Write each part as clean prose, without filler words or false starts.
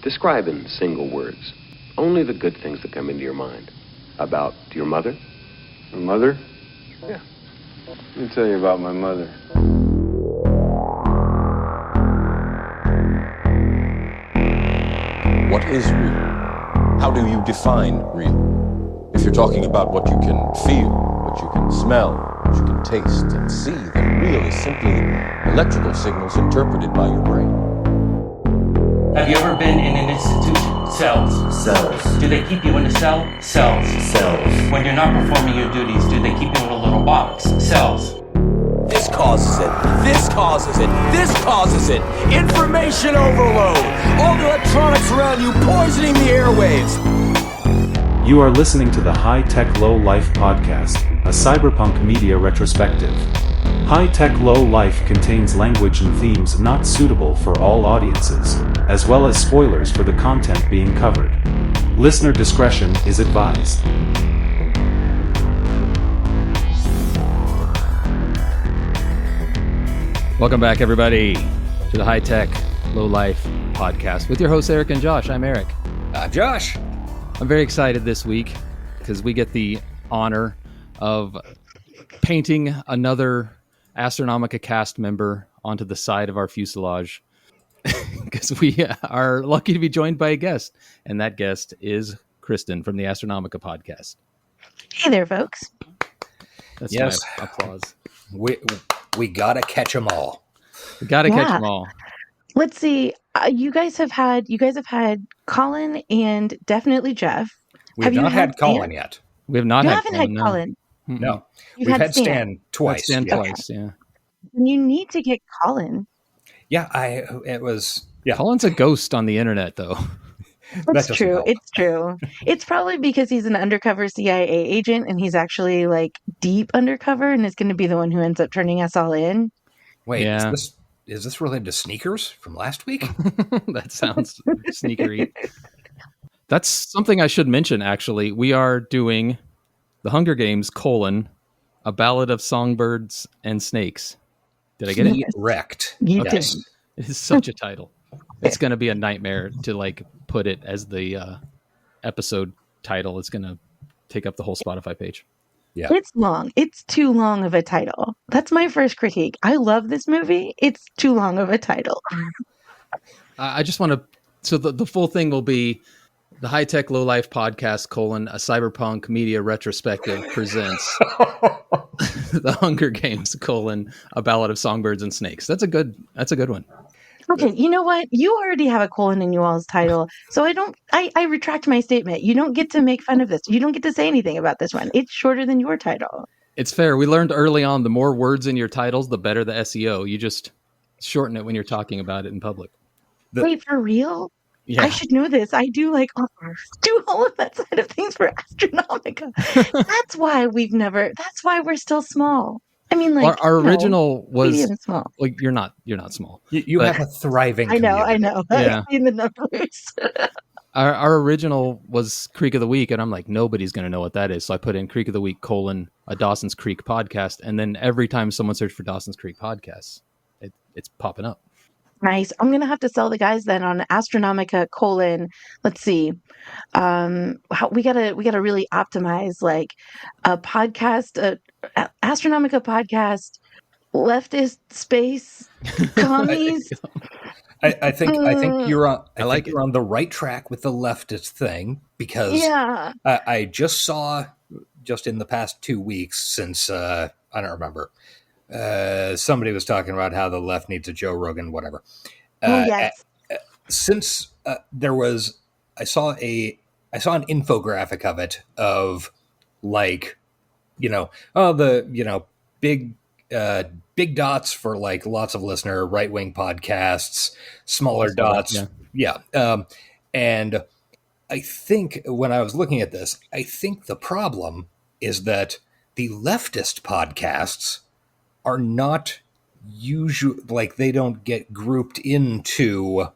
Describe in single words only the good things that come into your mind. About your mother? My mother? Yeah. Let me tell you about my mother. What is real? How do you define real? If you're talking about what you can feel, what you can smell, what you can taste and see, then real is simply electrical signals interpreted by your brain. Have you ever been in an institution? Cells. Cells. Do they keep you in a cell? Cells. Cells. When you're not performing your duties, do they keep you in a little box? Cells. This causes it. This causes it. This causes it. Information overload. All the electronics around you poisoning the airwaves. You are listening to the High Tech Low Life podcast, a cyberpunk media retrospective. High Tech Low Life contains language and themes not suitable for all audiences, as well as spoilers for the content being covered. Listener discretion is advised. Welcome back, everybody, to the High Tech Low Life podcast with your hosts, Eric and Josh. I'm Eric. I'm Josh. I'm very excited this week because we get the honor of painting another Astronomica cast member onto the side of our fuselage because we are lucky to be joined by a guest, and that guest is Kristen from the Astronomica podcast. Hey there, folks. That's Yes. my applause. We gotta catch them all. We got to catch them all. Let's see. You guys have had Colin and definitely Jeff. We have you not had Colin Stan? yet. We have not You had haven't Colin, had no. Colin. No. You've We've had had Stan twice. Stan yeah. twice, yeah. You need to get Colin. Yeah, it was Colin's a ghost on the internet, though. It's doesn't true. help. It's true. It's probably because he's an undercover CIA agent and he's actually like deep undercover and is going to be the one who ends up turning us all in. Wait, Yeah. is this related to sneakers from last week? That sounds sneakery. That's something I should mention, actually. We are doing The Hunger Games, A Ballad of Songbirds and Snakes. Did I get it? Wrecked. You Yes. did. It is such a title. It's going to be a nightmare to put it as the episode title. It's going to take up the whole Spotify page. Yeah. It's long. It's too long of a title. That's my first critique. I love this movie. It's too long of a title. I just want to... So the full thing will be the High Tech Low Life podcast, a cyberpunk media retrospective presents The Hunger Games, A Ballad of Songbirds and Snakes. That's a good one. Okay, you know what? You already have a colon in you all's title, so I retract my statement. You don't get to make fun of this. You don't get to say anything about this one. It's shorter than your title. It's fair. We learned early on the more words in your titles, the better the SEO. You just shorten it when you're talking about it in public. Wait, for real? Yeah. I should know this. I do do all of that side of things for Astronomica. That's why that's why we're still small. I mean, our original was medium small. like you're not small. You But- have a thriving I know. Yeah. I've seen the numbers. Our original was Creek of the Week, and I'm like, nobody's going to know what that is. So I put in Creek of the Week, a Dawson's Creek podcast. And then every time someone searched for Dawson's Creek podcasts, it's popping up. Nice. I'm gonna have to sell the guys then on Astronomica Let's see. We gotta really optimize like a podcast, Astronomica podcast, leftist space commies. I think you're on. You're on the right track with the leftist thing because Yeah. I just saw in the past 2 weeks since I don't remember. Somebody was talking about how the left needs a Joe Rogan, whatever. Yes. Since I saw an infographic of it of big dots for like lots of listener right wing podcasts, smaller dots, and I think when I was looking at this, I think the problem is that the leftist podcasts are not usually they don't get grouped into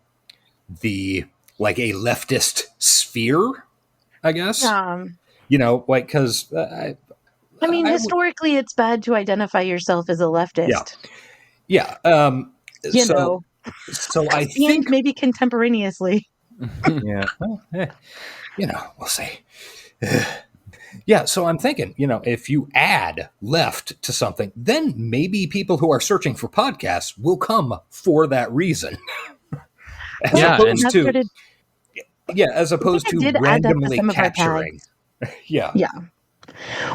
the a leftist sphere, I guess. Because I mean, historically, it's bad to identify yourself as a leftist. Yeah. So I think maybe contemporaneously. Yeah. Well, we'll see. Yeah, so I'm thinking, if you add left to something, then maybe people who are searching for podcasts will come for that reason. As opposed to did add that to randomly some of our capturing. tags. Yeah. Yeah.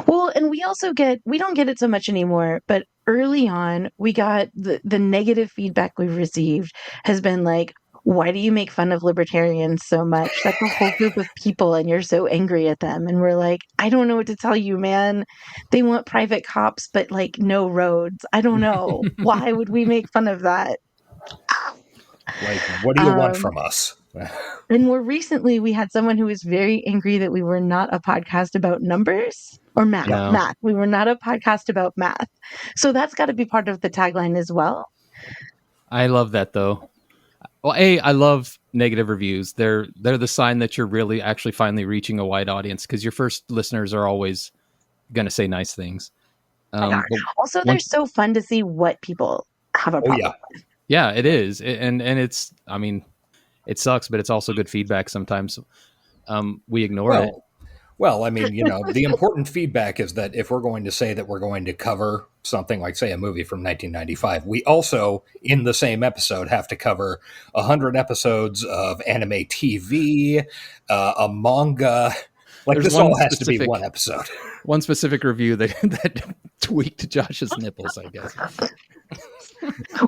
Well, and we don't get it so much anymore, but early on, we got the negative feedback we've received has been like, why do you make fun of libertarians so much? That's a whole group of people and you're so angry at them. And we're like, I don't know what to tell you, man. They want private cops, but like no roads. I don't know. Why would we make fun of that? Like, what do you want from us? And more recently, we had someone who was very angry that we were not a podcast about numbers or math. No. Math. We were not a podcast about math. So that's got to be part of the tagline as well. I love that though. Well, I love negative reviews. They're the sign that you're really actually finally reaching a wide audience, because your first listeners are always going to say nice things. Also, they're so fun to see what people have a problem with. Yeah, it is. And it's, I mean, it sucks, but it's also good feedback sometimes. We ignore it. Well, I mean, the important feedback is that if we're going to say that we're going to cover something like, say, a movie from 1995, we also, in the same episode, have to cover 100 episodes of anime TV, a manga. Like, this all has to be one episode. One specific review that tweaked Josh's nipples, I guess.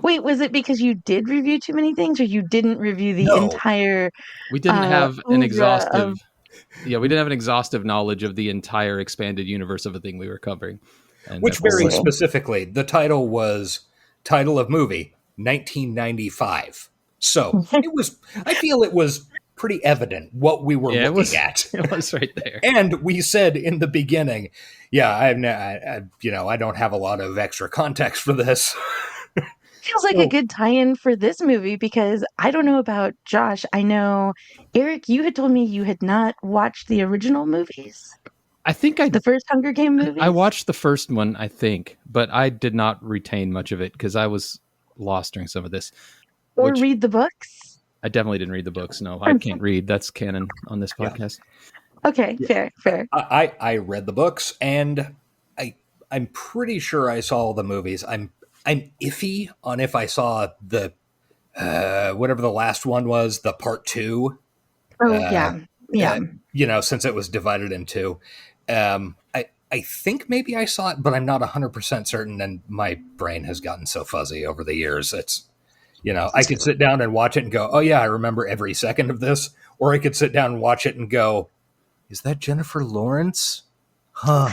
Wait, was it because you did review too many things, or you didn't review the entire? We didn't have an exhaustive. Yeah, we didn't have an exhaustive knowledge of the entire expanded universe of a thing we were covering. And which very specifically, the title was title of movie 1995. So I feel it was pretty evident what we were looking at. It was right there. And we said in the beginning, I don't have a lot of extra context for this. Feels like a good tie-in for this movie, because I don't know about Josh. I know, Eric, you had told me you had not watched the original movies. I think the first Hunger Game movies. I watched the first one, I think, but I did not retain much of it because I was lost during some of this. Or read the books. I definitely didn't read the books. No, I can't read. That's canon on this podcast. Okay, fair. I read the books, and I'm pretty sure I saw the movies. I'm iffy on if I saw the whatever the last one was, the part 2. Oh, yeah. Since it was divided in 2. I think maybe I saw it, but I'm not 100% certain, and my brain has gotten so fuzzy over the years. It's, I could sit down and watch it and go, oh yeah, I remember every second of this. Or I could sit down and watch it and go, is that Jennifer Lawrence? Huh.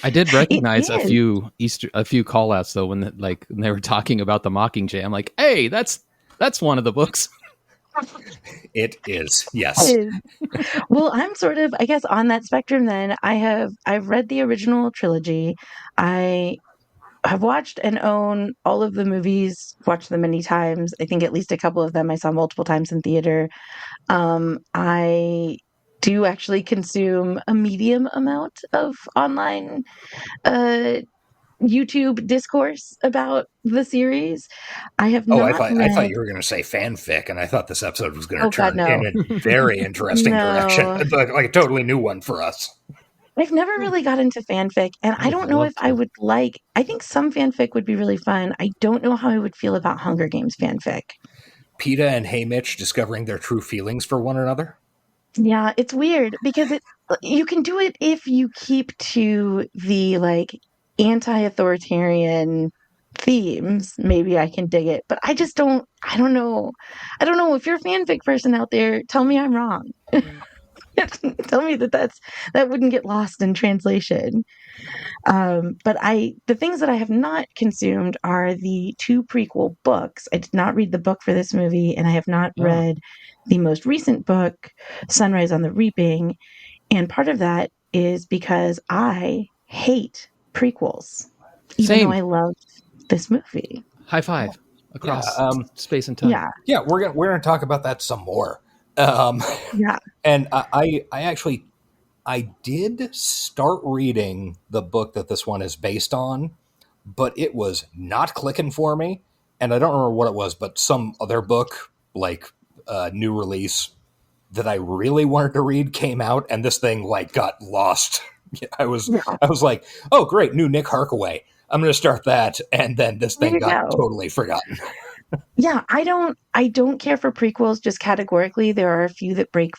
I did recognize a few call outs though when they were talking about the Mockingjay. I'm like, hey, that's one of the books. It is, yes. Well, I'm sort of, I guess, on that spectrum then. I've read the original trilogy. I have watched and own all of the movies, watched them many times. I think at least a couple of them I saw multiple times in theater. I do actually consume a medium amount of online YouTube discourse about the series. I have not. I thought you were going to say fanfic, and I thought this episode was going to turn in a very interesting direction, like a totally new one for us. I've never really got into fanfic, and I don't know if I would like. I think some fanfic would be really fun. I don't know how I would feel about Hunger Games fanfic. PETA and Hey Mitch discovering their true feelings for one another. Yeah, it's weird because you can do it if you keep to the anti-authoritarian themes. Maybe I can dig it, but I just don't. I don't know. If you're a fanfic person out there, tell me I'm wrong. Tell me that wouldn't get lost in translation. But the things that I have not consumed are the 2 prequel books. I did not read the book for this movie, and I have not read the most recent book, Sunrise on the Reaping. And part of that is because I hate prequels, even though I love this movie. High five across space and time. Yeah, we're gonna talk about that some more. And I did start reading the book that this one is based on, but it was not clicking for me. And I don't remember what it was, but some other book, like new release that I really wanted to read came out, and this thing like got lost. I was like, oh great, new Nick Harkaway. I'm going to start that, and then this thing got totally forgotten. Yeah, I don't care for prequels just categorically. There are a few that break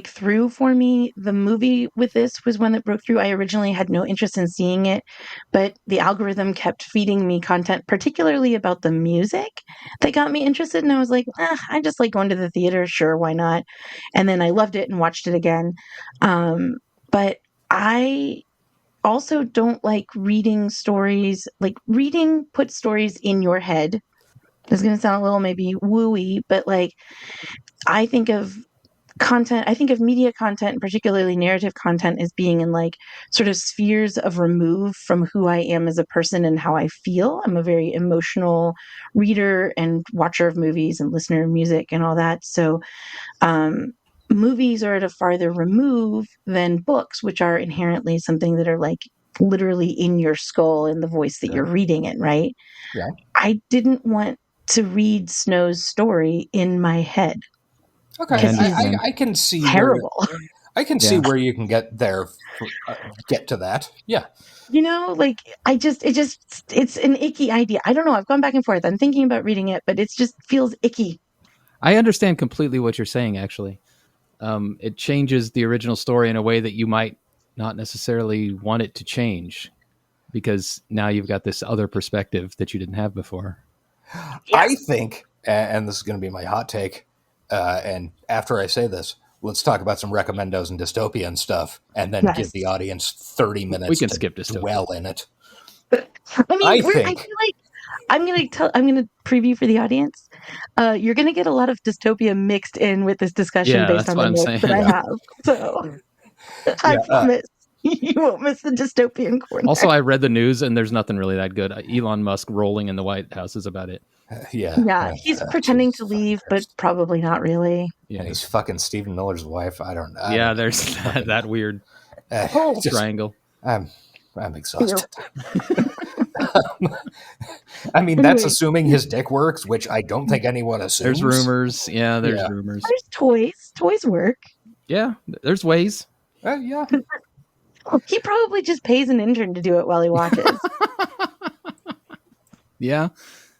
through for me. The movie with this was one that broke through. I originally had no interest in seeing it, but the algorithm kept feeding me content, particularly about the music, that got me interested. And I was like, I just like going to the theater. Sure, why not? And then I loved it and watched it again. But I also don't like reading stories. Like reading puts stories in your head. It's going to sound a little maybe wooey, but like I think of media content, and particularly narrative content, as being in like sort of spheres of remove from who I am as a person and how I feel. I'm a very emotional reader and watcher of movies and listener of music and all that. So movies are at a farther remove than books, which are inherently something that are like literally in your skull in the voice that you're reading it, right? Yeah. I didn't want to read Snow's story in my head. Okay, I can see terrible. I can see where you can get there, get to that. Yeah. You know, like it's an icky idea. I don't know. I've gone back and forth. I'm thinking about reading it, but it just feels icky. I understand completely what you're saying, actually. It changes the original story in a way that you might not necessarily want it to change, because now you've got this other perspective that you didn't have before. Yeah. I think, and this is going to be my hot take, and after I say this, let's talk about some recommendos and dystopia and stuff, and then give the audience 30 minutes we can to skip dystopia. dwell in it. I mean, I feel like I'm going to preview for the audience. You're going to get a lot of dystopia mixed in with this discussion based on the notes that I have. So I promise you won't miss the dystopian corner. Also, I read the news and there's nothing really that good. Elon Musk rolling in the White House is about it. Yeah, he's pretending to leave, but probably not really. Yeah, and he's fucking Stephen Miller's wife. I don't know. Yeah, there's that weird triangle. I'm exhausted. I mean, that's assuming his dick works, which I don't think anyone assumes. There's rumors. Yeah, there's rumors. There's toys. Toys work. Yeah, there's ways. Yeah. He probably just pays an intern to do it while he watches. Yeah,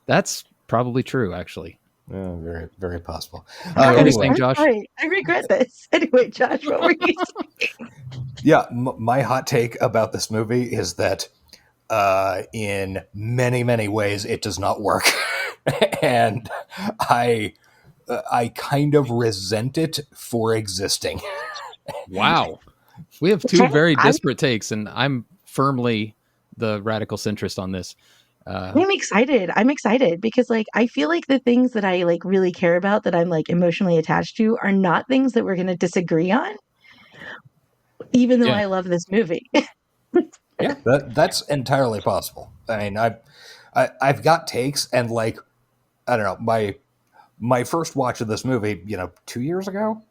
that's probably true, actually. Very, very possible. Anything, Josh? Sorry, I regret this. Anyway, Josh, what were you saying? Yeah, my hot take about this movie is that in many, many ways it does not work. And I kind of resent it for existing. Wow. We have two very disparate takes, and I'm firmly the radical centrist on this. I'm excited because like I feel like the things that I like really care about, that I'm like emotionally attached to, are not things that we're going to disagree on, even though I love this movie. Yeah, that's entirely possible. I mean, I've got takes, and like, I don't know, my first watch of this movie, 2 years ago,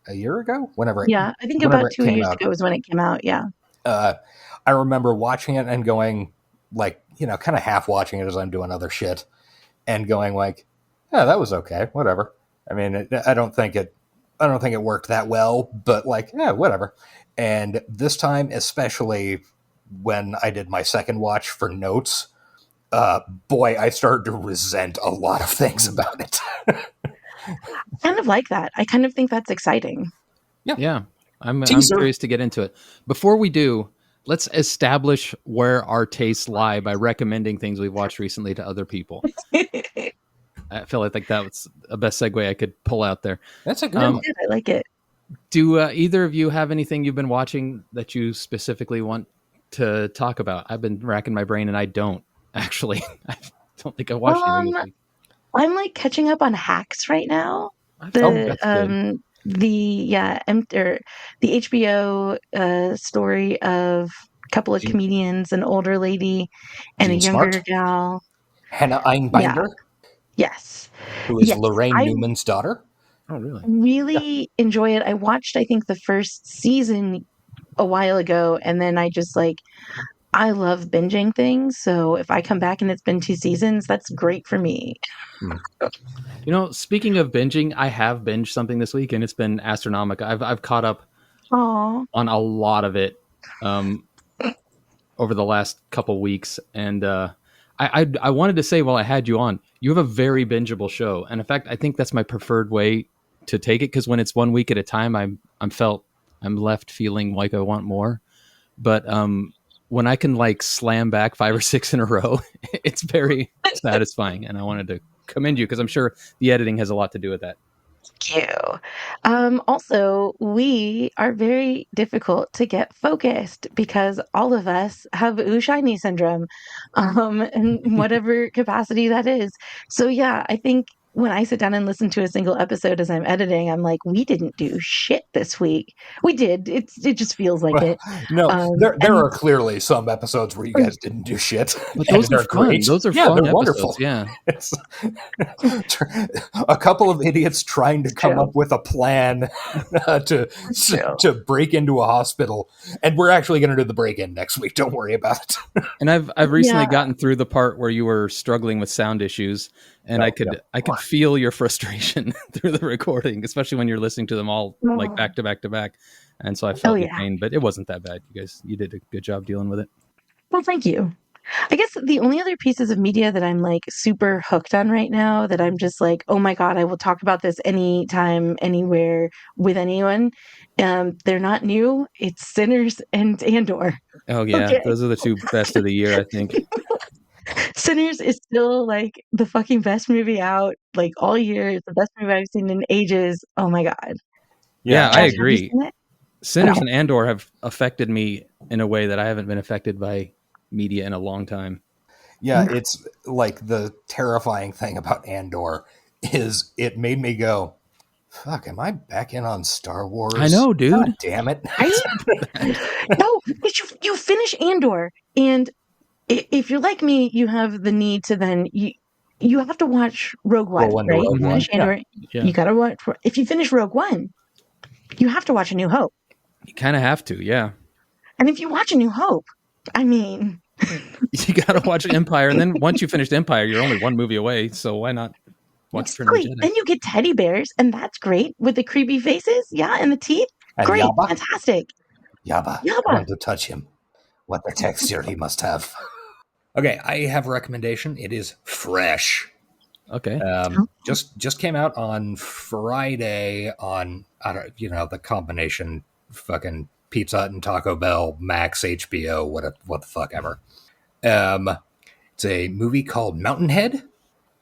a year ago, whenever. Yeah, I think about 2 years ago was when it came out. Yeah. I remember watching it and going like, kind of half watching it as I'm doing other shit, and going like, yeah, that was okay, whatever. I mean, I don't think it worked that well, but like, yeah, whatever. And this time, especially when I did my second watch for notes, boy, I started to resent a lot of things about it. Kind of like that. I kind of think that's exciting. Yeah. I'm curious to get into it. Before we do, let's establish where our tastes lie by recommending things we've watched recently to other people. I feel like that was a best segue I could pull out there. That's a good one. I like it. Do either of you have anything you've been watching that you specifically want to talk about? I've been racking my brain and I don't actually. I don't think I watched anything this week. I'm like catching up on Hacks right now. The HBO story of a couple of comedians, an older lady and a younger gal. Hannah Einbinder? Yes. Who is Lorraine Newman's daughter? Oh, really? Really enjoy it. I watched, I think, the first season a while ago, and then I just like I love binging things, so if I come back and it's been 2 seasons, that's great for me. Speaking of binging, I have binged something this week, and it's been Astronomica. I've caught up Aw. on a lot of it over the last couple weeks, and I wanted to say while I had you on, you have a very bingeable show, and in fact, I think that's my preferred way to take it, because when it's 1 week at a time, I'm left feeling like I want more. But when I can like slam back 5 or 6 in a row, it's very satisfying, and I wanted to commend you because I'm sure the editing has a lot to do with that. Thank you. Also, we are very difficult to get focused because all of us have shiny syndrome, in whatever capacity that is. So yeah, I think when I sit down and listen to a single episode as I'm editing, I'm like, we didn't do shit this week. We did. It just feels like it. No, there are clearly some episodes where you guys didn't do shit. But those are fun. Great. Those are yeah, fun they're episodes. wonderful. Yeah. It's a couple of idiots trying to come up with a plan to break into a hospital, and we're actually going to do the break-in next week. Don't worry about it. And I've recently gotten through the part where you were struggling with sound issues, and I could feel your frustration through the recording, especially when you're listening to them all like back to back to back. And so I felt the pain, but it wasn't that bad. You did a good job dealing with it. Well, thank you. I guess the only other pieces of media that I'm like super hooked on right now, that I'm just like, oh my God, I will talk about this anytime, anywhere, with anyone. They're not new. It's Sinners and Andor. Oh yeah, okay. Those are the two best of the year, I think. Sinners is still like the fucking best movie out, like all year. It's the best movie I've seen in ages. Oh my God. Yeah, I agree. Sinners and Andor have affected me in a way that I haven't been affected by media in a long time. Yeah, it's like the terrifying thing about Andor is it made me go, fuck, am I back in on Star Wars? I know, dude. God damn it. No, but you finish Andor, and if you're like me, you have the need to then you have to watch Rogue One, right? You finish Andor, you gotta watch. If you finish Rogue One, you have to watch A New Hope. You kind of have to, yeah. And if you watch A New Hope, I mean, you gotta watch Empire, and then once you finished Empire, you're only one movie away. So why not watch Return of the Jedi? Then you get teddy bears, and that's great with the creepy faces, and the teeth. And great, Yabba. Fantastic. Yabba. I want to touch him. What the texture he must have. Okay, I have a recommendation. It is fresh. Okay. Just came out on Friday on the combination fucking Pizza Hut and Taco Bell, Max, HBO, what the fuck ever. It's a movie called Mountainhead.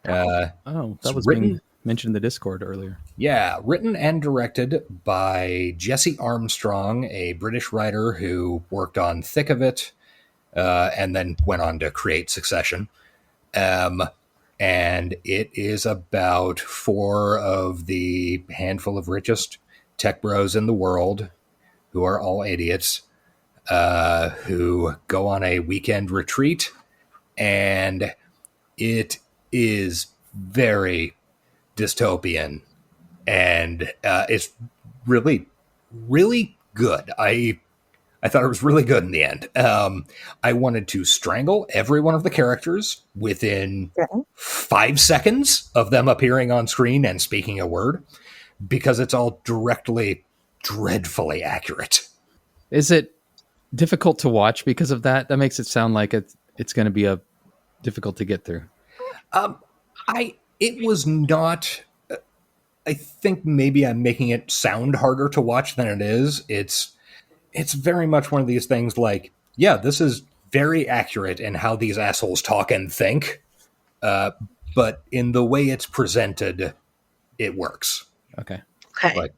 That was being mentioned in the Discord earlier. Yeah, written and directed by Jesse Armstrong, a British writer who worked on Thick of It, and then went on to create Succession. And it is about 4 of the handful of richest tech bros in the world, who are all idiots, who go on a weekend retreat, and it is very dystopian, and it's really, really good. I thought it was really good in the end. I wanted to strangle every one of the characters within 5 seconds of them appearing on screen and speaking a word, because it's all directly, dreadfully accurate. Is it difficult to watch because of that? That makes it sound like it's going to be difficult to get through. It was not. I think maybe I'm making it sound harder to watch than it is. It's very much one of these things like, yeah, this is very accurate in how these assholes talk and think, but in the way it's presented, it works. Okay. Like,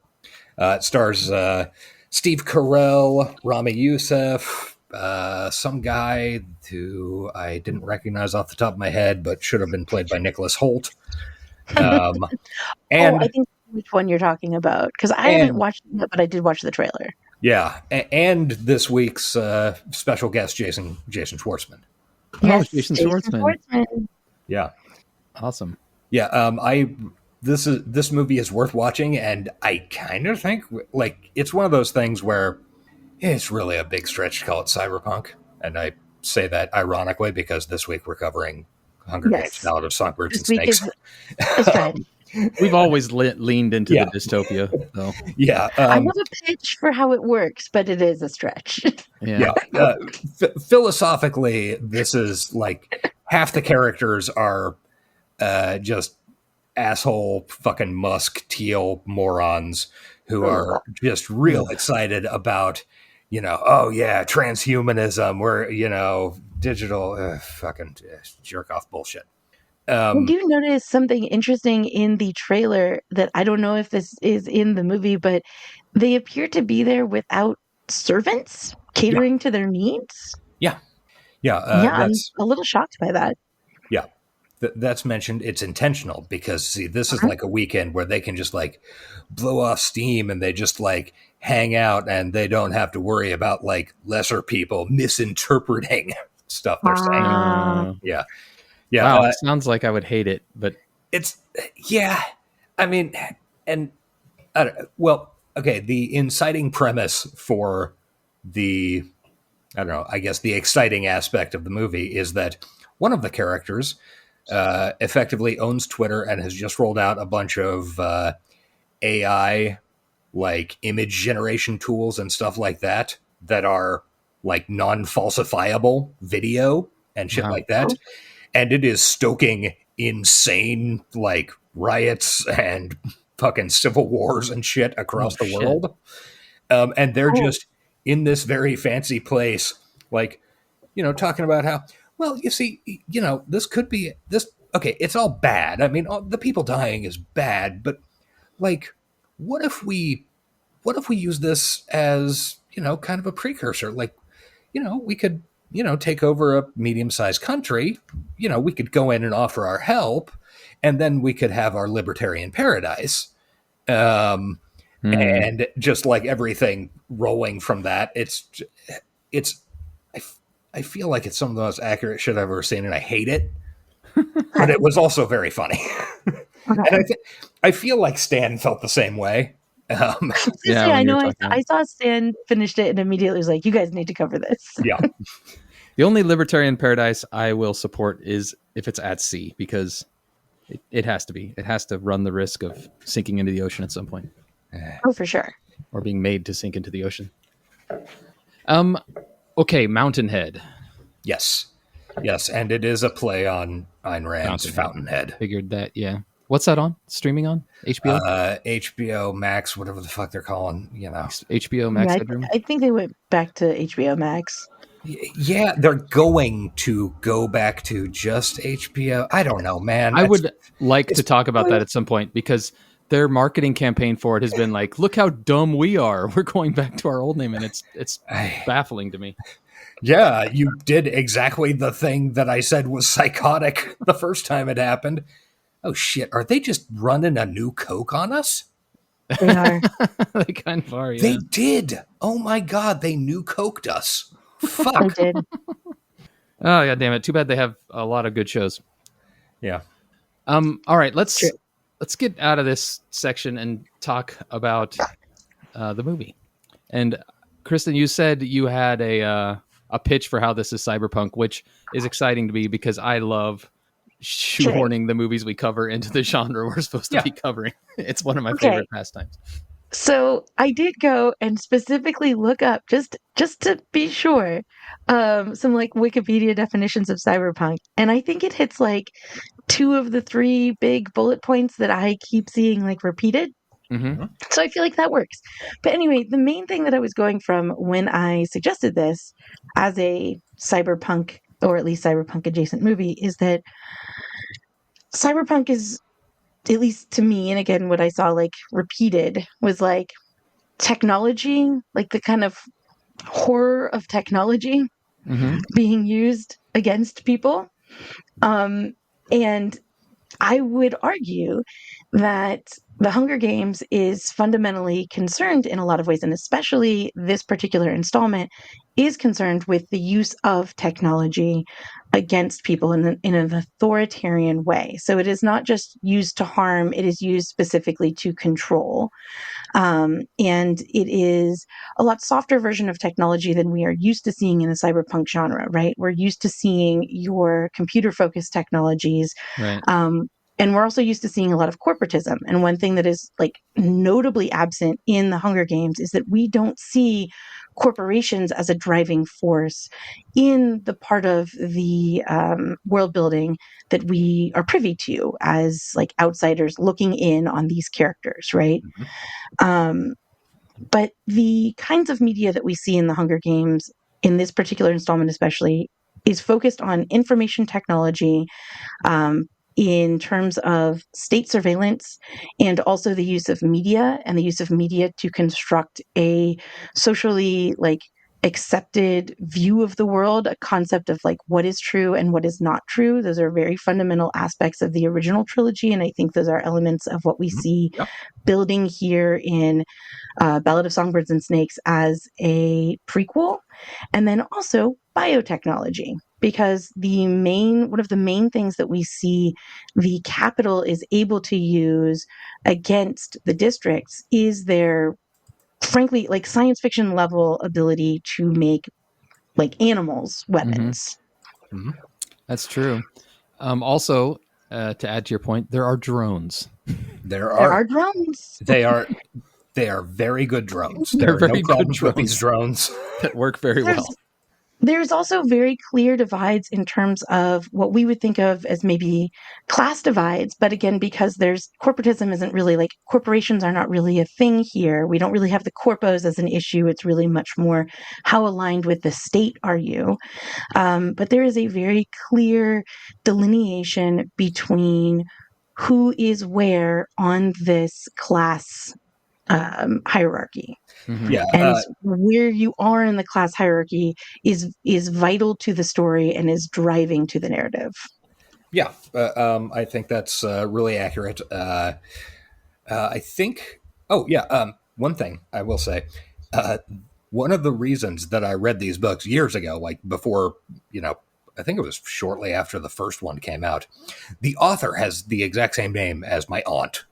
it stars Steve Carell, Rami Youssef, some guy who I didn't recognize off the top of my head, but should have been played by Nicholas Hoult. And I think which one you're talking about, because I haven't watched it, but I did watch the trailer. Yeah, and this week's special guest, Jason Schwartzman. Yes, Jason Schwartzman. Yeah, awesome. Yeah, this movie is worth watching, and I kind of think like it's one of those things where it's really a big stretch to call it cyberpunk, and I say that ironically because this week we're covering Hunger Games, Ballad of Songbirds and This week Snakes. is a stretch. We've always leaned into the dystopia, though. Yeah. I have a pitch for how it works, but it is a stretch. Yeah. Philosophically, this is like half the characters are just asshole fucking Musk teal morons who are just real excited about, transhumanism. We're, digital fucking jerk off bullshit. I do notice something interesting in the trailer that I don't know if this is in the movie, but they appear to be there without servants catering to their needs. Yeah. I'm a little shocked by that. Yeah. That's mentioned. It's intentional because, see, this is like a weekend where they can just like blow off steam and they just like hang out and they don't have to worry about like lesser people misinterpreting stuff they're saying. Yeah. Wow, it sounds like I would hate it, but I mean, and the inciting premise for the, I guess the exciting aspect of the movie is that one of the characters effectively owns Twitter and has just rolled out a bunch of AI like image generation tools and stuff like that are like non-falsifiable video and shit like that. And it is stoking insane like riots and fucking civil wars and shit across the world. And they're just in this very fancy place, like, talking about how, well, you see, this could be this. Okay, it's all bad. I mean, the people dying is bad, but like, what if we use this as, kind of a precursor? Like, we could, take over a medium-sized country. We could go in and offer our help, and then we could have our libertarian paradise. And just like everything rolling from that, I feel like it's some of the most accurate shit I've ever seen, and I hate it. But it was also very funny. And I feel like Stan felt the same way. I know. I saw Stan finished it and immediately was like, "You guys need to cover this." Yeah. The only libertarian paradise I will support is if it's at sea, because it has to be. It has to run the risk of sinking into the ocean at some point. Oh, for sure. Or being made to sink into the ocean. Okay, Mountainhead. Yes, and it is a play on Ayn Rand's Fountainhead. Figured that, yeah. What's that on? Streaming on? HBO? HBO Max, whatever the fuck they're calling, HBO Max Headroom? I think they went back to HBO Max. Yeah, they're going to go back to just HBO. I don't know, man. I would like to talk about that at some point, because their marketing campaign for it has been like, look how dumb we are. We're going back to our old name, and it's baffling to me. Yeah, you did exactly the thing that I said was psychotic the first time it happened. Oh, shit. Are they just running a new Coke on us? They are. They kind of are, yeah. They did. Oh, my God. They new Coked us. Fuck. They did. Oh, God damn it. Too bad they have a lot of good shows. Yeah. All right, let's get out of this section and talk about the movie. And Kristen, you said you had a pitch for how this is cyberpunk, which is exciting to me because I love shoehorning the movies we cover into the genre we're supposed to be covering. It's one of my favorite pastimes. So I did go and specifically look up just to be sure some like Wikipedia definitions of cyberpunk, and I think it hits like 2 of the 3 big bullet points that I keep seeing like repeated. Mm-hmm. So I feel like that works. But anyway, the main thing that I was going from when I suggested this as a cyberpunk, or at least cyberpunk adjacent movie, is that cyberpunk is, at least to me, and again, what I saw like repeated was like technology, like the kind of horror of technology being used against people. And I would argue that the Hunger Games is fundamentally concerned in a lot of ways, and especially this particular installment is concerned with the use of technology against people in an authoritarian way. So it is not just used to harm, it is used specifically to control. And it is a lot softer version of technology than we are used to seeing in the cyberpunk genre, right? We're used to seeing your computer focused technologies. Right. And we're also used to seeing a lot of corporatism. And one thing that is like notably absent in the Hunger Games is that we don't see corporations as a driving force in the part of the world building that we are privy to as like outsiders looking in on these characters, right? But the kinds of media that we see in the Hunger Games, in this particular installment especially, is focused on information technology, in terms of state surveillance, and also the use of media and the use of media to construct a socially like accepted view of the world, a concept of like what is true and what is not true. Those are very fundamental aspects of the original trilogy, and I think those are elements of what we see building here in Ballad of Songbirds and Snakes as a prequel. And then also biotechnology, because one of the main things that we see the capital is able to use against the districts is their, frankly, like science fiction level ability to make like animals weapons. That's true. Also, to add to your point, there are drones. There are drones. They are very good drones. They're There are very no good problems with drones. these drones. That work very well. There's also very clear divides in terms of what we would think of as maybe class divides. But again, because corporatism isn't really like, corporations are not really a thing here. We don't really have the corpos as an issue. It's really much more how aligned with the state are you? But there is a very clear delineation between who is where on this class hierarchy. Yeah, And where you are in the class hierarchy is vital to the story and is driving to the narrative. yeah. I think that's really accurate. I think. Oh yeah. One thing I will say. One of the reasons that I read these books years ago, like before, I think it was shortly after the first one came out. The author has the exact same name as my aunt.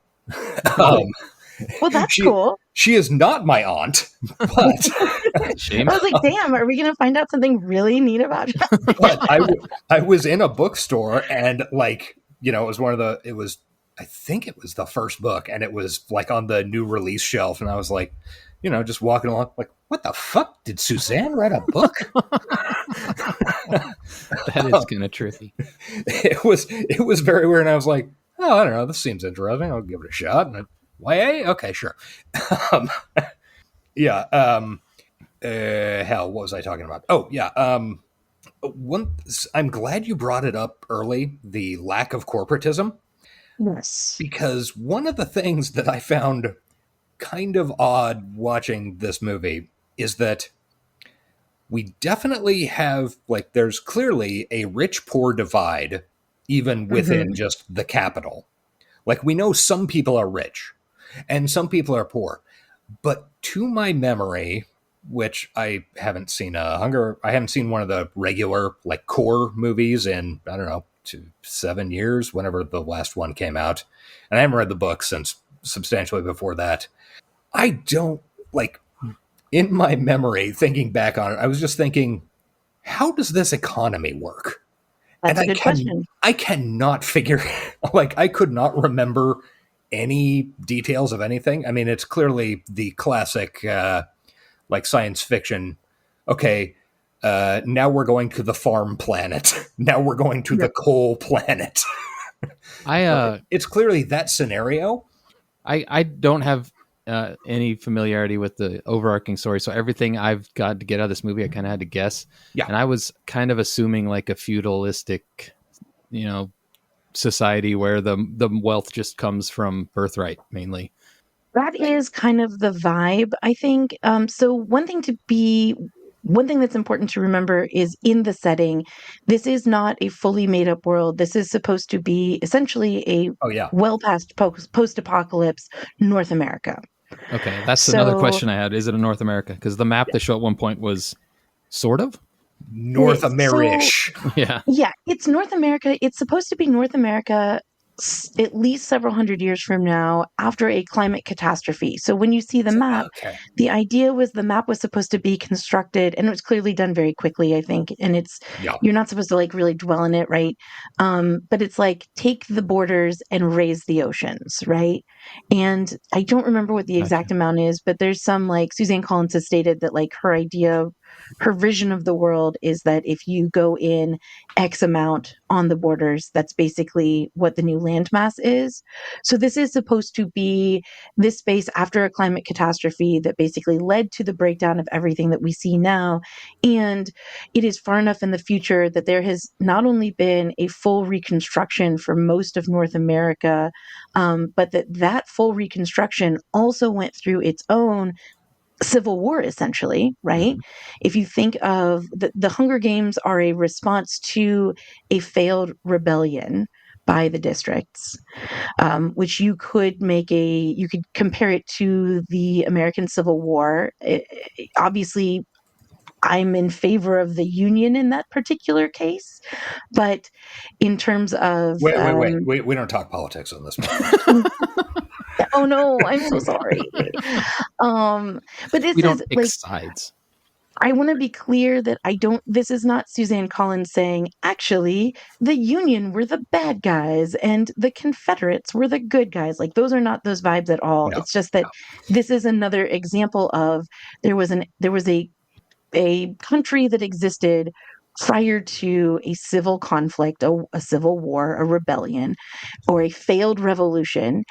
Well, that's cool. She is not my aunt, but Shame. I was like, damn, are we going to find out something really neat about you? but I was in a bookstore and like, it was I think it was the first book and it was like on the new release shelf. And I was like, just walking along like, what the fuck? Did Suzanne write a book? That is kind of trippy. It was very weird. And I was like, oh, I don't know. This seems interesting. I'll give it a shot. And YA? Okay, sure. Yeah. Hell, what was I talking about? Oh, yeah. I'm glad you brought it up early, the lack of corporatism. Yes. Because one of the things that I found kind of odd watching this movie is that we definitely have, like, there's clearly a rich-poor divide even within just the capital. Like, we know some people are rich and some people are poor. But to my memory, which I haven't seen I haven't seen one of the regular, like, core movies in, I don't know, 7 years, whenever the last one came out. And I haven't read the book since substantially before that. I don't, like, in my memory, thinking back on it, I was just thinking, how does this economy work? That's a good question. I cannot figure, like, I could not remember any details of anything. I mean, it's clearly the classic, like, science fiction. Okay, now we're going to the farm planet. Now we're going to the coal planet. It's clearly that scenario. I don't have any familiarity with the overarching story, so everything I've got to get out of this movie, I kind of had to guess. Yeah, and I was kind of assuming like a feudalistic, society where the wealth just comes from birthright mainly. That is kind of the vibe, I think. So one thing that's important to remember is in the setting, this is not a fully made up world. This is supposed to be essentially a well past post-apocalypse North America. Okay, that's another question I had. Is it a North America? Because the map they show at one point was sort of. North America. Yeah. Yeah, it's North America. It's supposed to be North America at least several hundred years from now after a climate catastrophe. So when you see the map, Okay. the idea was the map was supposed to be constructed, and it was clearly done very quickly, I think. And Yeah. you're not supposed to like really dwell in it, right? But it's like take the borders and raise the oceans, right? And I don't remember what the exact amount is, but there's some like Suzanne Collins has stated that like her vision of the world is that if you go in X amount on the borders, that's basically what the new landmass is. So this is supposed to be this space after a climate catastrophe that basically led to the breakdown of everything that we see now. And it is far enough in the future that there has not only been a full reconstruction for most of North America, but that full reconstruction also went through its own civil war, essentially, right? If you think of the Hunger Games are a response to a failed rebellion by the districts, which you could compare it to the American Civil War. Obviously, I'm in favor of the Union in that particular case, but in terms of Wait, we don't talk politics on this one. oh no, I'm so sorry. But this We don't is pick like sides. I want to be clear that this is not Suzanne Collins saying, actually, the Union were the bad guys and the Confederates were the good guys. Like, those are not those vibes at all. No, it's just that this is another example of there was a country that existed prior to a civil conflict, a civil war, a rebellion, or a failed revolution.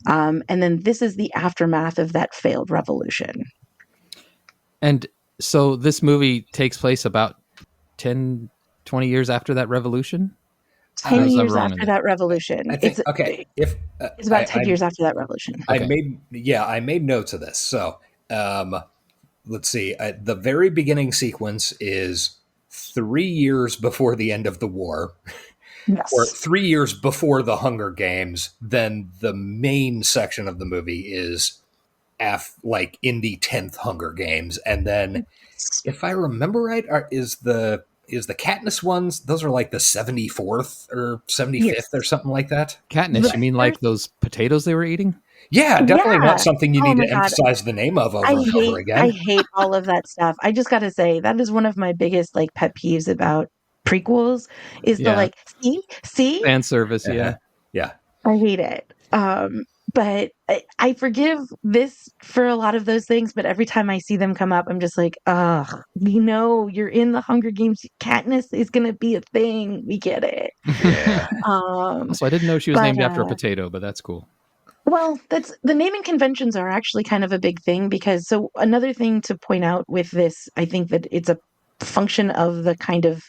And then this is the aftermath of that failed revolution. And so this movie takes place about 10, 20 years after that revolution? 10 years after that revolution. I think, it's about 10 years after that revolution. Okay. I made notes of this. So let's see. The very beginning sequence is 3 years before the end of the war. Yes. Or 3 years before the Hunger Games. Then the main section of the movie is like in the 10th Hunger Games. And then if I remember right, is the Katniss ones, those are like the 74th or 75th or something like that? Katniss, you mean like those potatoes they were eating? Yeah, definitely not something you need to God. emphasize the name of over and over again. I hate all of that stuff. I just got to say, that is one of my biggest like pet peeves about prequels is the like, see? Fan service, yeah. Yeah. I hate it. But I forgive this for a lot of those things, but every time I see them come up, I'm just like, ugh, we know you're in the Hunger Games. Katniss is going to be a thing. We get it. Yeah. So I didn't know she was named after a potato, but that's cool. Well, that's the naming conventions are actually kind of a big thing because so another thing to point out with this, I think that it's a function of the kind of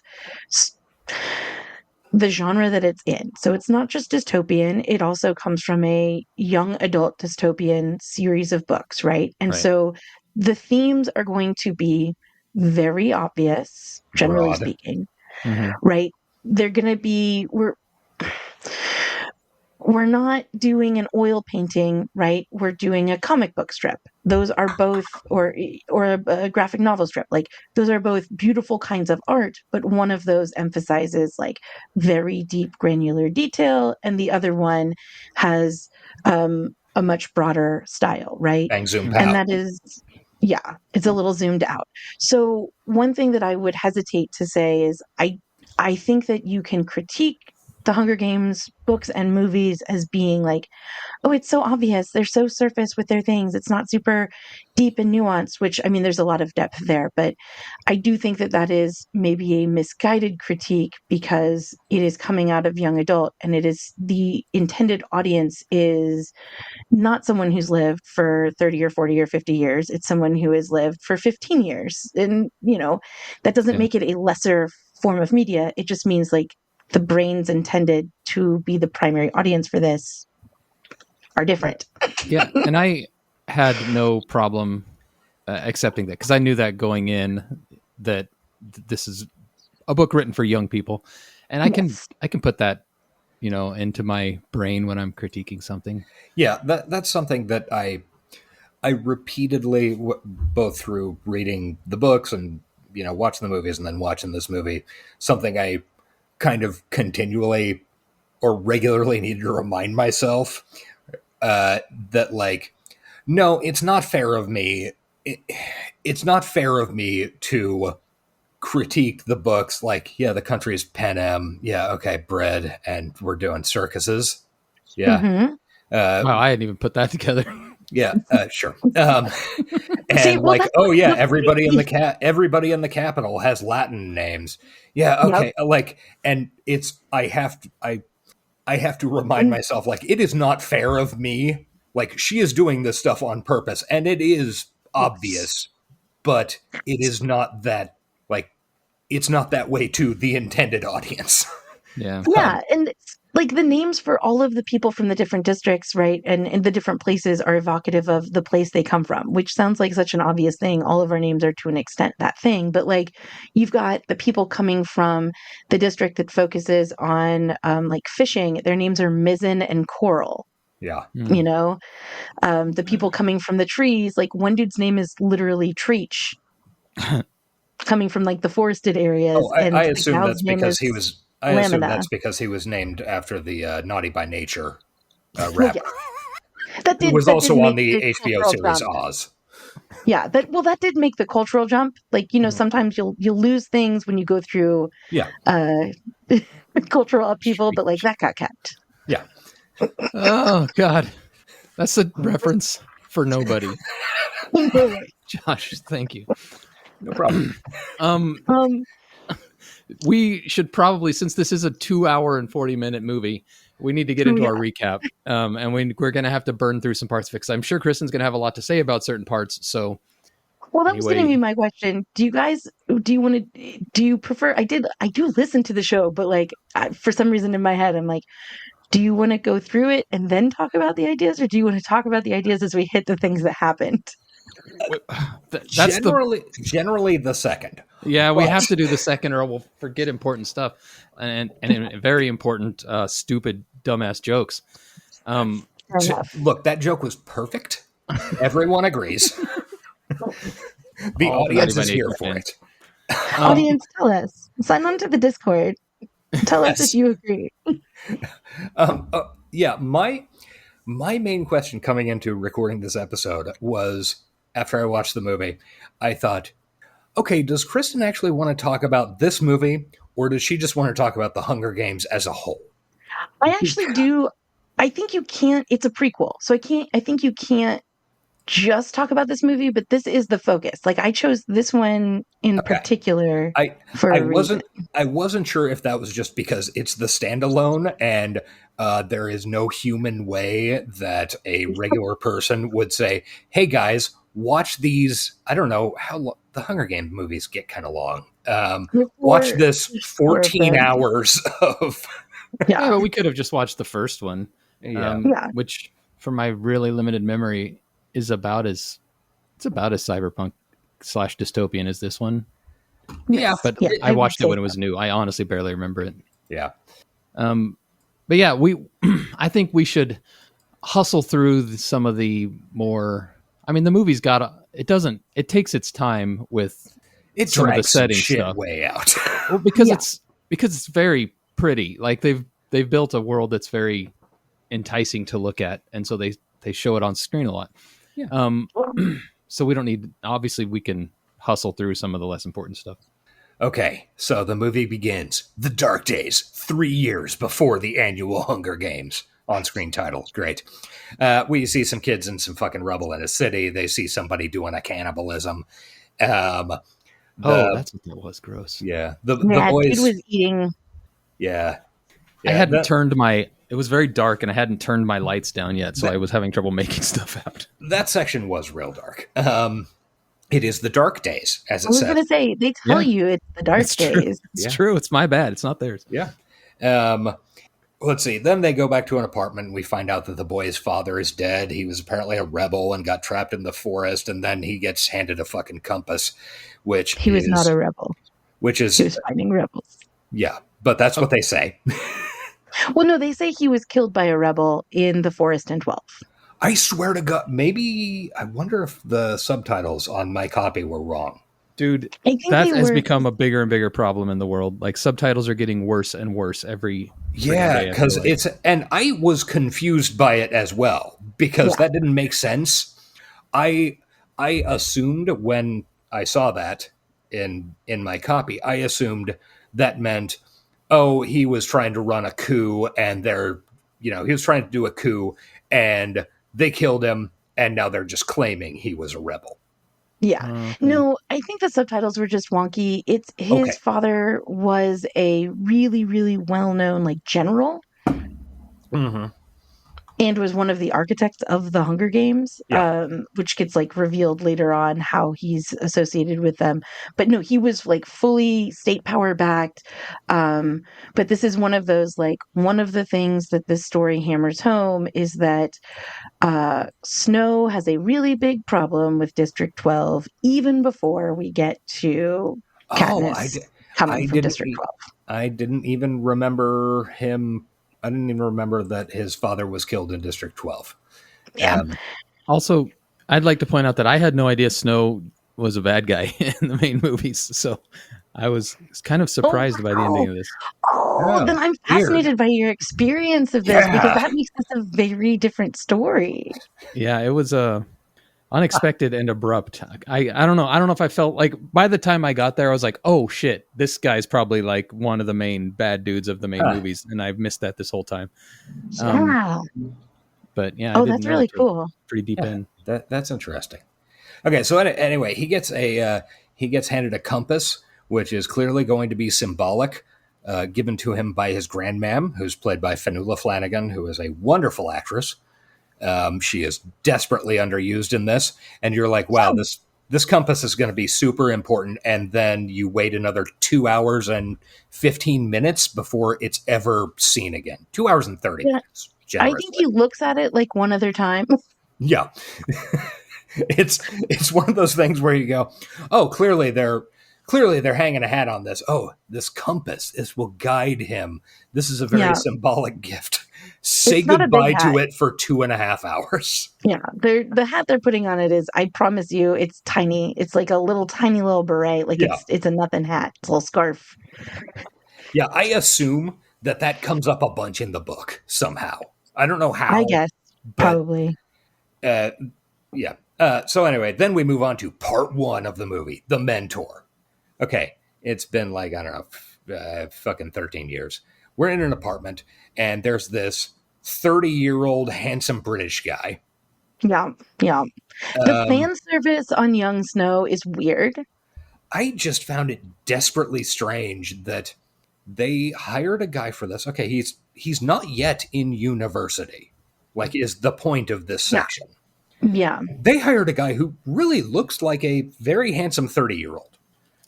the genre that it's in. So it's not just dystopian, it also comes from a young adult dystopian series of books, right? And so the themes are going to be very obvious, generally speaking, right? They're going to be, we're not doing an oil painting, right? We're doing a comic book strip. Those are both, or a graphic novel strip. Like those are both beautiful kinds of art, but one of those emphasizes like very deep granular detail, and the other one has a much broader style, right? Bang, zoom, pow. And that is, yeah, it's a little zoomed out. So one thing that I would hesitate to say is I think that you can critique the Hunger Games books and movies as being like, oh, it's so obvious. They're so surface with their things. It's not super deep and nuanced, which, I mean, there's a lot of depth there. But I do think that that is maybe a misguided critique because it is coming out of young adult and it is the intended audience is not someone who's lived for 30 or 40 or 50 years. It's someone who has lived for 15 years. And, you know, that doesn't make it a lesser form of media. It just means like, the brains intended to be the primary audience for this are different. Yeah, and I had no problem accepting that because I knew that going in that this is a book written for young people, and I can put that, you know, into my brain when I'm critiquing something. Yeah, that's something that I repeatedly, both through reading the books and watching the movies and then watching this movie, something I kind of continually or regularly need to remind myself that, like, no, it's not fair of me. It's not fair of me to critique the books like, yeah, the country's Panem. Yeah, okay, bread, and we're doing circuses. Yeah. Mm-hmm. Wow, I hadn't even put that together. Yeah, sure. And see, well, like, oh yeah, everybody in the capital has Latin names. Yeah, okay. Yep. Like, and it's I have to remind myself, like, it is not fair of me. Like, she is doing this stuff on purpose, and it is obvious, but it is not that, like, it's not that way to the intended audience. Yeah. Yeah, and like the names for all of the people from the different districts, right, and the different places are evocative of the place they come from, which sounds like such an obvious thing. All of our names are to an extent that thing, but like you've got the people coming from the district that focuses on like fishing. Their names are Mizzen and Coral. Yeah. You know, the people coming from the trees, like one dude's name is literally Treach, coming from like the forested areas. Oh, I assume that's because he was. I assume that's because he was named after the Naughty by Nature rapper. Well, yeah. Who was also on the HBO series jump. Oz. Yeah, that did make the cultural jump. Like, sometimes you'll lose things when you go through cultural upheaval, but like that got kept. Yeah. Oh God, that's a reference for nobody. Josh, thank you. No problem. We should probably, since this is a 2-hour and 40-minute movie, we need to get into our recap. And we're going to have to burn through some parts because I'm sure Kristen's going to have a lot to say about certain parts. So, well, that was going to be my question. Do you prefer? I do listen to the show, but like for some reason in my head, I'm like, do you want to go through it and then talk about the ideas, or do you want to talk about the ideas as we hit the things that happened? That's generally the second. Yeah, we have to do the second, or we'll forget important stuff and very important, stupid, dumbass jokes. Look, that joke was perfect. Everyone agrees. The audience is here for it. Audience, tell us. Sign on to the Discord. Tell us if you agree. Yeah, my main question coming into recording this episode was, after I watched the movie, I thought, okay, does Kristen actually want to talk about this movie, or does she just want to talk about the Hunger Games as a whole? I actually do. I think you can't. It's a prequel, so I think you can't just talk about this movie, but this is the focus. Like, I chose this one in particular for a reason. I wasn't sure if that was just because it's the standalone and there is no human way that a regular person would say, hey guys, watch these. I don't know how long the Hunger Games movies get kind of long. Watch this 14 hours of. Yeah, but we could have just watched the first one, which, from my really limited memory, is about as cyberpunk / dystopian as this one. Yeah, but I watched it when it was new. I honestly barely remember it. Yeah. But yeah, I think we should hustle through some of the more. I mean, the movie's it takes its time with some of the setting stuff way out. Well, because it's very pretty. Like they've built a world that's very enticing to look at, and so they show it on screen a lot. Yeah. So we don't need. Obviously, we can hustle through some of the less important stuff. Okay, so the movie begins. The Dark Days, 3 years before the annual Hunger Games. On-screen title. Great. We see some kids in some fucking rubble in a city. They see somebody doing a cannibalism. That's what that was. Gross. Yeah. The boys... Dude was eating... Yeah. I hadn't turned my... It was very dark, and I hadn't turned my lights down yet, so I was having trouble making stuff out. That section was real dark. It is the Dark Days, as it says. I was going to say, they tell you it's the Dark Days. It's true. It's my bad. It's not theirs. Yeah. Let's see. Then they go back to an apartment, and we find out that the boy's father is dead. He was apparently a rebel and got trapped in the forest, and then he gets handed a fucking compass, which he was not a rebel. He was fighting rebels. Yeah, but that's what they say. Well, no, they say he was killed by a rebel in the Forest in 12. I swear to God, maybe, I wonder if the subtitles on my copy were wrong. Dude, I think that they has were. become a bigger and bigger problem in the world. Like subtitles are getting worse and worse every freaking day. Because I feel like. and I was confused by it as well because that didn't make sense. I assumed when I saw that in my copy, I assumed that meant, oh, he was trying to run a coup and he was trying to do a coup and they killed him and now they're just claiming he was a rebel. Yeah. Okay. No, I think the subtitles were just wonky. It's Okay. his father was a really, really well-known like general Mm-hmm. and was one of the architects of the Hunger Games, Yeah. which gets like revealed later on how he's associated with them. But no, he was like fully state power backed. But this is one of those like one of the things that this story hammers home is that Snow has a really big problem with District 12 even before we get to Oh, Katniss coming from District 12. I didn't even remember him. I didn't even remember that his father was killed in District 12. Yeah. Also, I'd like to point out that I had no idea Snow was a bad guy in the main movies, so I was kind of surprised by the ending of this. Oh, then I'm weird. fascinated by your experience of this because that makes this a very different story. Yeah, it was unexpected and abrupt. I don't know. I don't know if I felt like by the time I got there, I was like, oh shit, this guy's probably like one of the main bad dudes of the main movies, and I've missed that this whole time. Yeah. But yeah, Oh, that's really cool. Pretty deep in. That's interesting. Okay, so anyway, he gets handed a compass, which is clearly going to be symbolic, given to him by his grandmam, who's played by Fionnuala Flanagan, who is a wonderful actress. She is desperately underused in this, and you're like, wow, this compass is going to be super important, and then you wait another 2 hours and 15 minutes before it's ever seen again. 2 hours and 30 minutes. I think he looks at it like one other time. Yeah. It's one of those things where you go, oh, clearly they're hanging a hat on this. Oh, this compass, this will guide him. This is a very symbolic gift. Say goodbye to it for 2.5 hours. Yeah, the hat they're putting on it is, I promise you, it's tiny. It's like a tiny little beret. Like it's a nothing hat. It's a little scarf. Yeah, I assume that comes up a bunch in the book somehow. I don't know how. I guess probably. Yeah. So anyway, then we move on to part 1 of the movie, The Mentor. Okay, it's been like, I don't know, fucking 13 years. We're in an apartment, and there's this 30-year-old handsome British guy. Yeah. The fan service on young Snow is weird. I just found it desperately strange that they hired a guy for this. Okay, he's not yet in university, like is the point of this section. Yeah. They hired a guy who really looks like a very handsome 30-year-old.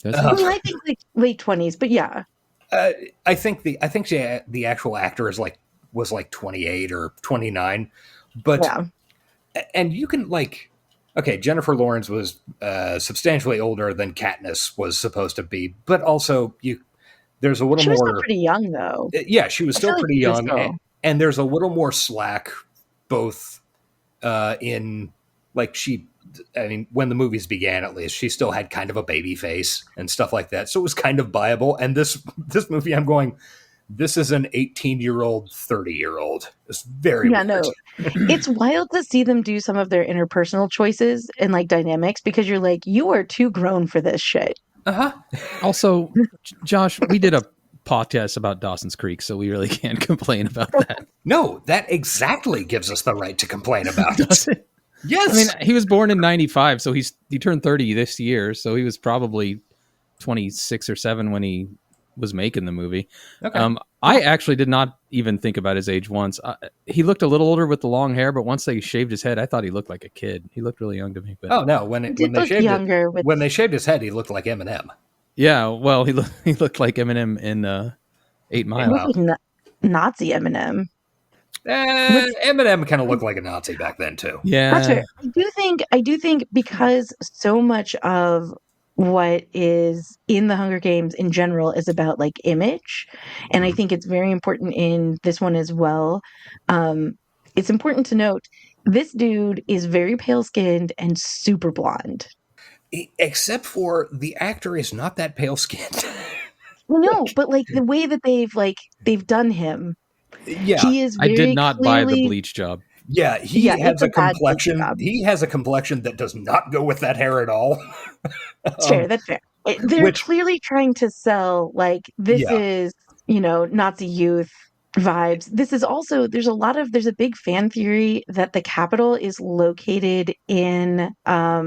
I think like late 20s, but yeah. I think the actual actor was like 28 or 29, but and you can like, okay, Jennifer Lawrence was substantially older than Katniss was supposed to be, but also there's a little she was more still pretty young though. Yeah, she was still pretty young, and there's a little more slack, both in like when the movies began, at least, she still had kind of a baby face and stuff like that. So it was kind of viable. And this movie, I'm going, this is an 18-year-old, 30-year-old. It's very weird. No. It's wild to see them do some of their interpersonal choices and like dynamics because you're like, you are too grown for this shit. Also, Josh, we did a podcast about Dawson's Creek, so we really can't complain about that. No, that exactly gives us the right to complain about it. Yes. I mean, he was born in 95, so he turned 30 this year, so he was probably 26 or 7 when he was making the movie. Okay. I actually did not even think about his age once. He looked a little older with the long hair, but once they shaved his head, I thought he looked like a kid. He looked really young to me. But oh no, when they shaved his head, he looked like Eminem. Yeah, well, he looked like Eminem in 8 Mile. He looked like Nazi Eminem. Eminem kind of looked like a Nazi back then too. Yeah, sure. I do think because so much of what is in the Hunger Games in general is about like image, and I think it's very important in this one as well. It's important to note this dude is very pale skinned and super blonde. except for the actor is not that pale skinned. No, but like the way that they've done him, Yeah, he is I did very not buy the clearly. bleach job. yeah, Yeah, it's a bad bleach job. He has a complexion that does not go with that hair at all. That's fair. That's fair. They're Which, clearly trying to sell like this yeah, is, Nazi youth vibes. This is also there's a big fan theory that the Capitol is located in Utah.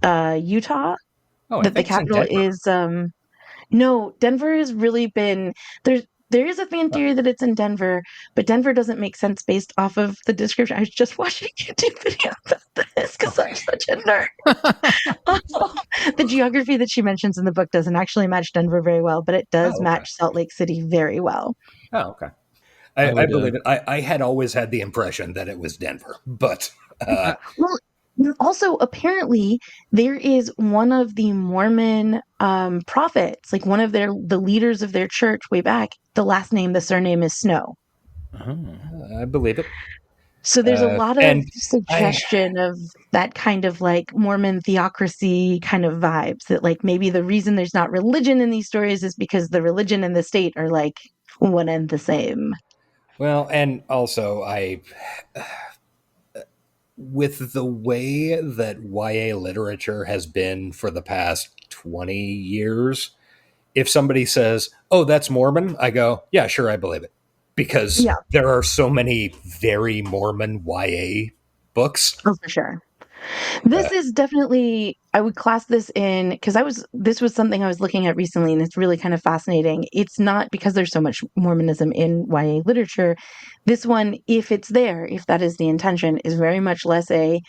oh, I That the think it's in Capitol Denver. is no, Denver has really been there is a fan theory that it's in Denver, but Denver doesn't make sense based off of the description. I was just watching a YouTube video about this because I'm such a nerd. The geography that she mentions in the book doesn't actually match Denver very well, but it does Oh, okay. match Salt Lake City very well. Oh, okay. I believe it. I had always had the impression that it was Denver, but Well, also apparently there is one of the Mormon prophets, like one of the leaders of their church way back. The surname is Snow. I believe it. So there's a lot of and suggestion of that kind of like Mormon theocracy kind of vibes, that like maybe the reason there's not religion in these stories is because the religion and the state are like one and the same. Well, and also with the way that YA literature has been for the past 20 years, if somebody says, "Oh, that's Mormon," I go, "Yeah, sure, I believe it." Because there are so many very Mormon YA books. Oh, for sure. This is definitely, I would class this in, because this was something I was looking at recently, and it's really kind of fascinating. It's not because there's so much Mormonism in YA literature. This one, if it's there, if that is the intention, is very much less a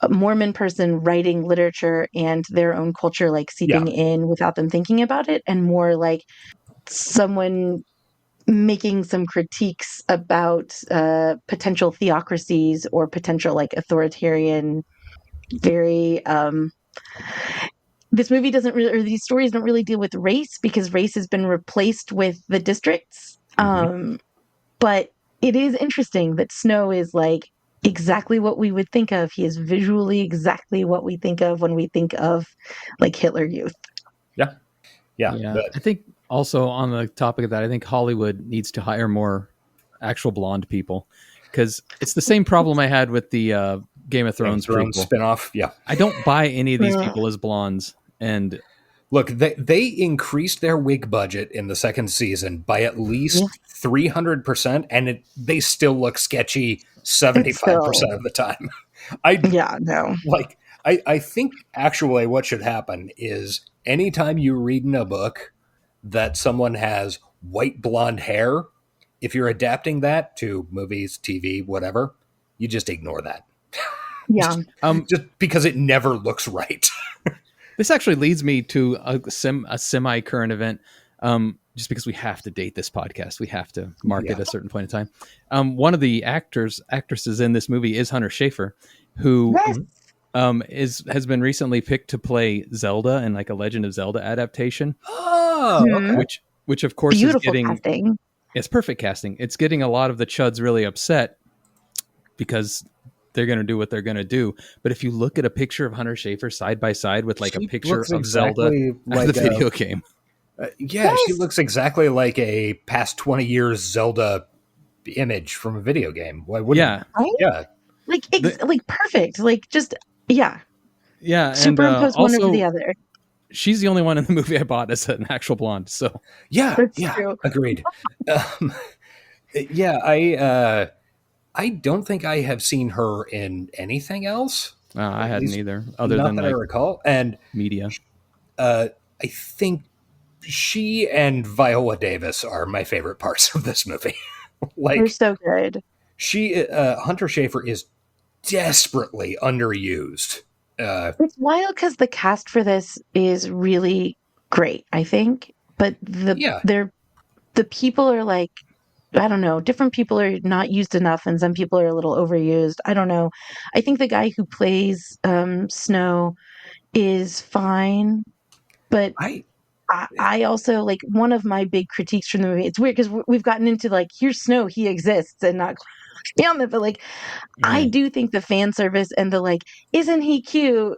Mormon person writing literature and their own culture like seeping in without them thinking about it, and more like someone making some critiques about potential theocracies or potential like authoritarian, very this movie doesn't really, or these stories don't really deal with race because race has been replaced with the districts. But it is interesting that Snow is like exactly what we would think of. He is visually exactly what we think of when we think of like Hitler Youth. Yeah. I think also on the topic of that, I think Hollywood needs to hire more actual blonde people, because it's the same problem I had with the Game of Thrones spinoff. Yeah, I don't buy any of these people as blondes. And look, they increased their wig budget in the second season by at least 300%, and they still look sketchy 75% of the time. I think actually what should happen is anytime you read in a book that someone has white blonde hair, if you're adapting that to movies, TV, whatever, you just ignore that. Yeah. Just because it never looks right. This actually leads me to a semi-current event. Just because we have to date this podcast, we have to mark it at a certain point in time. One of the actresses in this movie is Hunter Schafer, who has been recently picked to play Zelda in like a Legend of Zelda adaptation. Oh, okay. Which of course beautiful is getting casting. It's perfect casting. It's getting a lot of the chuds really upset because they're going to do what they're going to do. But if you look at a picture of Hunter Schafer side by side with like a picture of Zelda, like the video game. She looks exactly like a past 20 years Zelda image from a video game. Why wouldn't? Yeah. Like perfect. Like just yeah. Superimpose one over the other. She's the only one in the movie I bought as an actual blonde. So true. Agreed. I don't think I have seen her in anything else. I hadn't either, other not than that like I recall. And media. I think she and Viola Davis are my favorite parts of this movie. They're so good. Hunter Schafer is desperately underused. It's wild because the cast for this is really great, I think. But the people are like, I don't know, different people are not used enough and some people are a little overused. I don't know. I think the guy who plays Snow is fine, but I also, like, one of my big critiques from the movie, it's weird because we've gotten into like, here's Snow, he exists, and not beyond that, but like I do think the fan service and the like, isn't he cute,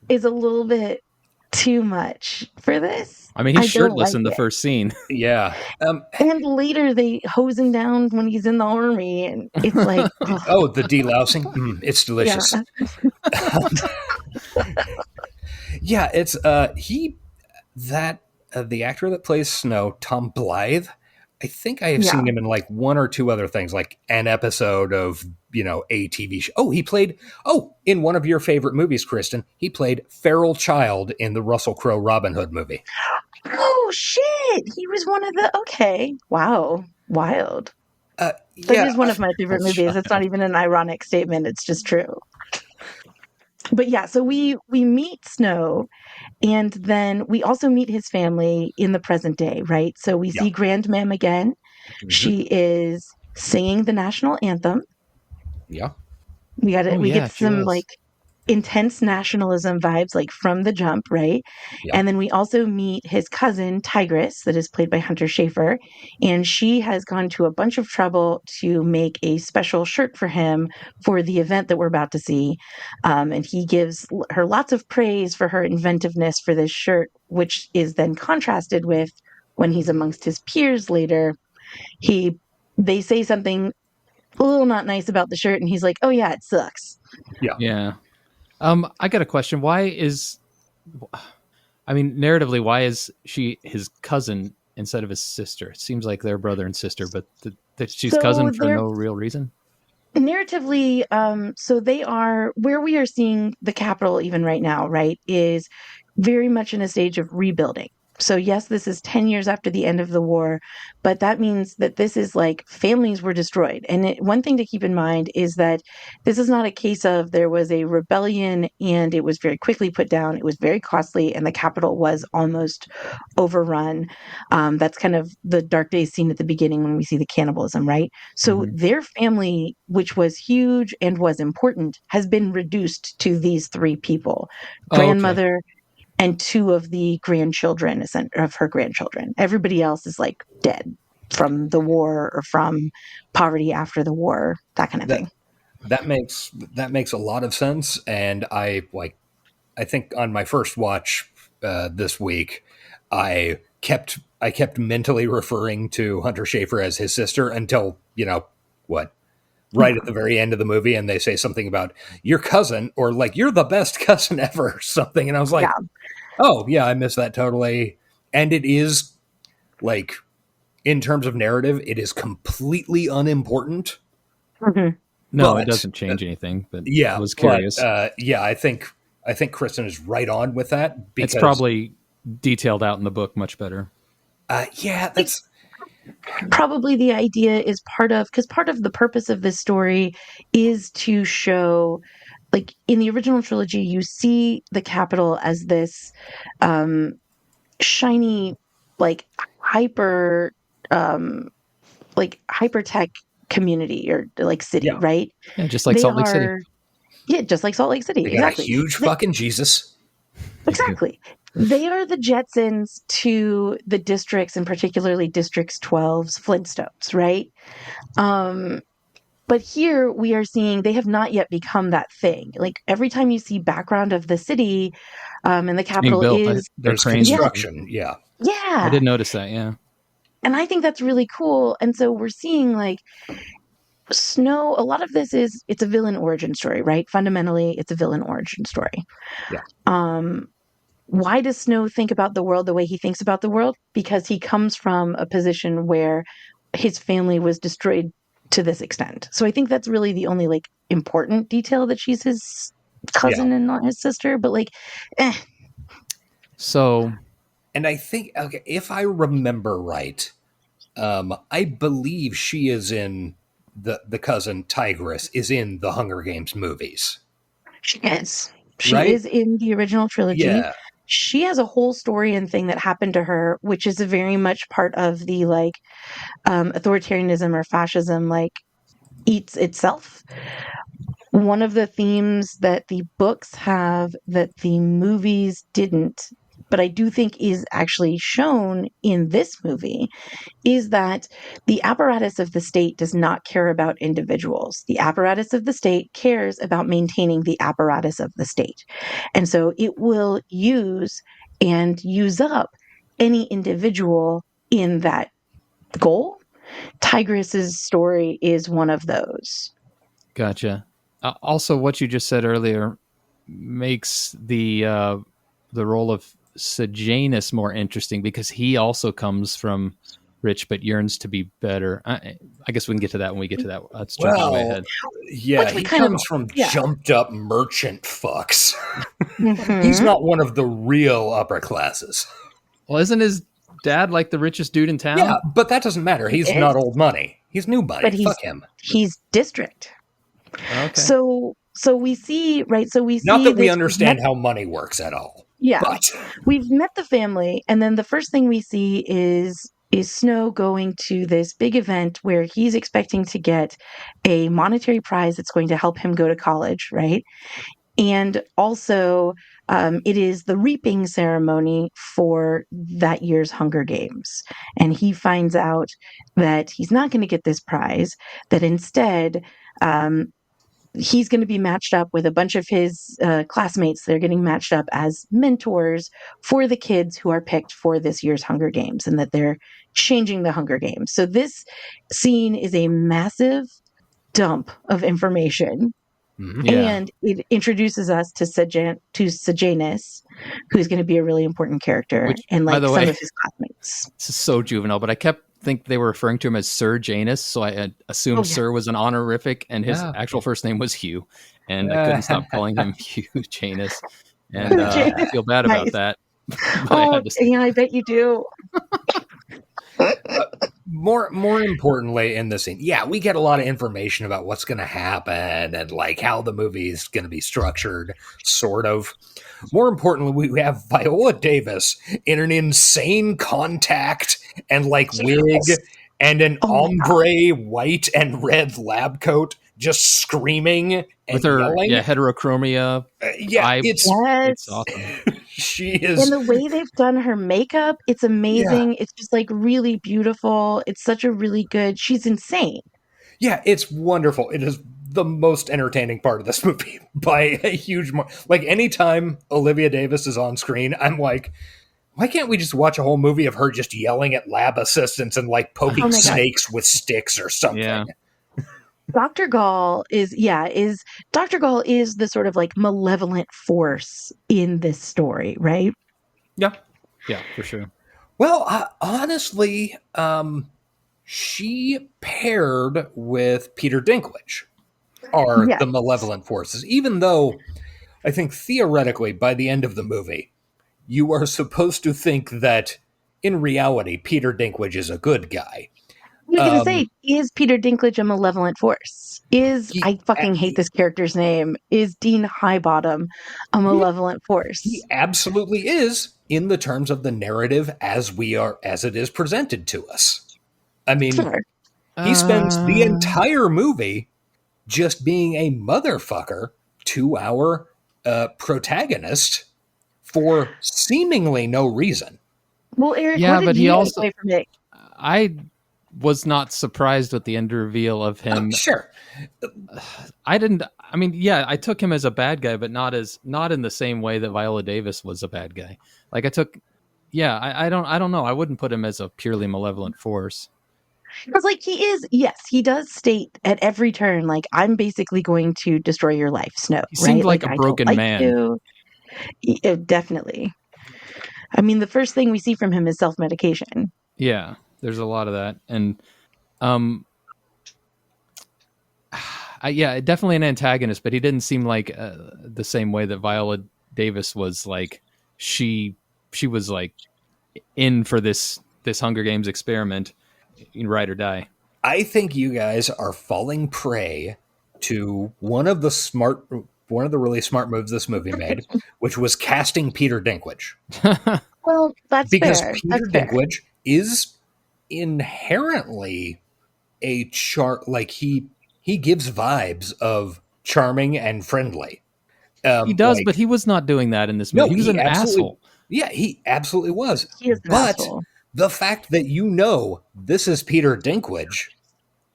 is a little bit too much for this. I mean, he's I don't shirtless like in the it. first scene. Yeah. And later they hose him down when he's in the army, and it's like, Oh, the delousing. It's yeah. delicious. Yeah, it's the actor that plays Snow, Tom Blythe. I think I have Yeah. seen him in like one or two other things, like an episode of, a TV show. Oh, in one of your favorite movies, Kristen, he played Feral Child in the Russell Crowe Robin Hood movie. Oh shit! He was one of the. Okay, wow, wild. That Yeah, is one of my favorite Feral movies. It's not even an ironic statement. It's just true. But yeah, so we meet Snow, and then we also meet his family in the present day, right? So we Yeah. see Grandmam again. Mhm. She is singing the national anthem. Yeah. We Yeah, get she some was. like intense nationalism vibes like from the jump, right? Yeah. And then we also meet his cousin Tigress, that is played by Hunter Schafer, and she has gone to a bunch of trouble to make a special shirt for him for the event that we're about to see. And he gives her lots of praise for her inventiveness for this shirt, which is then contrasted with when he's amongst his peers later. They say something a little not nice about the shirt, and he's like, "Oh yeah, it sucks." Yeah. I got a question. Narratively, why is she his cousin instead of his sister? It seems like they're brother and sister, but that she's So cousin for they're no real reason. narratively, so they are where we are seeing the capital even right now, right, is very much in a stage of rebuilding. So yes, this is 10 years after the end of the war, but that means that this is like families were destroyed. And one thing to keep in mind is that this is not a case of there was a rebellion and it was very quickly put down. It was very costly and the capital was almost overrun. That's kind of the dark days scene at the beginning when we see the cannibalism, right? So their family, which was huge and was important, has been reduced to these three people: grandmother and two of the grandchildren of her grandchildren. Everybody else is like dead from the war or from poverty after the war, that kind of thing. That makes a lot of sense. And I think on my first watch this week, I kept mentally referring to Hunter Schafer as his sister until right at the very end of the movie, and they say something about your cousin or like you're the best cousin ever or something, and I was like, oh yeah, I missed that totally. And it is like, in terms of narrative, it is completely unimportant. No, it doesn't change anything. But yeah, I was curious. I think Kristen is right on with that. Because, it's probably detailed out in the book much better. That's probably the idea is part of the purpose of this story is to show, like in the original trilogy, you see the capital as this shiny, like hyper tech community or like city, right? Yeah, just like Salt Lake City. Yeah, just like Salt Lake City. They Exactly. got a huge fucking Jesus. Exactly. They are the Jetsons to the districts, and particularly Districts 12's Flintstones, right? But here we are seeing they have not yet become that thing. Like every time you see background of the city, and the capital there's construction. Yeah. I did notice that. Yeah. And I think that's really cool. And so we're seeing like Snow, a lot of this it's a villain origin story, right? Fundamentally, it's a villain origin story. Yeah. Why does Snow think about the world the way he thinks about the world? Because he comes from a position where his family was destroyed to this extent. So I think that's really the only like important detail, that she's his cousin and not his sister. But like, So, and I think, okay, if I remember right, I believe she is in the cousin Tigress is in the Hunger Games movies. She is. She is in the original trilogy. Yeah. She has a whole story and thing that happened to her, which is a very much part of the like authoritarianism or fascism, like eats itself. One of the themes that the books have that the movies didn't but I do think is actually shown in this movie, is that the apparatus of the state does not care about individuals. The apparatus of the state cares about maintaining the apparatus of the state. And so it will use and use up any individual in that goal. Tigress's story is one of those. Gotcha. Also, what you just said earlier makes the role of Sejanus more interesting, because he also comes from rich but yearns to be better. I guess we can get to that when we get to that. That's jumping way ahead. Yeah, he comes from jumped up merchant fucks. He's not one of the real upper classes. Well, isn't his dad like the richest dude in town? Yeah, but that doesn't matter. He's not old money. He's new money. But Fuck him. He's district. Okay. So we see, right? So we see. Not that we understand how money works at all. Yeah, but we've met the family, and then the first thing we see is Snow going to this big event where he's expecting to get a monetary prize that's going to help him go to college, right? And also, it is the reaping ceremony for that year's Hunger Games. And he finds out that he's not going to get this prize, that instead, he's going to be matched up with a bunch of his classmates. They're getting matched up as mentors for the kids who are picked for this year's Hunger Games, and that they're changing the Hunger Games. So this scene is a massive dump of information. Yeah. And it introduces us to Sejanus, who's going to be a really important character, Which, and by like the some way, of his classmates. This is so juvenile, but I kept think they were referring to him as Sir Janus, so I had assumed Sir was an honorific, and his actual first name was Hugh, and I couldn't stop calling him Hugh Janus, and I feel bad about that. I bet you do. More importantly in this scene, we get a lot of information about what's going to happen and like how the movie is going to be structured, sort of. More importantly, we have Viola Davis in an insane contact and like wig and an ombre white and red lab coat, just screaming and with her yelling. Heterochromia. It's awesome. She is. And the way they've done her makeup, it's amazing. It's just like really beautiful. It's such a really good. She's insane. Yeah, it's wonderful. It is the most entertaining part of this movie by a huge margin. Like anytime Olivia Davis is on screen, I'm like, why can't we just watch a whole movie of her just yelling at lab assistants and like poking snakes with sticks or something? Yeah. Dr. Gall is the sort of like malevolent force in this story, right? Yeah, for sure. Well, honestly, she paired with Peter Dinklage are the malevolent forces, even though I think theoretically by the end of the movie, you are supposed to think that in reality, Peter Dinklage is a good guy. I was going to say, is Peter Dinklage a malevolent force? I fucking hate this character's name. Is Dean Highbottom a malevolent force? He absolutely is, in the terms of the narrative as it is presented to us. I mean, he spends the entire movie just being a motherfucker to our protagonist for seemingly no reason. Well, Eric, what did you take away from it? I was not surprised with the end reveal of him. Sure. I took him as a bad guy, but not in the same way that Viola Davis was a bad guy. Like I don't know. I wouldn't put him as a purely malevolent force. Because like he does state at every turn, like, I'm basically going to destroy your life, Snow. He seemed like a broken man. Definitely. I mean, the first thing we see from him is self-medication. Yeah. There's a lot of that. And, definitely an antagonist, but he didn't seem like the same way that Viola Davis was like, she was like in for this Hunger Games experiment, ride or die. I think you guys are falling prey to one of the really smart moves this movie made, which was casting Peter Dinklage. Well, that's because fair. Peter Dinklage is inherently he gives vibes of charming and friendly. He does, but he was not doing that in this movie. He was an asshole. Yeah, he absolutely was. He is an But asshole. the fact that this is Peter Dinklage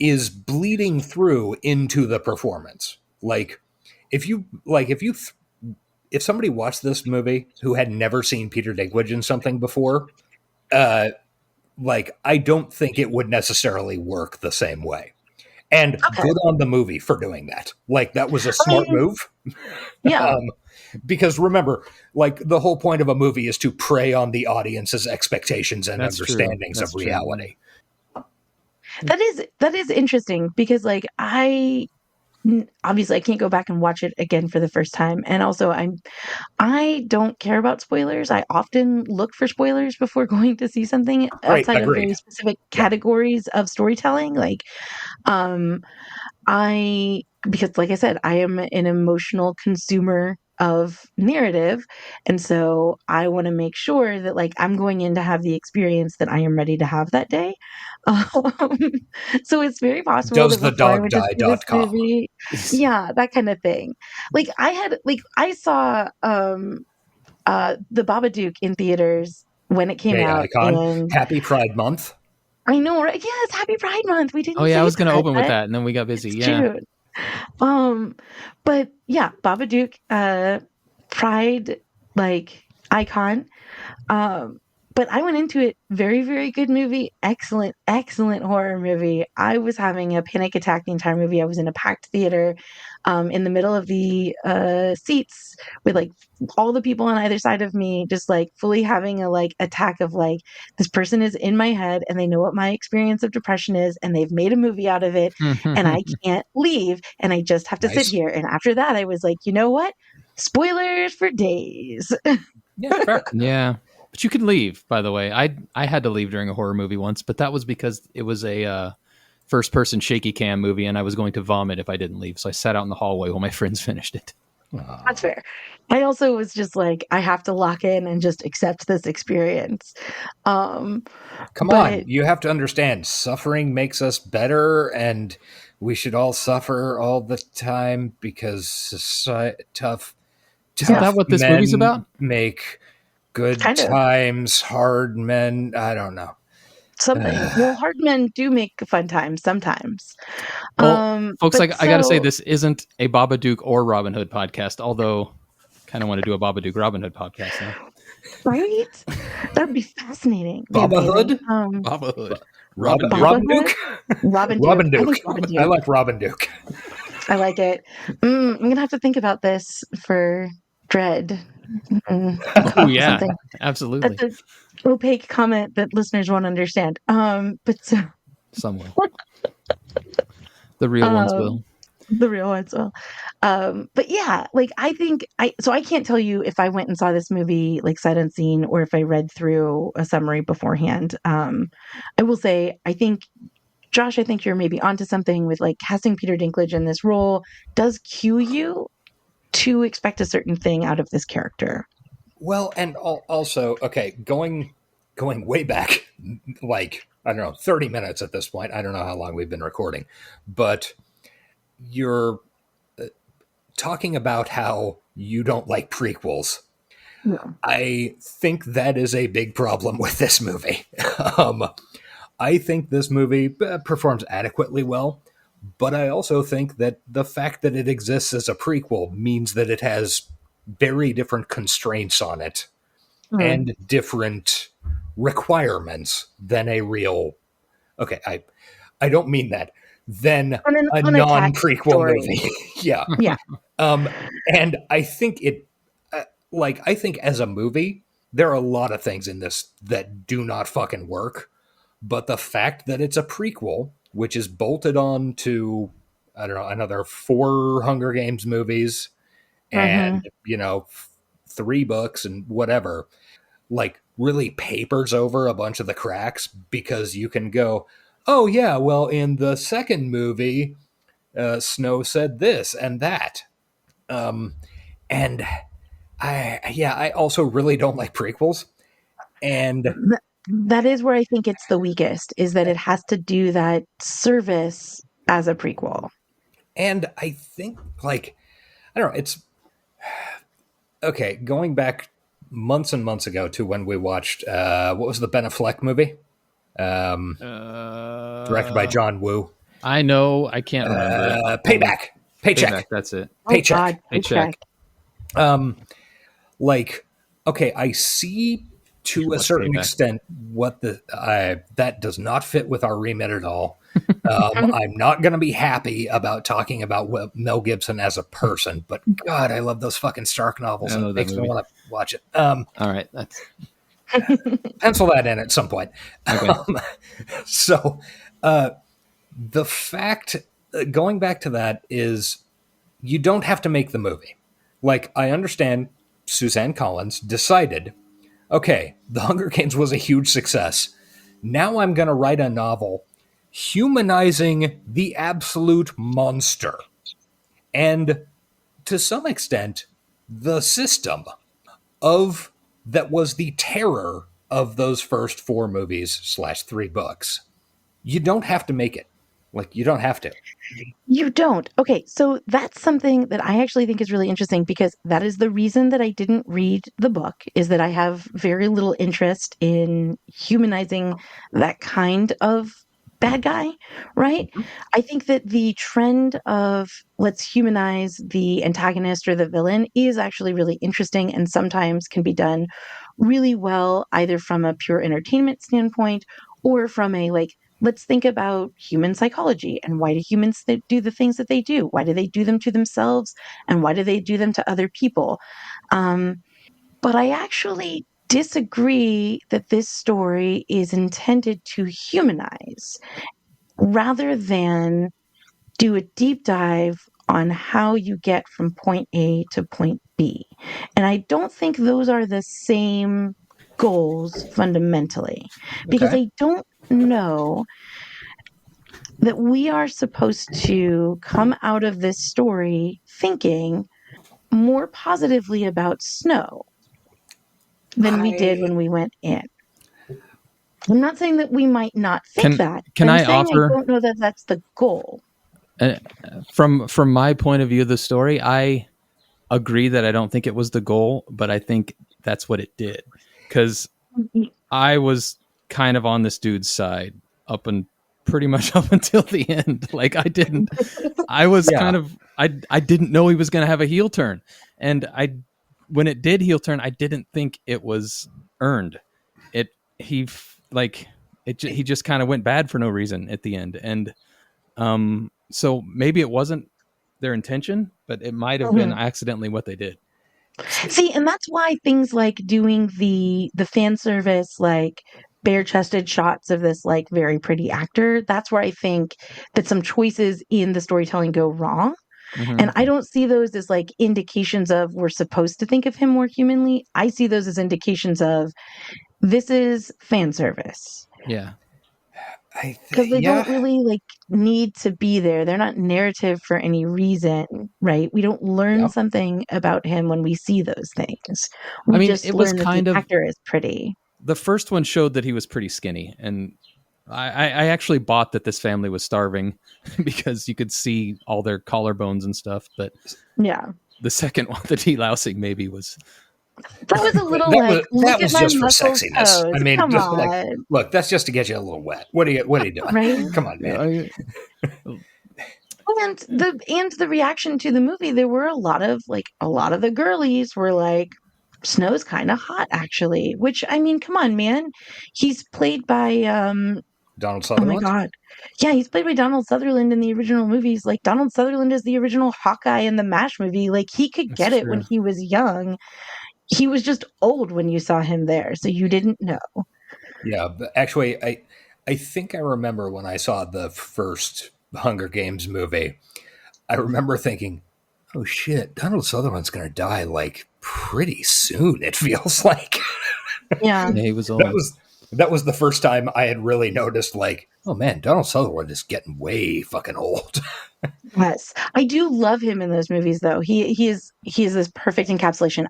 is bleeding through into the performance. If somebody watched this movie who had never seen Peter Dinklage in something before, I don't think it would necessarily work the same way. And good on the movie for doing that. That was a smart move. Yeah. Because remember, the whole point of a movie is to prey on the audience's expectations and understandings of reality. That is interesting because I obviously I can't go back and watch it again for the first time, and also I don't care about spoilers. I often look for spoilers before going to see something outside of very specific categories of storytelling. Because like I said, I am an emotional consumer of narrative, and so I want to make sure that I'm going in to have the experience that I am ready to have that day. Um, so it's very possible Does that the before I dog went to see this die.com. movie, yeah, that kind of thing. I saw the Babadook in theaters when it came Gay out, icon. and Happy Pride Month. I know, right? Yes, Happy Pride Month. We didn't. Oh yeah, say I was going to that. open with that, and then we got busy. It's Yeah. June. But yeah, Babadook, Pride, icon. But I went into it very, very good movie. Excellent, excellent horror movie. I was having a panic attack the entire movie. I was in a packed theater, in the middle of the seats with all the people on either side of me, just fully having a attack of this person is in my head and they know what my experience of depression is and they've made a movie out of it and I can't leave and I just have to sit here. And after that, I was like, you know what? Spoilers for days. Yeah, fair. Yeah. But you can leave, by the way. I had to leave during a horror movie once, but that was because it was a first-person shaky cam movie, and I was going to vomit if I didn't leave. So I sat out in the hallway while my friends finished it. That's fair. I also was just I have to lock in and just accept this experience. Come on, you have to understand, suffering makes us better, and we should all suffer all the time because tough. Is that what this movie's about? Make good times, hard men. I don't know. Something. Well, hard men do make fun times sometimes. Well, folks, I got to say, this isn't a Babadook or Robin Hood podcast, although I kind of want to do a Babadook Robin Hood podcast now. Right? That would be fascinating. Baba Hood? Baba Hood. Robin Duke? Robin Duke. I like Robin Duke. I like it. I'm going to have to think about this for Dread. Oh, yeah. Something. Absolutely. That's an opaque comment that listeners won't understand. But someone. The real ones will. The real ones will. But yeah, I think I can't tell you if I went and saw this movie sight unseen or if I read through a summary beforehand. I will say, I think, Josh, I think you're maybe onto something with casting Peter Dinklage in this role does cue you to expect a certain thing out of this character. Well, and also, okay, going way back, I don't know, 30 minutes at this point. I don't know how long we've been recording, but you're talking about how you don't like prequels. No. I think that is a big problem with this movie. I think this movie performs adequately well, but I also think that the fact that it exists as a prequel means that it has very different constraints on it and different requirements than a real... Okay, I don't mean that. Than a non-prequel movie. Yeah. Yeah. And I think it... I think as a movie, there are a lot of things in this that do not fucking work. But the fact that it's a prequel, which is bolted on to, I don't know, another 4 Hunger Games movies and, 3 books and whatever, really papers over a bunch of the cracks because you can go, oh, yeah, well, in the second movie, Snow said this and that. And I also really don't like prequels. And... That is where I think it's the weakest, is that it has to do that service as a prequel. And I think, I don't know, it's... Okay, going back months and months ago to when we watched what was the Ben Affleck movie, directed by John Woo. I know. I can't remember. Paycheck. Paycheck. That's it. Paycheck. Oh God, Paycheck. Like, okay, I see to a certain extent what that does not fit with our remit at all. I'm not going to be happy about talking about Mel Gibson as a person, but God, I love those fucking Stark novels, and it makes me want to watch it. All right, that's pencil that in at some point. okay. So, the fact, going back to that, is you don't have to make the movie. Like, I understand Suzanne Collins decided, okay, The Hunger Games was a huge success. Now I'm going to write a novel humanizing the absolute monster. And to some extent, the system of that was the terror of those first 4 movies / 3 books. You don't have to make it. Like, you don't have to. You don't. Okay, so that's something that I actually think is really interesting, because that is the reason that I didn't read the book, is that I have very little interest in humanizing that kind of bad guy, right? I think that the trend of let's humanize the antagonist or the villain is actually really interesting, and sometimes can be done really well, either from a pure entertainment standpoint or from a like, let's think about human psychology and why do humans do the things that they do? Why do they do them to themselves? And why do they do them to other people? But I actually disagree that this story is intended to humanize rather than do a deep dive on how you get from point A to point B. And I don't think those are the same goals fundamentally, because I don't know that we are supposed to come out of this story thinking more positively about Snow than we did when we went in. I'm not saying that we might not think that. Can I'm I saying offer? I don't know that that's the goal. From my point of view of the story, I agree that I don't think it was the goal, but I think that's what it did. Because I was kind of on this dude's side pretty much up until the end. Like, I was kind of, I didn't know he was going to have a heel turn. And when it did heel turn, I didn't think it was earned. He just kind of went bad for no reason at the end. And, so maybe it wasn't their intention, but it might have been accidentally what they did. See, and that's why things like doing the fan service, like bare-chested shots of this like very pretty actor, that's where I think that some choices in the storytelling go wrong. And I don't see those as like indications of we're supposed to think of him more humanly. I see those as indications of this is fan service. Yeah. Because they don't really like need to be there. They're not narrative for any reason, right? We don't learn something about him when we see those things. We just learn that the actor is pretty. The first one showed that he was pretty skinny, and I actually bought that this family was starving because you could see all their collarbones and stuff. But yeah, the second one, the delousing, maybe was. That was a little that was just for sexiness. Toes. I mean, come just on. like, look, that's just to get you a little wet. What are you doing? Right? Come on, man. And the reaction to the movie, there were a lot of the girlies were like, Snow's kind of hot, actually. Which, I mean, come on, man. He's played by Donald Sutherland. Oh my God. Yeah, he's played by Donald Sutherland in the original movies. Like, Donald Sutherland is the original Hawkeye in the MASH movie. Like, he could get it when he was young. He was just old when you saw him there, so you didn't know. Yeah, but actually, I think I remember when I saw the first Hunger Games movie, I remember thinking, oh shit, Donald Sutherland's going to die like pretty soon, it feels like. Yeah. He was old. That was the first time I had really noticed, like, oh man, Donald Sutherland is getting way fucking old. Yes, I do love him in those movies, though. He is this perfect encapsulation.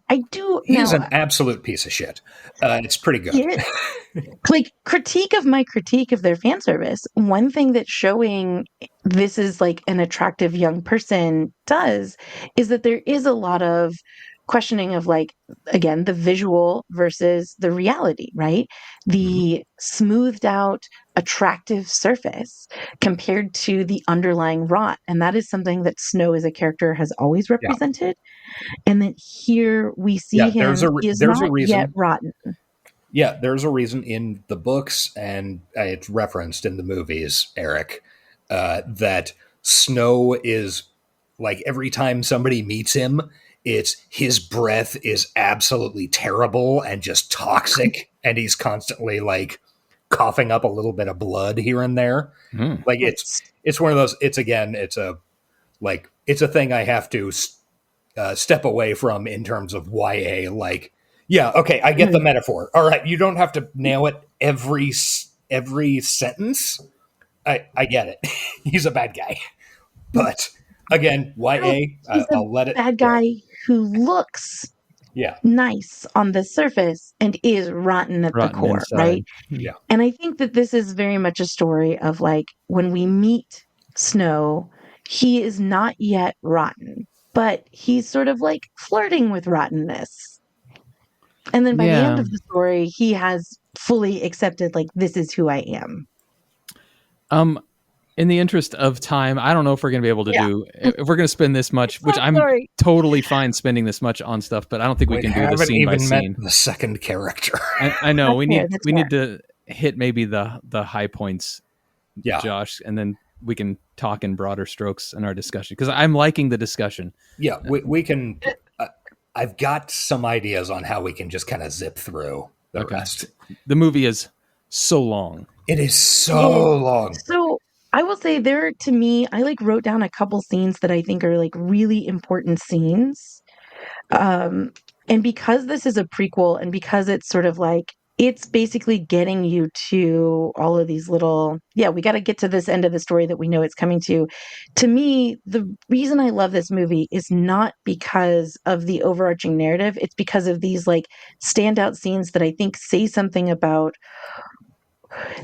He's an absolute piece of shit. It's pretty good. Like, critique of their fan service. One thing that showing this is like an attractive young person does is that there is a lot of questioning of like, again, the visual versus the reality, right? The smoothed out, attractive surface compared to the underlying rot. And that is something that Snow as a character has always Yeah. represented. And that here we see Yeah, him is there's a not yet reason. rotten. Yeah, there's a reason in the books, and it's referenced in the movies, Eric, that Snow is like every time somebody meets him, it's his breath is absolutely terrible and just toxic, and he's constantly like coughing up a little bit of blood here and there. Like it's one of those. It's a thing I have to step away from in terms of YA. Like, yeah, okay, I get the metaphor. All right, you don't have to nail it every sentence. I get it. He's a bad guy, but again, YA. He's I'll let it. bad guy who looks nice on the surface and is rotten at the core, inside. right? Yeah. And I think that this is very much a story of like when we meet Snow, he is not yet rotten, but he's sort of like flirting with rottenness. And then by the end of the story, he has fully accepted, like, this is who I am. In the interest of time, I don't know if we're going to be able to do, if we're going to spend this much, which I'm totally fine spending this much on stuff, but I don't think we can do the scene by scene. The second character. I know we need to hit maybe the high points, Josh, and then we can talk in broader strokes in our discussion, because I'm liking the discussion. Yeah, we can. I've got some ideas on how we can just kind of zip through the rest. The movie is so long. It is so long. So I will say to me, I like wrote down a couple scenes that I think are like really important scenes. And because this is a prequel and because it's sort of like, it's basically getting you to all of these little, we got to get to this end of the story that we know it's coming to. To me, the reason I love this movie is not because of the overarching narrative. It's because of these like standout scenes that I think say something about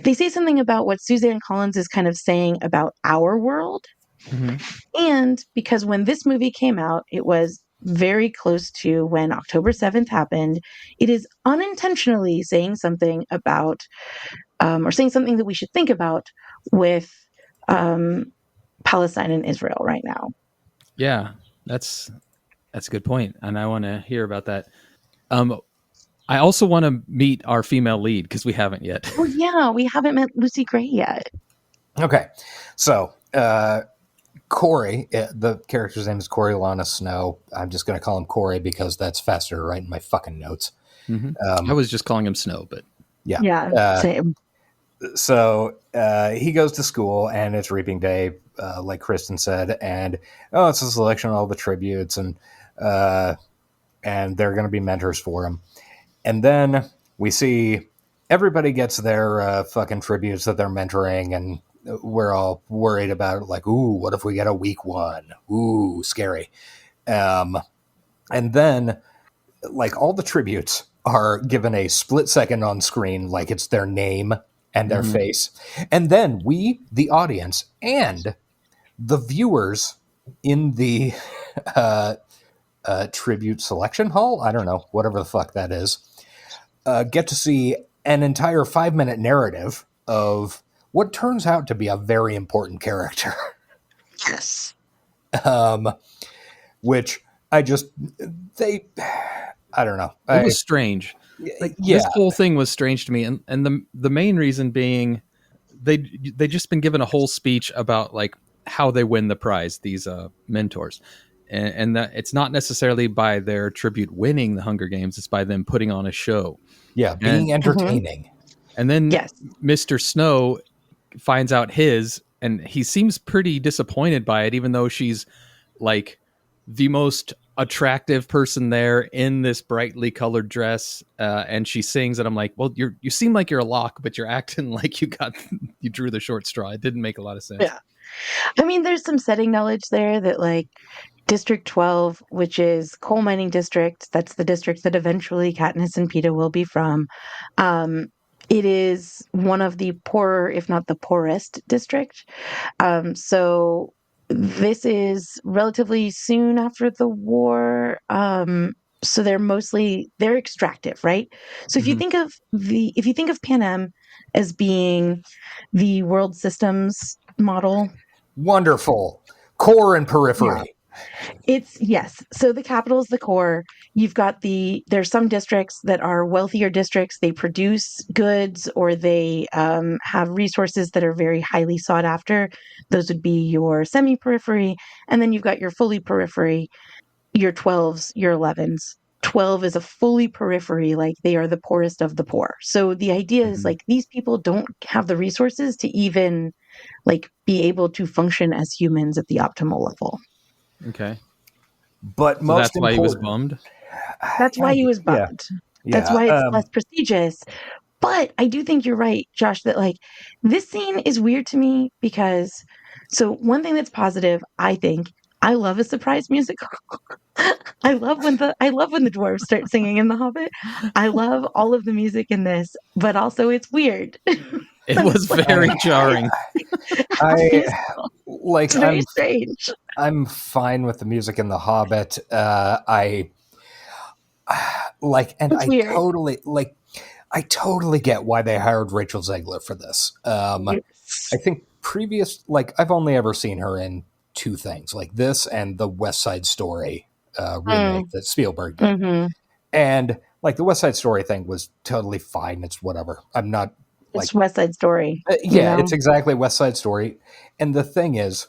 what Suzanne Collins is kind of saying about our world. Mm-hmm. And because when this movie came out, it was very close to when October 7th happened. It is unintentionally saying something about, or saying something that we should think about with Palestine and Israel right now. Yeah, that's a good point, and I want to hear about that. I also want to meet our female lead because we haven't yet. Oh yeah, we haven't met Lucy Gray yet. Okay, so Corey, the character's name is Coriolanus Snow. I'm just going to call him Corey because that's faster to write in my fucking notes. Mm-hmm. I was just calling him Snow, but same. So he goes to school, and it's reaping day, like Kristen said, and it's a selection of all the tributes, and they're going to be mentors for him. And then we see everybody gets their fucking tributes that they're mentoring, and we're all worried about it, like, ooh, what if we get a weak one? Ooh, scary. And then, like, all the tributes are given a split second on screen, like it's their name and their face. And then we, the audience, and the viewers in the tribute selection hall, I don't know, whatever the fuck that is, get to see an entire 5-minute narrative of what turns out to be a very important character. Yes. Which I don't know. It was strange. Like, this whole thing was strange to me. And the main reason being they just been given a whole speech about like how they win the prize, these mentors. And that it's not necessarily by their tribute winning the Hunger Games, it's by them putting on a show. Yeah, being entertaining. And then Mr. Snow finds out and he seems pretty disappointed by it, even though she's like the most attractive person there in this brightly colored dress, and she sings, and I'm like, well, you seem like you're a lock, but you're acting like you drew the short straw. It didn't make a lot of sense. Yeah. I mean, there's some setting knowledge there that like District 12, which is coal mining district, that's the district that eventually Katniss and Peeta will be from. It is one of the poorer, if not the poorest district. So this is relatively soon after the war. So they're extractive, right? So if you think of Panem as being the world systems model, Wonderful. Core and periphery. yes. So the capital is the core. You've got there's some districts that are wealthier districts. They produce goods or they have resources that are very highly sought after. Those would be your semi periphery. And then you've got your fully periphery, your 12s, your 11s. 12 is a fully periphery, like they are the poorest of the poor. So the idea is like these people don't have the resources to even like be able to function as humans at the optimal level. Okay. But So most that's why he was bummed. That's why he was Yeah. bummed. Yeah. That's why it's less prestigious. But I do think you're right, Josh, that like this scene is weird to me because so one thing that's positive, I think, I love a surprise musical. I love when the dwarves start singing in The Hobbit. I love all of the music in this, but also it's weird. It was very jarring. It's very strange. I'm fine with the music in The Hobbit. I totally get why they hired Rachel Zegler for this. I think I've only ever seen her in two things, like this and the West Side Story remake that Spielberg did. Mm-hmm. And like the West Side Story thing was totally fine. It's whatever. I'm not like it's West Side Story. It's exactly West Side Story. And the thing is,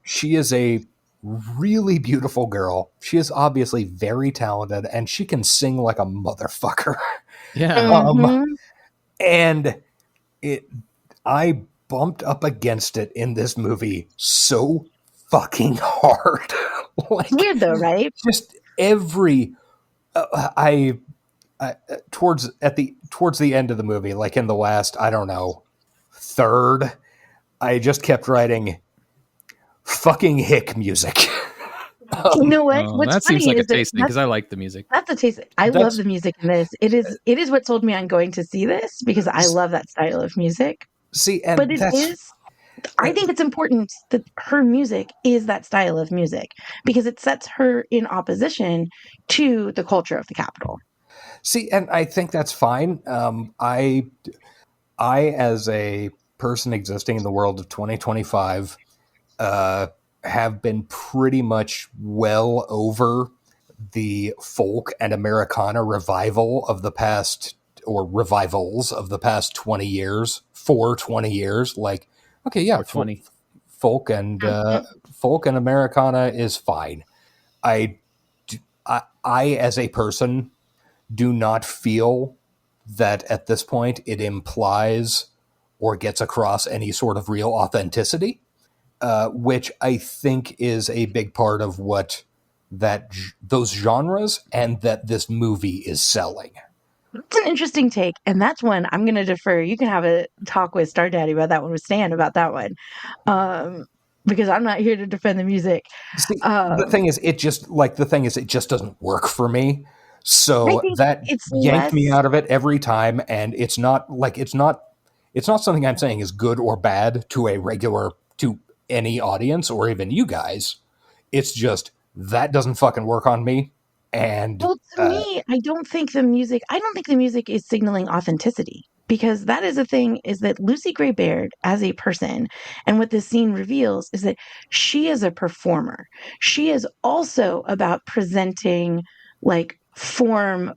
she is a really beautiful girl. She is obviously very talented, and she can sing like a motherfucker. Yeah. And I bumped up against it in this movie so fucking hard. It's weird though, right? Just every towards the end of the movie, like in the last, I don't know, third, I just kept writing fucking hick music. You know what? What's that funny seems like a is that taste thing because I like the music. That's a taste. I love the music in this. It is what sold me on going to see this because I love that style of music. See, and but I think it's important that her music is that style of music because it sets her in opposition to the culture of the capital. See, and I think that's fine. I, as a person existing in the world of 2025, have been pretty much well over the folk and Americana revival of the past, or revivals of the past 20 years, 20 years. Like, okay, yeah, 20. Folk and Americana is fine. I, as a person, do not feel that at this point it implies or gets across any sort of real authenticity, which I think is a big part of what those genres and that this movie is selling. It's an interesting take, and that's one I'm going to defer. You can have a talk with Star Daddy about that one, with Stan about that one, because I'm not here to defend the music. See, the thing is, it just doesn't work for me. So that yanked me out of it every time, and it's not something I'm saying is good or bad to any audience or even you guys. It's just that doesn't fucking work on me. And well, to me, I don't think the music is signaling authenticity, because that is the thing, is that Lucy Gray Baird as a person, and what this scene reveals is that she is a performer. She is also about presenting like form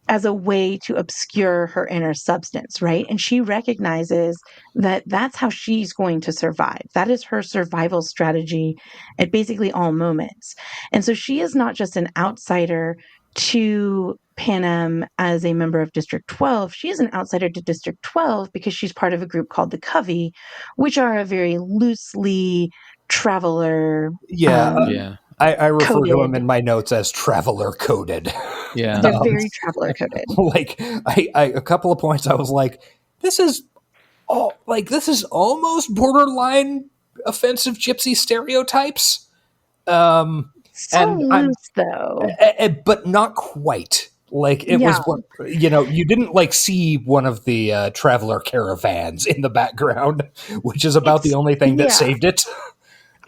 as a way to obscure her inner substance, right? And she recognizes that that's how she's going to survive. That is her survival strategy at basically all moments. And so she is not just an outsider to Panem as a member of District 12. She is an outsider to District 12 because she's part of a group called the Covey, which are a very loosely traveler. I refer to them in my notes as traveler coded. Yeah, they're very traveler coded. Like I a couple of points I was like, this is almost borderline offensive gypsy stereotypes. Loose though, but not quite. Like it was, you didn't like see one of the traveler caravans in the background, which is about the only thing that saved it.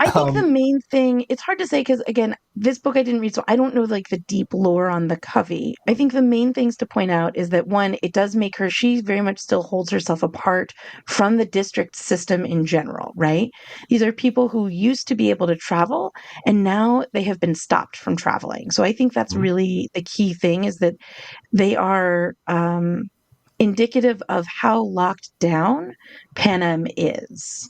I think the main thing, it's hard to say because, again, this book I didn't read, so I don't know like the deep lore on the Covey. I think the main things to point out is that one, it does make her, she very much still holds herself apart from the district system in general, right? These are people who used to be able to travel and now they have been stopped from traveling. So I think that's really the key thing, is that they are indicative of how locked down Panem is.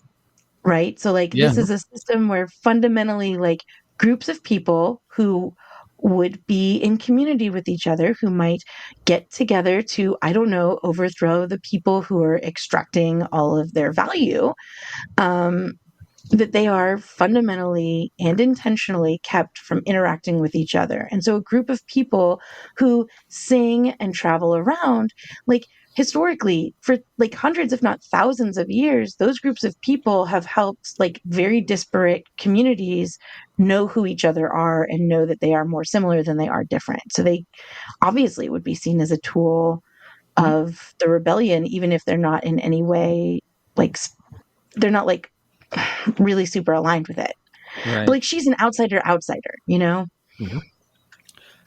Right. So like this is a system where fundamentally like groups of people who would be in community with each other, who might get together to, I don't know, overthrow the people who are extracting all of their value, that they are fundamentally and intentionally kept from interacting with each other. And so a group of people who sing and travel around, like historically for like hundreds if not thousands of years, those groups of people have helped like very disparate communities know who each other are and know that they are more similar than they are different. So they obviously would be seen as a tool of the rebellion, even if they're not in any way like they're not like really super aligned with it. Right. But like she's an outsider, you know?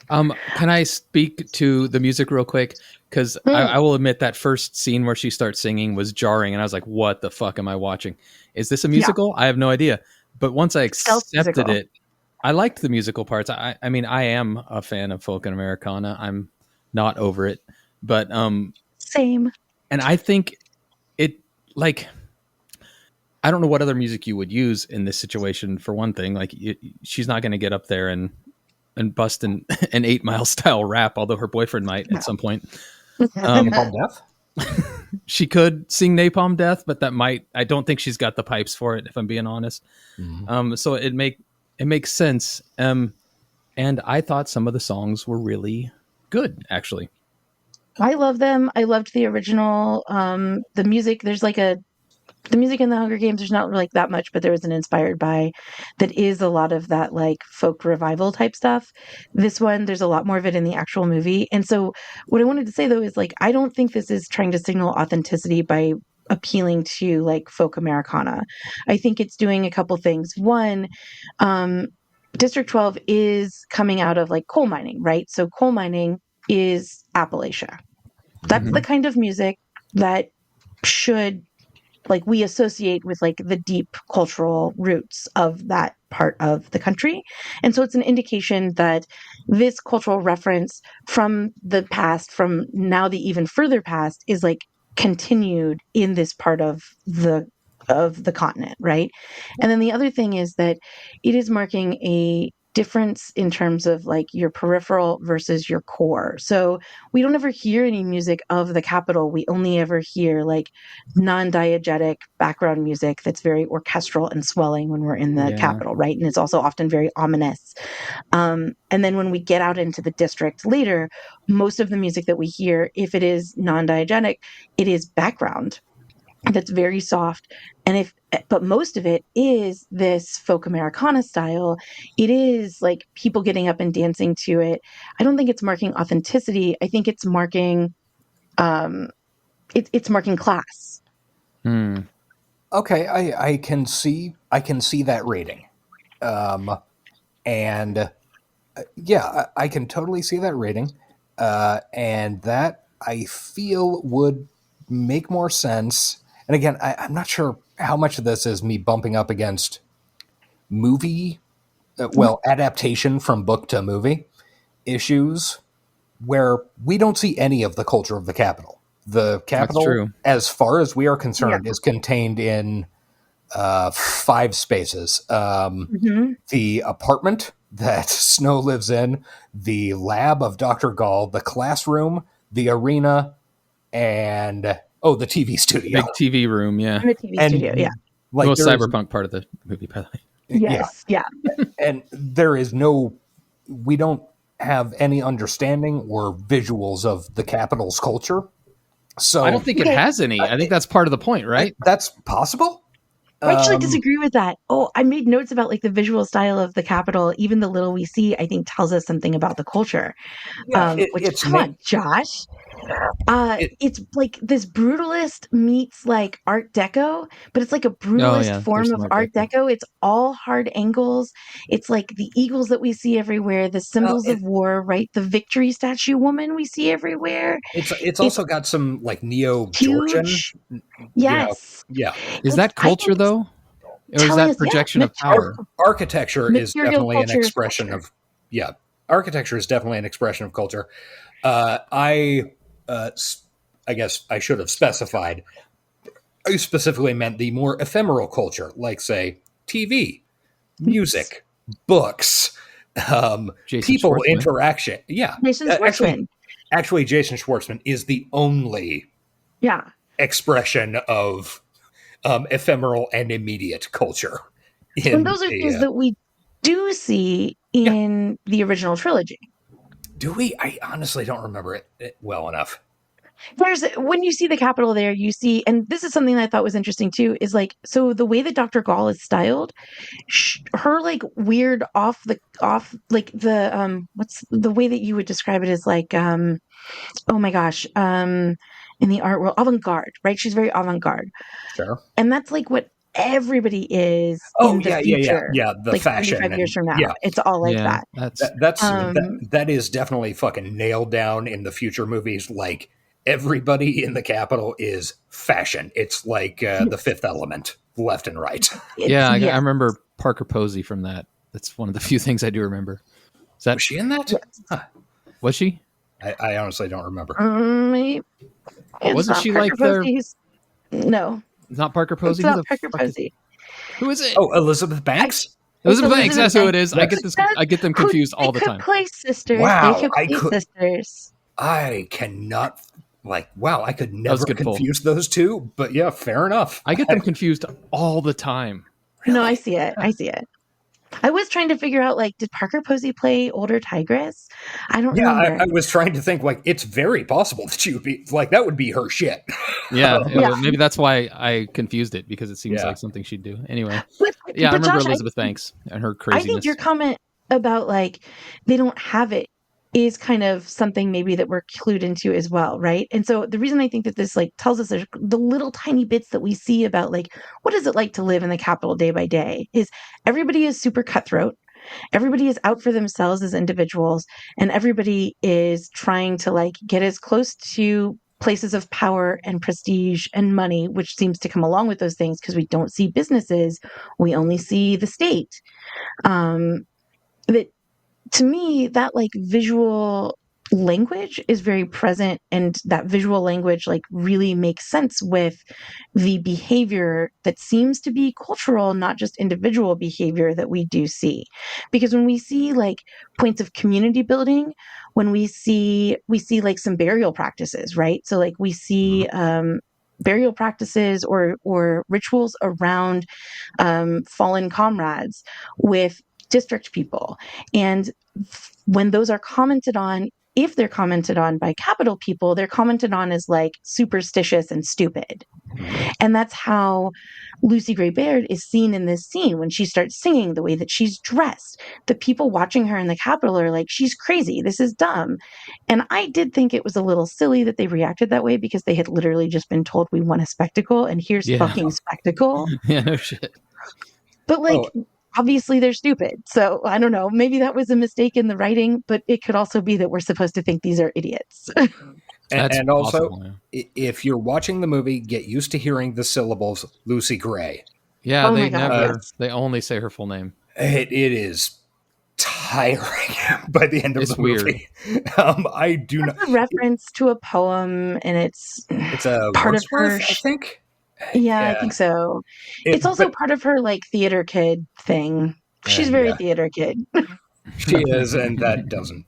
Can I speak to the music real quick? Because I will admit that first scene where she starts singing was jarring, and I was like, what the fuck am I watching? Is this a musical? I have no idea. But once I accepted it, I liked the musical parts. I mean, I am a fan of folk and Americana. I'm not over it. But same. And I think it, like, I don't know what other music you would use in this situation, for one thing. Like, she's not going to get up there and bust an 8 Mile style rap, although her boyfriend might at some point. Napalm Death? She could sing Napalm Death, but I don't think she's got the pipes for it, if I'm being honest. So it makes sense. And I thought some of the songs were really good, actually. I love them. I loved the original. The music, there's like the music in the Hunger Games, there's not like that much, but there was an inspired by that is a lot of that like folk revival type stuff. This one, there's a lot more of it in the actual movie. And so what I wanted to say though is like, I don't think this is trying to signal authenticity by appealing to like folk Americana. I think it's doing a couple things. One, District 12 is coming out of like coal mining, right? So coal mining is Appalachia. That's the kind of music that should like we associate with like the deep cultural roots of that part of the country. And so it's an indication that this cultural reference from the past, from now the even further past, is like continued in this part of the continent, right? And then the other thing is that it is marking a difference in terms of like your peripheral versus your core. So we don't ever hear any music of the Capitol. We only ever hear like non-diegetic background music that's very orchestral and swelling when we're in the Capitol, right? And it's also often very ominous. And then when we get out into the district later, most of the music that we hear, if it is non-diegetic, it is background that's very soft. And but most of it is this folk Americana style. It is like people getting up and dancing to it. I don't think it's marking authenticity. I think it's marking, it's marking class. Okay. I can see that rating. And I can totally see that rating. And that I feel would make more sense. And again, I'm not sure how much of this is me bumping up against movie, adaptation from book to movie issues, where we don't see any of the culture of the Capitol. The Capitol, as far as we are concerned, is contained in 5 spaces. The apartment that Snow lives in, the lab of Dr. Gall, the classroom, the arena, and the TV studio. Big TV room, yeah. And the TV studio, yeah. Like the most cyberpunk part of the movie, by the way. Yes, yeah. And we don't have any understanding or visuals of the Capitol's culture. So I don't think it has any. I think that's part of the point, right? That's possible. I actually disagree with that. I made notes about like the visual style of the Capitol. Even the little we see, I think, tells us something about the culture. Come on, Josh. It's like this brutalist meets like Art Deco, but it's like a brutalist form of Art Deco. It's all hard angles. It's like the eagles that we see everywhere, the symbols of war, right? The victory statue woman we see everywhere. It's also got some like Neo-Georgian. Yes. Yeah. Is that culture though? Or is that projection of power? Architecture is definitely an expression of architecture is definitely an expression of culture. I guess I should have specified. I specifically meant the more ephemeral culture, like say TV, music, books, people Schwartzman. Interaction. Yeah, Jason Schwartzman. Actually, Jason Schwartzman is the only expression of ephemeral and immediate culture. And those are things that we do see in the original trilogy. Do we? I honestly don't remember it well enough. When you see the Capitol there, you see, and this is something that I thought was interesting too, is like, so the way that Dr. Gall is styled, her like weird what's the way that you would describe it is like, oh my gosh, in the art world, avant-garde, right? She's very avant-garde. Sure. And that's like what everybody is in the future. Yeah, the like fashion 35 years from now. It's all like that. That is definitely fucking nailed down in the future movies. Like everybody in the Capitol is fashion. It's like the Fifth Element, left and right. I remember Parker Posey from that. That's one of the few things I do remember. Was she in that? Yes. Huh. Was she? I honestly don't remember. Wasn't she like their... No. It's not Parker Posey? It's not Parker Posey. Who is it? Oh, Elizabeth Banks? Elizabeth Banks, that's who it is. I get them confused all the time. They could play sisters. Wow, they could play sisters. I cannot... I could never confuse those two, but yeah, fair enough. I get them confused all the time. Really? No, I see it. I was trying to figure out, did Parker Posey play older Tigress? I don't remember. Yeah, I was trying to think, it's very possible that she would be, that would be her shit. Yeah, maybe that's why I confused it, because it seems like something she'd do. Anyway. I remember Josh, Elizabeth Banks and her craziness. I think your comment about, they don't have it is kind of something maybe that we're clued into as well, right? And so the reason I think that this tells us the little tiny bits that we see about what is it like to live in the Capitol day by day is everybody is super cutthroat. Everybody is out for themselves as individuals, and everybody is trying to get as close to places of power and prestige and money, which seems to come along with those things because we don't see businesses, we only see the state. That to me, that visual language is very present, and that visual language really makes sense with the behavior that seems to be cultural, not just individual behavior that we do see. Because when we see points of community building, when we see some burial practices, right? So we see burial practices or rituals around fallen comrades with district people. And when those are commented on, if they're commented on by Capitol people, they're commented on as superstitious and stupid. And that's how Lucy Gray Baird is seen in this scene when she starts singing, the way that she's dressed. The people watching her in the Capitol are she's crazy. This is dumb. And I did think it was a little silly that they reacted that way, because they had literally just been told we want a spectacle, and here's fucking spectacle. Yeah, no shit. But obviously they're stupid. So I don't know. Maybe that was a mistake in the writing, but it could also be that we're supposed to think these are idiots. and also, possible, if you're watching the movie, get used to hearing the syllables Lucy Gray. Yeah, they only say her full name. It is tiring by the end of the movie. I do not. It's a reference to a poem, and it's a part of her. I think. Yeah, I think so. It's also part of her theater kid thing. She's very theater kid. She is, and that doesn't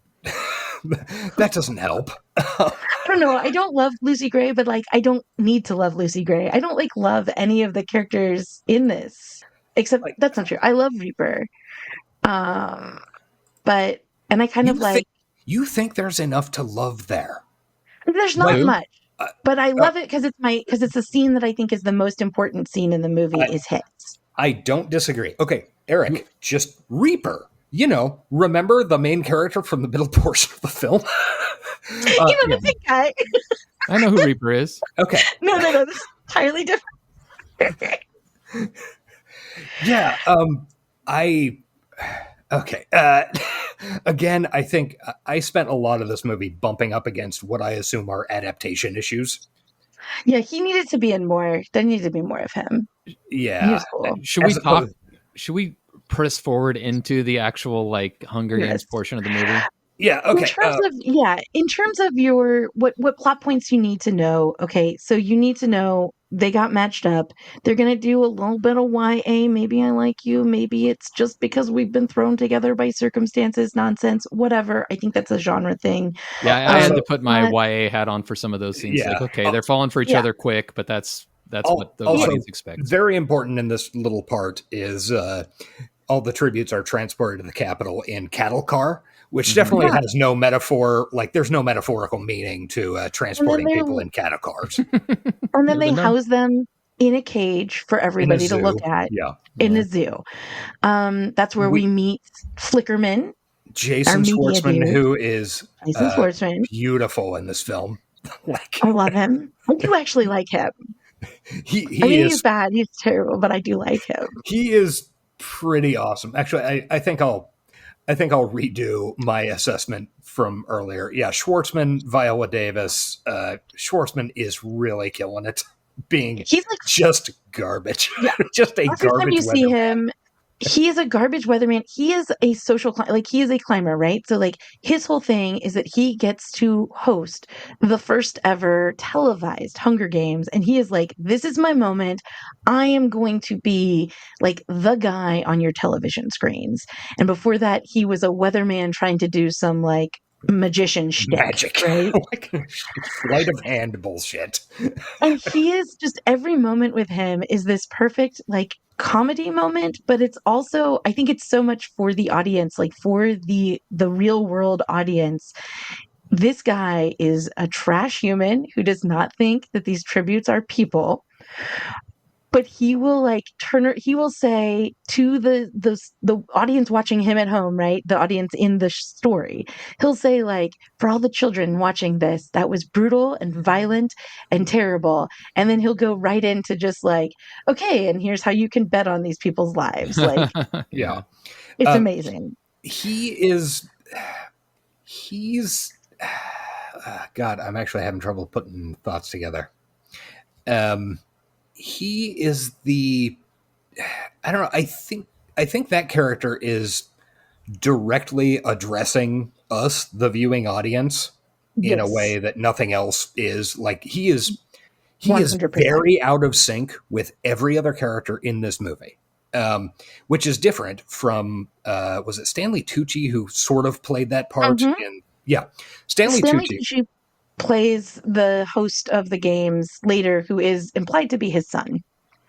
help. I don't know. I don't love Lucy Gray, but I don't need to love Lucy Gray. I don't love any of the characters in this, except that's not true. I love Reaper, but I kind of You think there's enough to love there? There's not much. But I love it because it's a scene that I think is the most important scene in the movie is his. I don't disagree. Okay, Eric, just Reaper. Remember the main character from the middle portion of the film? The pink guy. I know who Reaper is. Okay. No, this is entirely different. Yeah. Okay. Again, I think I spent a lot of this movie bumping up against what I assume are adaptation issues. Yeah, he needed to be in more. There needed to be more of him. Yeah. He was cool. Should we press forward into the actual like Hunger Games portion of the movie? Yeah. Okay. In terms of your what plot points you need to know. Okay, so you need to know they got matched up. They're gonna do a little bit of YA. Maybe I like you. Maybe it's just because we've been thrown together by circumstances. Nonsense. Whatever. I think that's a genre thing. Yeah, I had to put my YA hat on for some of those scenes. Yeah. Like, okay, they're falling for each other quick, but that's what the audience expects. Very important in this little part is all the tributes are transported to the Capitol in cattle car, which definitely has no metaphor. Like, there's no metaphorical meaning to transporting people in cattle cars. And then they house them in a cage for everybody to look at. In a zoo. That's where we meet Flickerman. Jason Schwartzman, who is beautiful in this film. I love him. I do actually like him. He's bad. He's terrible, but I do like him. He is pretty awesome. Actually, I think I'll redo my assessment from earlier. Yeah, Schwartzman, Viola Davis. Schwartzman is really killing it. He's like just garbage. Yeah, just a garbage. Every time you see him, he is a garbage weatherman. He is a social, he is a climber, right? So his whole thing is that he gets to host the first ever televised Hunger Games. And he is like, this is my moment. I am going to be the guy on your television screens. And before that, he was a weatherman trying to do some magician shtick, magic, right? Sleight of hand bullshit. And he is just, every moment with him is this perfect, comedy moment, but it's also, I think it's so much for the audience, for the real world audience. This guy is a trash human who does not think that these tributes are people, but he will he will say to the audience watching him at home, right? The audience in the story, he'll say for all the children watching this, that was brutal and violent and terrible. And then he'll go right into just okay, and here's how you can bet on these people's lives. Yeah, it's amazing. He's God, I'm actually having trouble putting thoughts together. He is I don't know. I think that character is directly addressing us, the viewing audience, in a way that nothing else is. He is 100%. Very out of sync with every other character in this movie, which is different from, was it Stanley Tucci who sort of played that part? Stanley Tucci plays the host of the games later, who is implied to be his son.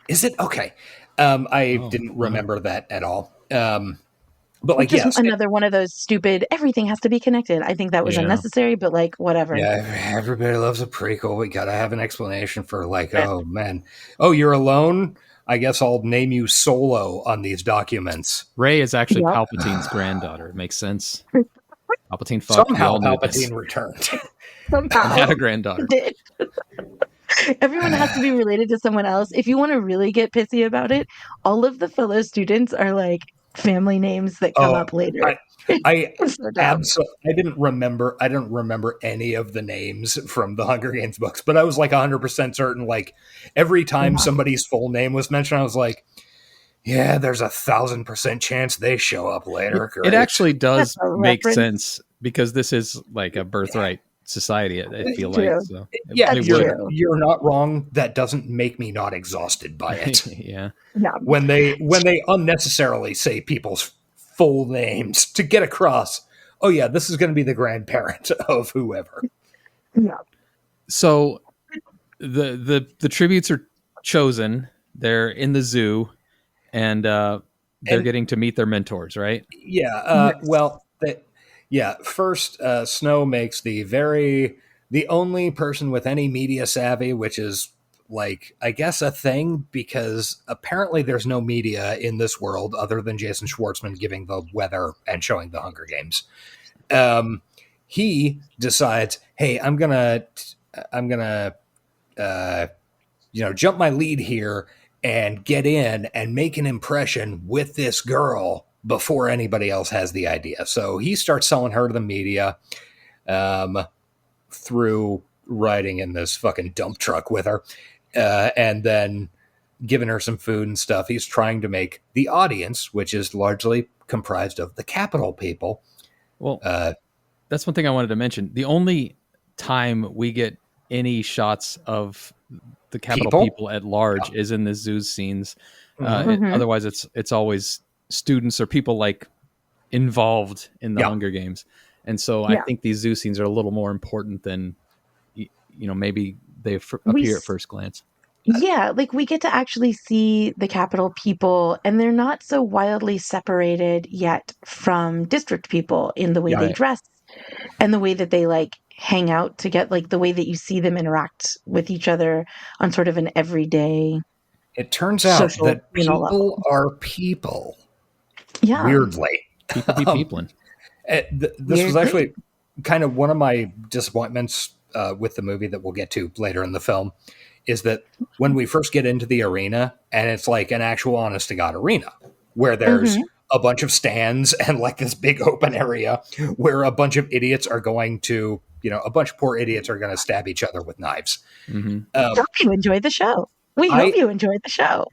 Is it? Okay. I didn't remember that at all. But just another one of those stupid, everything has to be connected. I think that was unnecessary, but whatever. Yeah, everybody loves a prequel. We got to have an explanation for oh man. Oh, you're alone? I guess I'll name you Solo on these documents. Rey is actually Palpatine's granddaughter. It makes sense. Palpatine somehow Palpatine returned. Somehow had a granddaughter. Everyone has to be related to someone else. If you want to really get pissy about it, all of the fellow students are family names that come up later. I didn't remember any of the names from the Hunger Games books, but I was 100% certain. Every time somebody's full name was mentioned, I was like, yeah, there's 1,000% chance they show up later. It actually does make sense because this is a birthright society. I feel so. Yeah, you're not wrong. That doesn't make me not exhausted by it. Yeah. When they unnecessarily say people's full names to get across, oh yeah, this is going to be the grandparent of whoever. Yeah. So the tributes are chosen. They're in the zoo, and they're getting to meet their mentors, right? Yeah. Well. First, Snow makes the only person with any media savvy, which is I guess a thing, because apparently there's no media in this world other than Jason Schwartzman giving the weather and showing the Hunger Games. he decides, hey, I'm gonna jump my lead here and get in and make an impression with this girl before anybody else has the idea. So he starts selling her to the media through riding in this fucking dump truck with her and then giving her some food and stuff. He's trying to make the audience, which is largely comprised of the capital people. Well, that's one thing I wanted to mention. The only time we get any shots of the capital people at large is in the zoo scenes. Otherwise, it's always students or people like involved in the Hunger Games. And so I think these zoo scenes are a little more important than, maybe they appear at first glance. Yeah, like we get to actually see the capital people, and they're not so wildly separated yet from district people in the way they dress and the way that they like hang out to get like the way that you see them interact with each other on sort of an everyday. It turns out that people are people. Yeah. Weirdly. People be peopling. This was actually kind of one of my disappointments with the movie that we'll get to later in the film, is that when we first get into the arena, and it's like an actual honest to God arena where there's a bunch of stands and like this big open area where a bunch of idiots are going to, a bunch of poor idiots are going to stab each other with knives. Hope you enjoyed the show. We hope you enjoyed the show.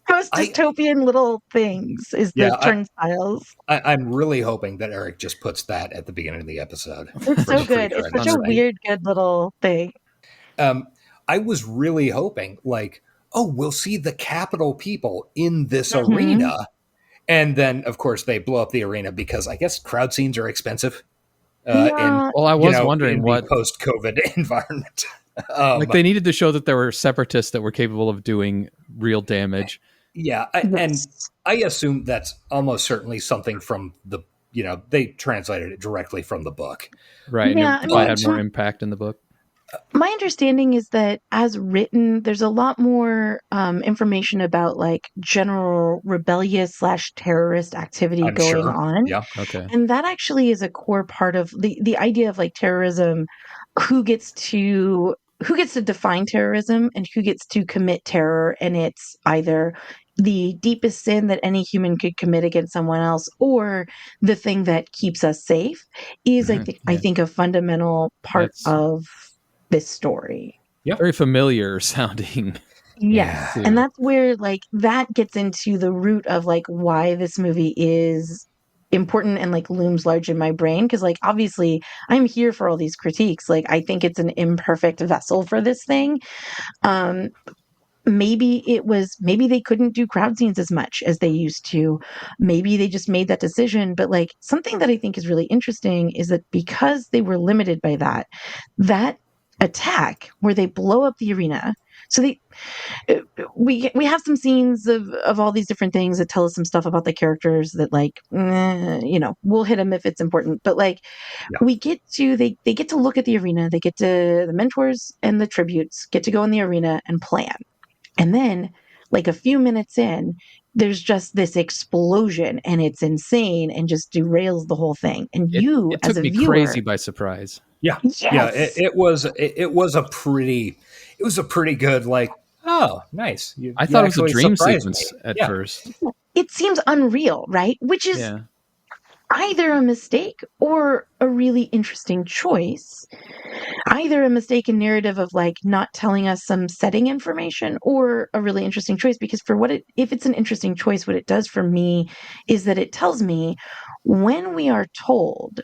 Those dystopian little things is the turnstiles. I'm really hoping that Eric just puts that at the beginning of the episode. It's so good. It's such a weird, good little thing. I was really hoping, like, we'll see the capital people in this arena. And then, of course, they blow up the arena because I guess crowd scenes are expensive. I was wondering what post-COVID environment. They needed to show that there were separatists that were capable of doing real damage. Yeah, and I assume that's almost certainly something from the, they translated it directly from the book. Right, yeah, and it had more impact in the book. My understanding is that as written, there's a lot more information about like general rebellious / terrorist activity going on. Yeah. Okay. And that actually is a core part of the idea of like terrorism, who gets to define terrorism and who gets to commit terror. And it's either the deepest sin that any human could commit against someone else or the thing that keeps us safe is, I think, a fundamental part of this story. Yep. Very familiar sounding. Yes. And that's where like that gets into the root of like why this movie is important and like looms large in my brain. Cause like obviously I'm here for all these critiques. Like I think it's an imperfect vessel for this thing. Maybe they couldn't do crowd scenes as much as they used to. Maybe they just made that decision. But like something that I think is really interesting is that because they were limited by that attack where they blow up the arena. So we have some scenes of all these different things that tell us some stuff about the characters that like, we'll hit them if it's important. But like they get to look at the arena. They get to the mentors and the tributes get to go in the arena and plan. And then like a few minutes in, there's just this explosion and it's insane and just derails the whole thing. And it as a viewer, took me crazy by surprise. Yeah. Yes. Yeah. It was a pretty good, like, oh, nice. I thought it was a dream sequence at first. It seems unreal, right? Which is either a mistake or a really interesting choice. Either a mistaken narrative of like not telling us some setting information or a really interesting choice, because if it's an interesting choice, what it does for me is that it tells me when we are told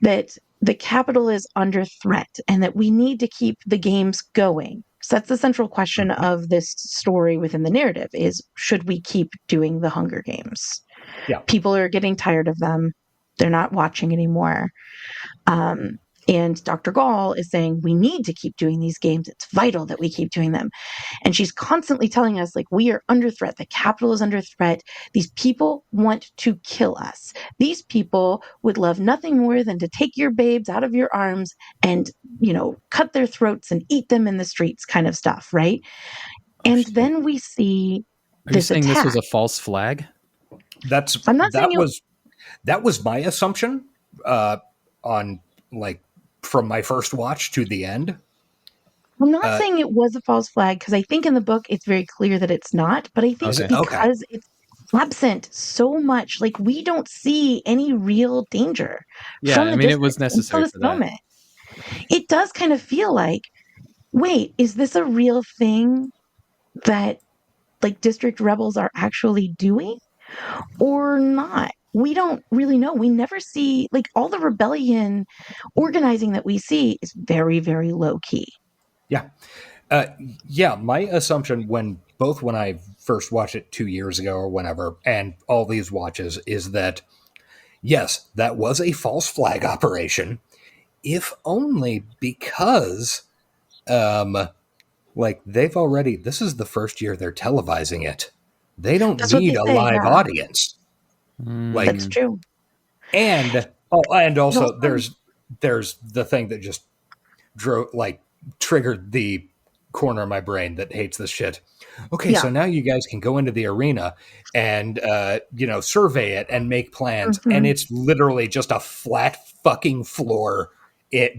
that the capital is under threat and that we need to keep the games going. So that's the central question of this story within the narrative is, should we keep doing the Hunger Games? Yeah. People are getting tired of them. They're not watching anymore. And Dr. Gall is saying, we need to keep doing these games. It's vital that we keep doing them. And she's constantly telling us, like, we are under threat. The capital is under threat. These people want to kill us. These people would love nothing more than to take your babes out of your arms and, cut their throats and eat them in the streets kind of stuff, right? And then we see this attack. This was a false flag? That was my assumption. on like from my first watch to the end. I'm not saying it was a false flag because I think in the book it's very clear that it's not, but I think because it's absent so much, like we don't see any real danger from the district it was necessary until this for that moment. It does kind of feel like, wait, is this a real thing that like district rebels are actually doing or not? We don't really know. We never see like all the rebellion organizing that we see is very, very low key. Yeah. My assumption when I first watched it 2 years ago or whenever, and all these watches, is that, yes, that was a false flag operation, if only because, they've already, this is the first year they're televising it. They don't need a live audience. That's true. And also there's the thing that just triggered the corner of my brain that hates this shit. Okay, so now you guys can go into the arena and survey it and make plans, and it's literally just a flat fucking floor.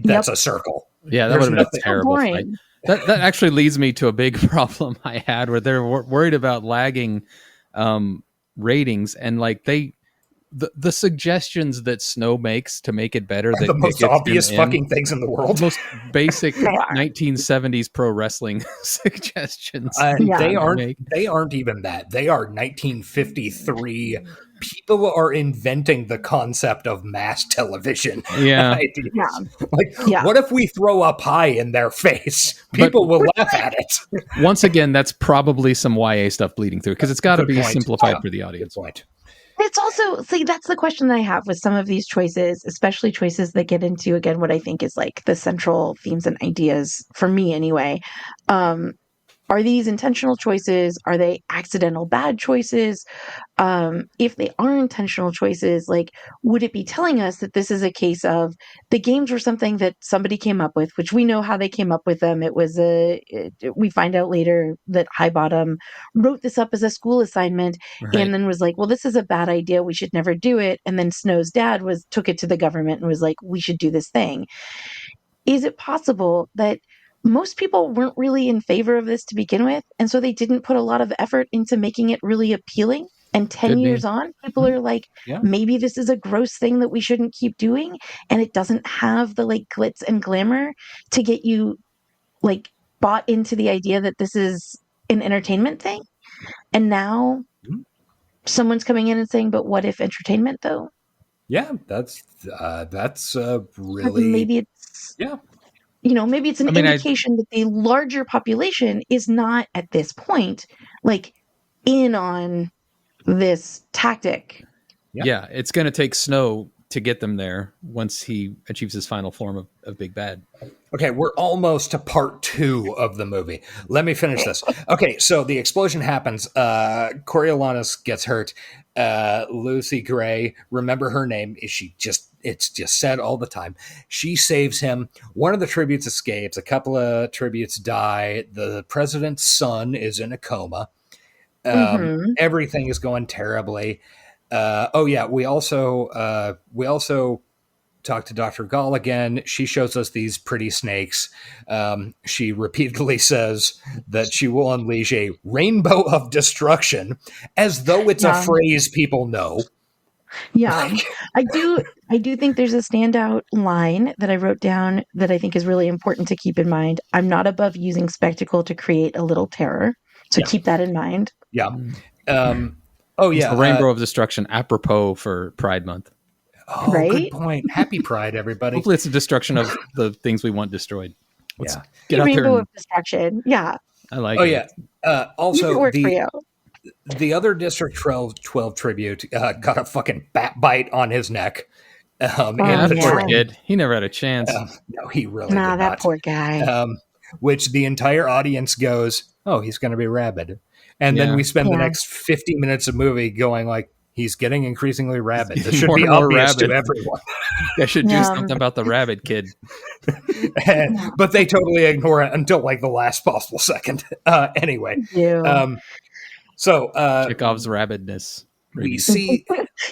That's a circle. Yeah, that would have been a terrible fight. That actually leads me to a big problem I had where they're worried about lagging ratings, and like the suggestions that Snow makes to make it better, that the most obvious fucking things in the world, most basic 1970s pro wrestling suggestions. They aren't even that. They are 1953. People are inventing the concept of mass television. What if we throw a pie in their face? People will laugh at it. Once again, that's probably some YA stuff bleeding through because it's got to be simplified for the audience. It's also, that's the question that I have with some of these choices, especially choices that get into, again, what I think is like the central themes and ideas, for me anyway. Are these intentional choices? Are they accidental bad choices? If they are intentional choices, like, would it be telling us that this is a case of the games were something that somebody came up with, which we know how they came up with them. It was we find out later that Highbottom wrote this up as a school assignment and then was like, well, this is a bad idea. We should never do it. And then Snow's dad took it to the government and was like, we should do this thing. Is it possible that most people weren't really in favor of this to begin with, and so they didn't put a lot of effort into making it really appealing? And 10 years on, people are like, maybe this is a gross thing that we shouldn't keep doing, and it doesn't have the like glitz and glamour to get you like bought into the idea that this is an entertainment thing. And now someone's coming in and saying, but what if entertainment though? Yeah, that's really, maybe it's maybe it's an indication that the larger population is not at this point like in on this tactic. Yeah, it's going to take Snow to get them there once he achieves his final form of Big Bad. Okay, we're almost to part 2 of the movie. Let me finish this. Okay, so the explosion happens. Coriolanus gets hurt. Lucy Gray, remember her name, it's just said all the time. She saves him. One of the tributes escapes. A couple of tributes die. The president's son is in a coma. Everything is going terribly. We also talk to Dr. Gall again. She shows us these pretty snakes. She repeatedly says that she will unleash a rainbow of destruction, as though it's a phrase people know. Yeah, I do think there's a standout line that I wrote down that I think is really important to keep in mind. I'm not above using spectacle to create a little terror. So keep that in mind. Yeah. It's the rainbow of destruction, apropos for Pride Month. Oh, good point. Happy Pride, everybody. Hopefully it's a destruction of the things we want destroyed. Let's get out rainbow there of destruction. Yeah. I like it. Also, the other District 12 tribute got a fucking bat bite on his neck. The poor kid. He never had a chance. No, he really did that not. Poor guy. Which the entire audience goes, oh, he's going to be rabid. And then we spend the next 50 minutes of movie going like, he's getting increasingly rabid. This should be obvious to everyone. I should do something about the rabid kid. But they totally ignore it until like the last possible second. Anyway. So Chekhov's rabidness. we see.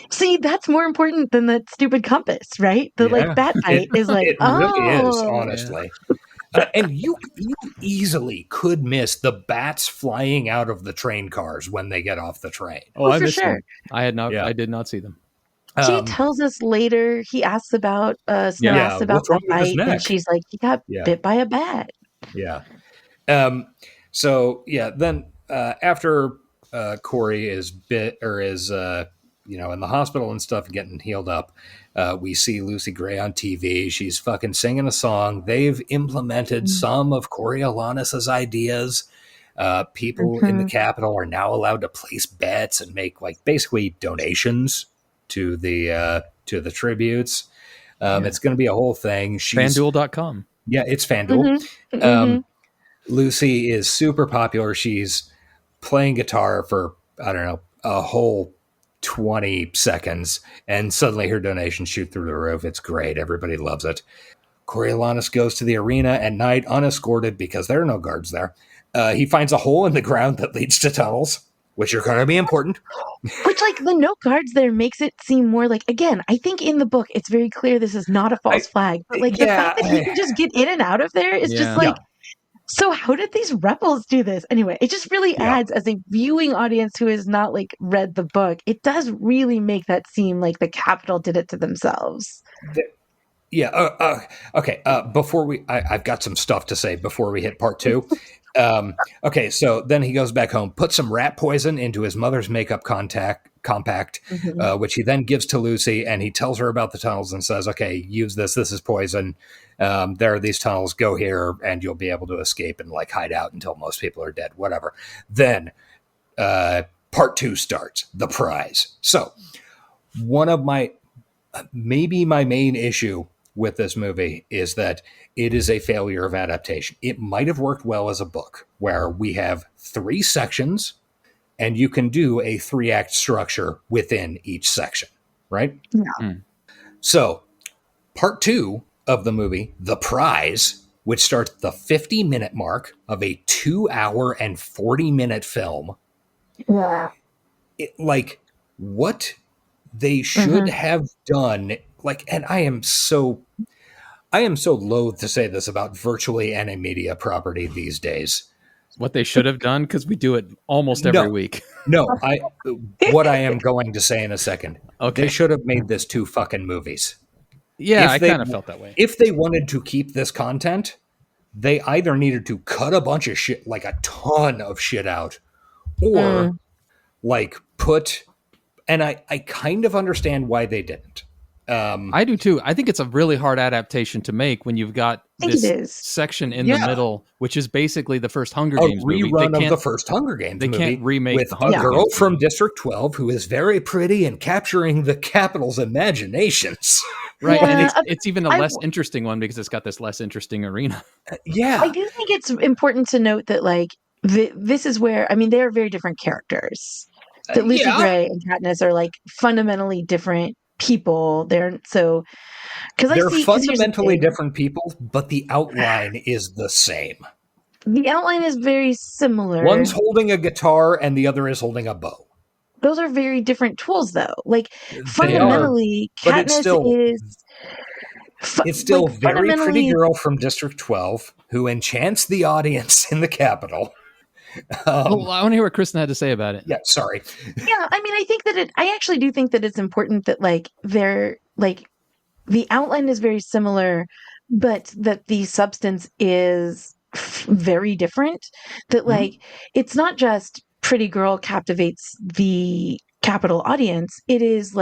See, that's more important than that stupid compass, right? The Yeah, bat bite is like, it really is, honestly. And you easily could miss the bats flying out of the train cars when they get off the train. Oh, I for missed sure. them. I had not. Yeah. I did not see them. She tells us later, he asks about, Snow asks about what's wrong the with his bite, neck? and she's like, he got bit by a bat. Yeah. So yeah, then after Corey is bit or is in the hospital and stuff, getting healed up, we see Lucy Gray on TV. She's fucking singing a song. They've implemented some of Coriolanus's ideas. People in the Capitol are now allowed to place bets and make basically donations to the tributes. It's going to be a whole thing. FanDuel.com. Yeah, it's FanDuel. Lucy is super popular. She's playing guitar for, I don't know, a whole 20 seconds, and suddenly her donations shoot through the roof. It's great. Everybody loves it. Coriolanus goes to the arena at night unescorted because there are no guards there. He finds a hole in the ground that leads to tunnels, which are going to be important. Which, the no guards there makes it seem more like, again, I think in the book, it's very clear this is not a false flag. But, the fact that he can just get in and out of there is just so how did these rebels do this? Anyway, it just really adds, as a viewing audience who has not, read the book, it does really make that seem like the Capitol did it to themselves. Okay. Before I've got some stuff to say before we hit part 2. Okay, so then he goes back home, puts some rat poison into his mother's makeup compact, which he then gives to Lucy, and he tells her about the tunnels and says, okay, use this. This is poison. There are these tunnels. Go here, and you'll be able to escape and hide out until most people are dead, whatever. Then part 2 starts, the prize. So one of maybe my main issue with this movie is that it is a failure of adaptation. It might have worked well as a book where we have 3 sections and you can do a 3-act structure within each section, right? Yeah. So part 2 of the movie, The Prize, which starts the 50-minute mark of a 2-hour and 40-minute film. Yeah. What they should have done, and I am so loath to say this about virtually any media property these days. What they should have done, because we do it almost every week. No, what I am going to say in a second. Okay. They should have made this 2 fucking movies. Yeah, I kind of felt that way. If they wanted to keep this content, they either needed to cut a bunch of shit, a ton of shit out, or put, and I kind of understand why they didn't. I do too. I think it's a really hard adaptation to make when you've got this section in the middle, which is basically the first Hunger Games movie. Rerun of the first Hunger Games movie. They can't remake with the a girl from District 12 who is very pretty and capturing the Capitol's imaginations. Right, and it's even a less interesting one because it's got this less interesting arena. Yeah. I do think it's important to note that, this is where, they are very different characters. That Lucy Gray and Katniss are, fundamentally different people. They're fundamentally different people, but the outline is the same. The outline is very similar. One's holding a guitar and the other is holding a bow. Those are very different tools, though. Fundamentally, Katniss it's still very pretty girl from District 12 who enchants the audience in the Capitol. I want to hear what Kristen had to say about it. Yeah, sorry. Yeah, I think that I actually do think that it's important that they're the outline is very similar, but that the substance is very different. That it's not just pretty girl captivates the Capitol audience. It is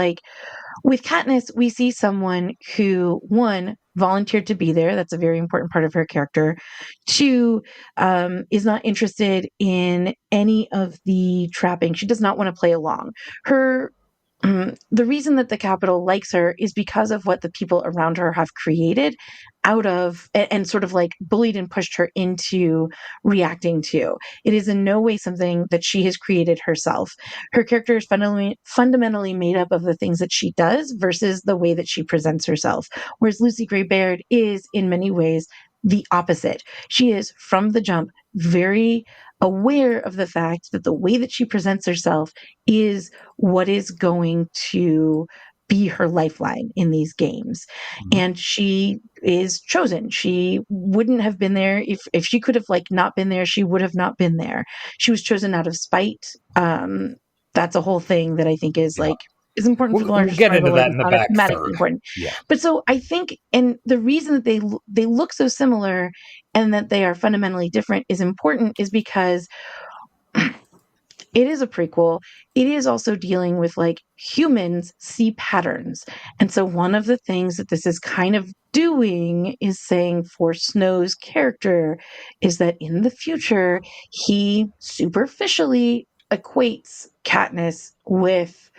with Katniss, we see someone who, 1, volunteered to be there. That's a very important part of her character. 2, is not interested in any of the trapping. She does not want to play along. The reason that the Capitol likes her is because of what the people around her have created out of and sort of bullied and pushed her into reacting to. It is in no way something that she has created herself. Her character is fundamentally made up of the things that she does versus the way that she presents herself. Whereas Lucy Gray Baird is in many ways the opposite. She is from the jump very aware of the fact that the way that she presents herself is what is going to be her lifeline in these games. And she is chosen. She wouldn't have been there if she could have not been there, she would have not been there. She was chosen out of spite. That's a whole thing that I think is is important for the larger We'll get story, into but that it's in the not back thematically third. important. Yeah. But so I think, and the reason that they look so similar and that they are fundamentally different is important, is because it is a prequel. It is also dealing with humans see patterns. And so one of the things that this is kind of doing is saying for Snow's character is that in the future, he superficially equates Katniss with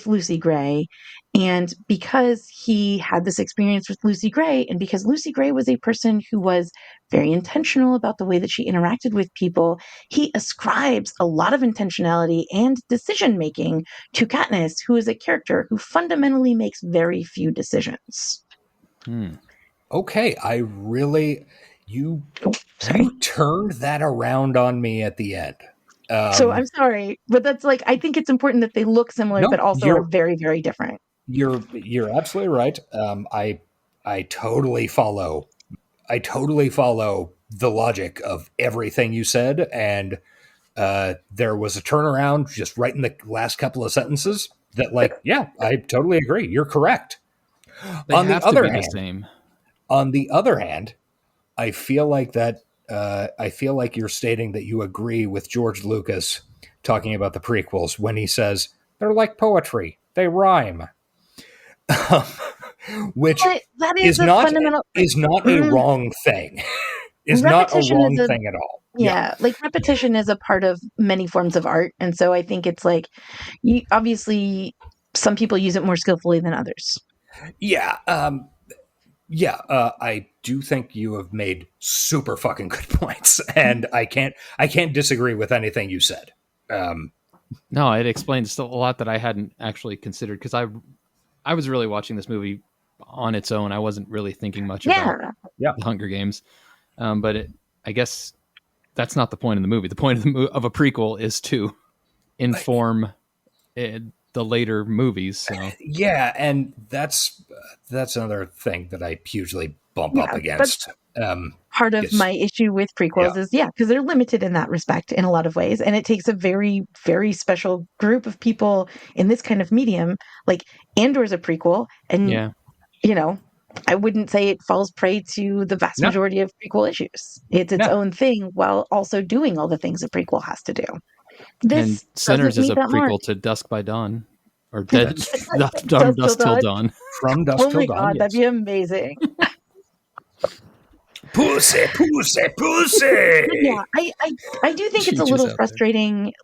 Lucy Gray. And because he had this experience with Lucy Gray, and because Lucy Gray was a person who was very intentional about the way that she interacted with people, he ascribes a lot of intentionality and decision making to Katniss, who is a character who fundamentally makes very few decisions. Okay, you turned that around on me at the end. So I'm sorry, but that's I think it's important that they look similar, but also are very, very different. You're absolutely right. I totally follow. I totally follow the logic of everything you said, and there was a turnaround just right in the last couple of sentences that, I totally agree. You're correct. They On have the other to be hand, the same. On the other hand, I feel like that. I feel like you're stating that you agree with George Lucas talking about the prequels when he says they're like poetry; they rhyme, which that is a not fundamental a wrong thing. Is not a wrong thing at all. Yeah, repetition is a part of many forms of art, and so I think it's you obviously some people use it more skillfully than others. Yeah, I do think you have made super fucking good points, and I can't disagree with anything you said. No, it explains a lot that I hadn't actually considered, because I was really watching this movie on its own. I wasn't really thinking much about the Hunger Games, but I guess that's not the point of the movie. The point of a prequel is to inform the later movies. So. Yeah, and that's another thing that I hugely bump up against. Part of my issue with prequels is because they're limited in that respect in a lot of ways, and it takes a very, very special group of people in this kind of medium. Andor's a prequel, and I wouldn't say it falls prey to the vast majority of prequel issues. It's its own thing while also doing all the things a prequel has to do. This and Sinners is a prequel to Dusk by Dawn, or Dead Dusk Till Dawn. From Dusk Till Dawn. Oh my god, that'd be amazing. Pussy. Yeah, I do think it's a little frustrating,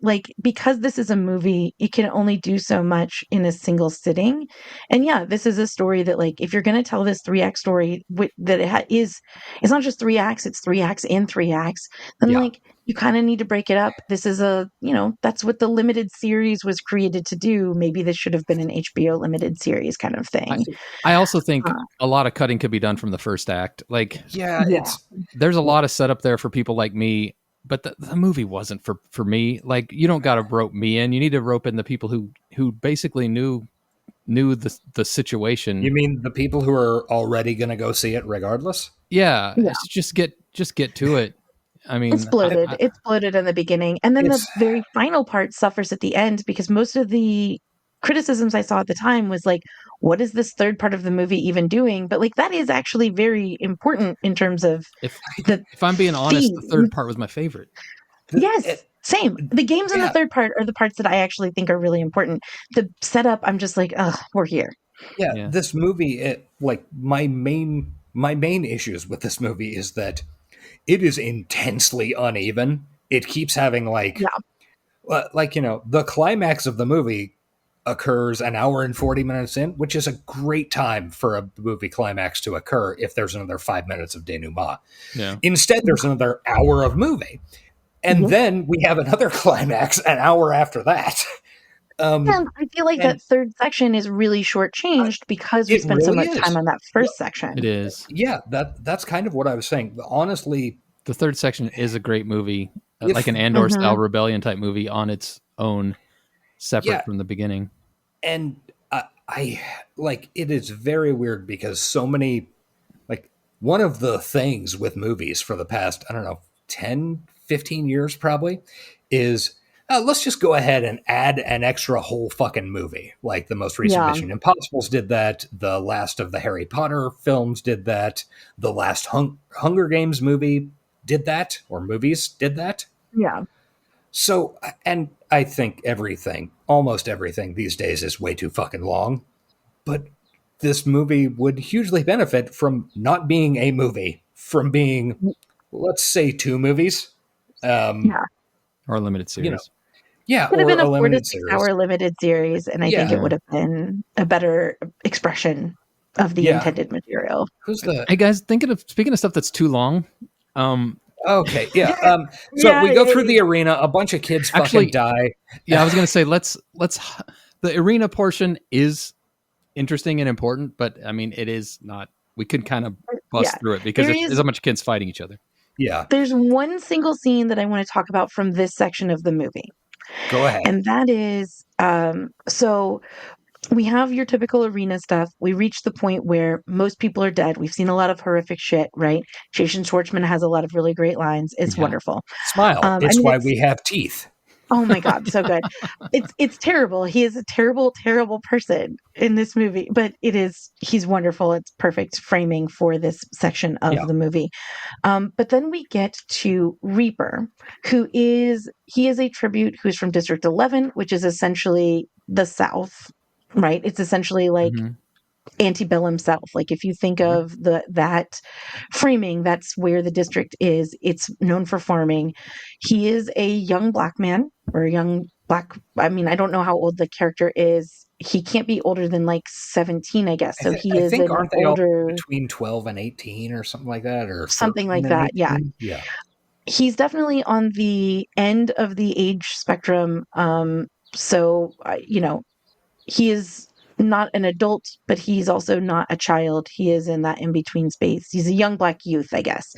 because this is a movie, you can only do so much in a single sitting. And this is a story that, if you're going to tell this 3-act story, it's not just 3 acts, it's 3 acts in 3 acts, then you kind of need to break it up. This is that's what the limited series was created to do. Maybe this should have been an HBO limited series kind of thing. I also think a lot of cutting could be done from the first act. There's a lot of setup there for people like me, but the movie wasn't for me. You don't got to rope me in. You need to rope in the people who basically knew the situation. You mean the people who are already going to go see it regardless? Yeah. Just get to it. I mean, it's bloated. It's bloated in the beginning, and then the very final part suffers at the end, because most of the criticisms I saw at the time was what is this third part of the movie even doing? But that is actually very important in terms of if I'm being honest, the third part was my favorite. Yes, same. The games in the third part are the parts that I actually think are really important. The setup, I'm just we're here. Yeah, this movie, my main issues with this movie is that it is intensely uneven. It keeps having the climax of the movie occurs an hour and 40 minutes in, which is a great time for a movie climax to occur if there's another 5 minutes of denouement. Yeah. Instead, there's another hour of movie. And then we have another climax an hour after that. And I feel that third section is really shortchanged because we spent so much time on that first section. It is. Yeah, that's kind of what I was saying. Honestly, The third section is a great movie, like an Andor style rebellion type movie on its own, separate from the beginning. And I like, it is very weird because so many, like, one of the things with movies for the past, I don't know, 10, 15 years probably, is let's just go ahead and add an extra whole fucking movie. Like the most recent Mission Impossibles did that. The last of the Harry Potter films did that. The last Hunger Games movie did that, or movies did that. Yeah. So, and I think almost everything these days is way too fucking long. But this movie would hugely benefit from not being a movie, from being, let's say, 2 movies. Or a limited series. You know, yeah, could have been a 4 to 6 series. hour limited series, and I think it would have been a better expression of the intended material. Hey guys, speaking of stuff that's too long. Okay, yeah. So we go through the arena. A bunch of kids fucking die. Yeah, I was gonna say let's. The arena portion is interesting and important, but I mean, it is not. We could kind of bust through it because there's a bunch of kids fighting each other. Yeah. There's one single scene that I want to talk about from this section of the movie. Go ahead. And that is, so we have your typical arena stuff. We reach the point where most people are dead. We've seen a lot of horrific shit, right? Jason Schwartzman has a lot of really great lines. It's wonderful. Smile. It's why we have teeth. Oh my God, so good. It's terrible. He is a terrible, terrible person in this movie, but he's wonderful. It's perfect framing for this section of the movie. But then we get to Reaper, he is a tribute who's from District 11, which is essentially the South, right? It's essentially like antebellum South. Like if you think of that framing, that's where the district is. It's known for farming. He is a young black man, or a young black, I mean, I don't know how old the character is. He can't be older than like 17, I guess. So I think aren't they all between 12 and 18 or something like that, or something like that? 18? Yeah. He's definitely on the end of the age spectrum. So he is not an adult, but he's also not a child. He is in that in-between space. He's a young black youth, I guess.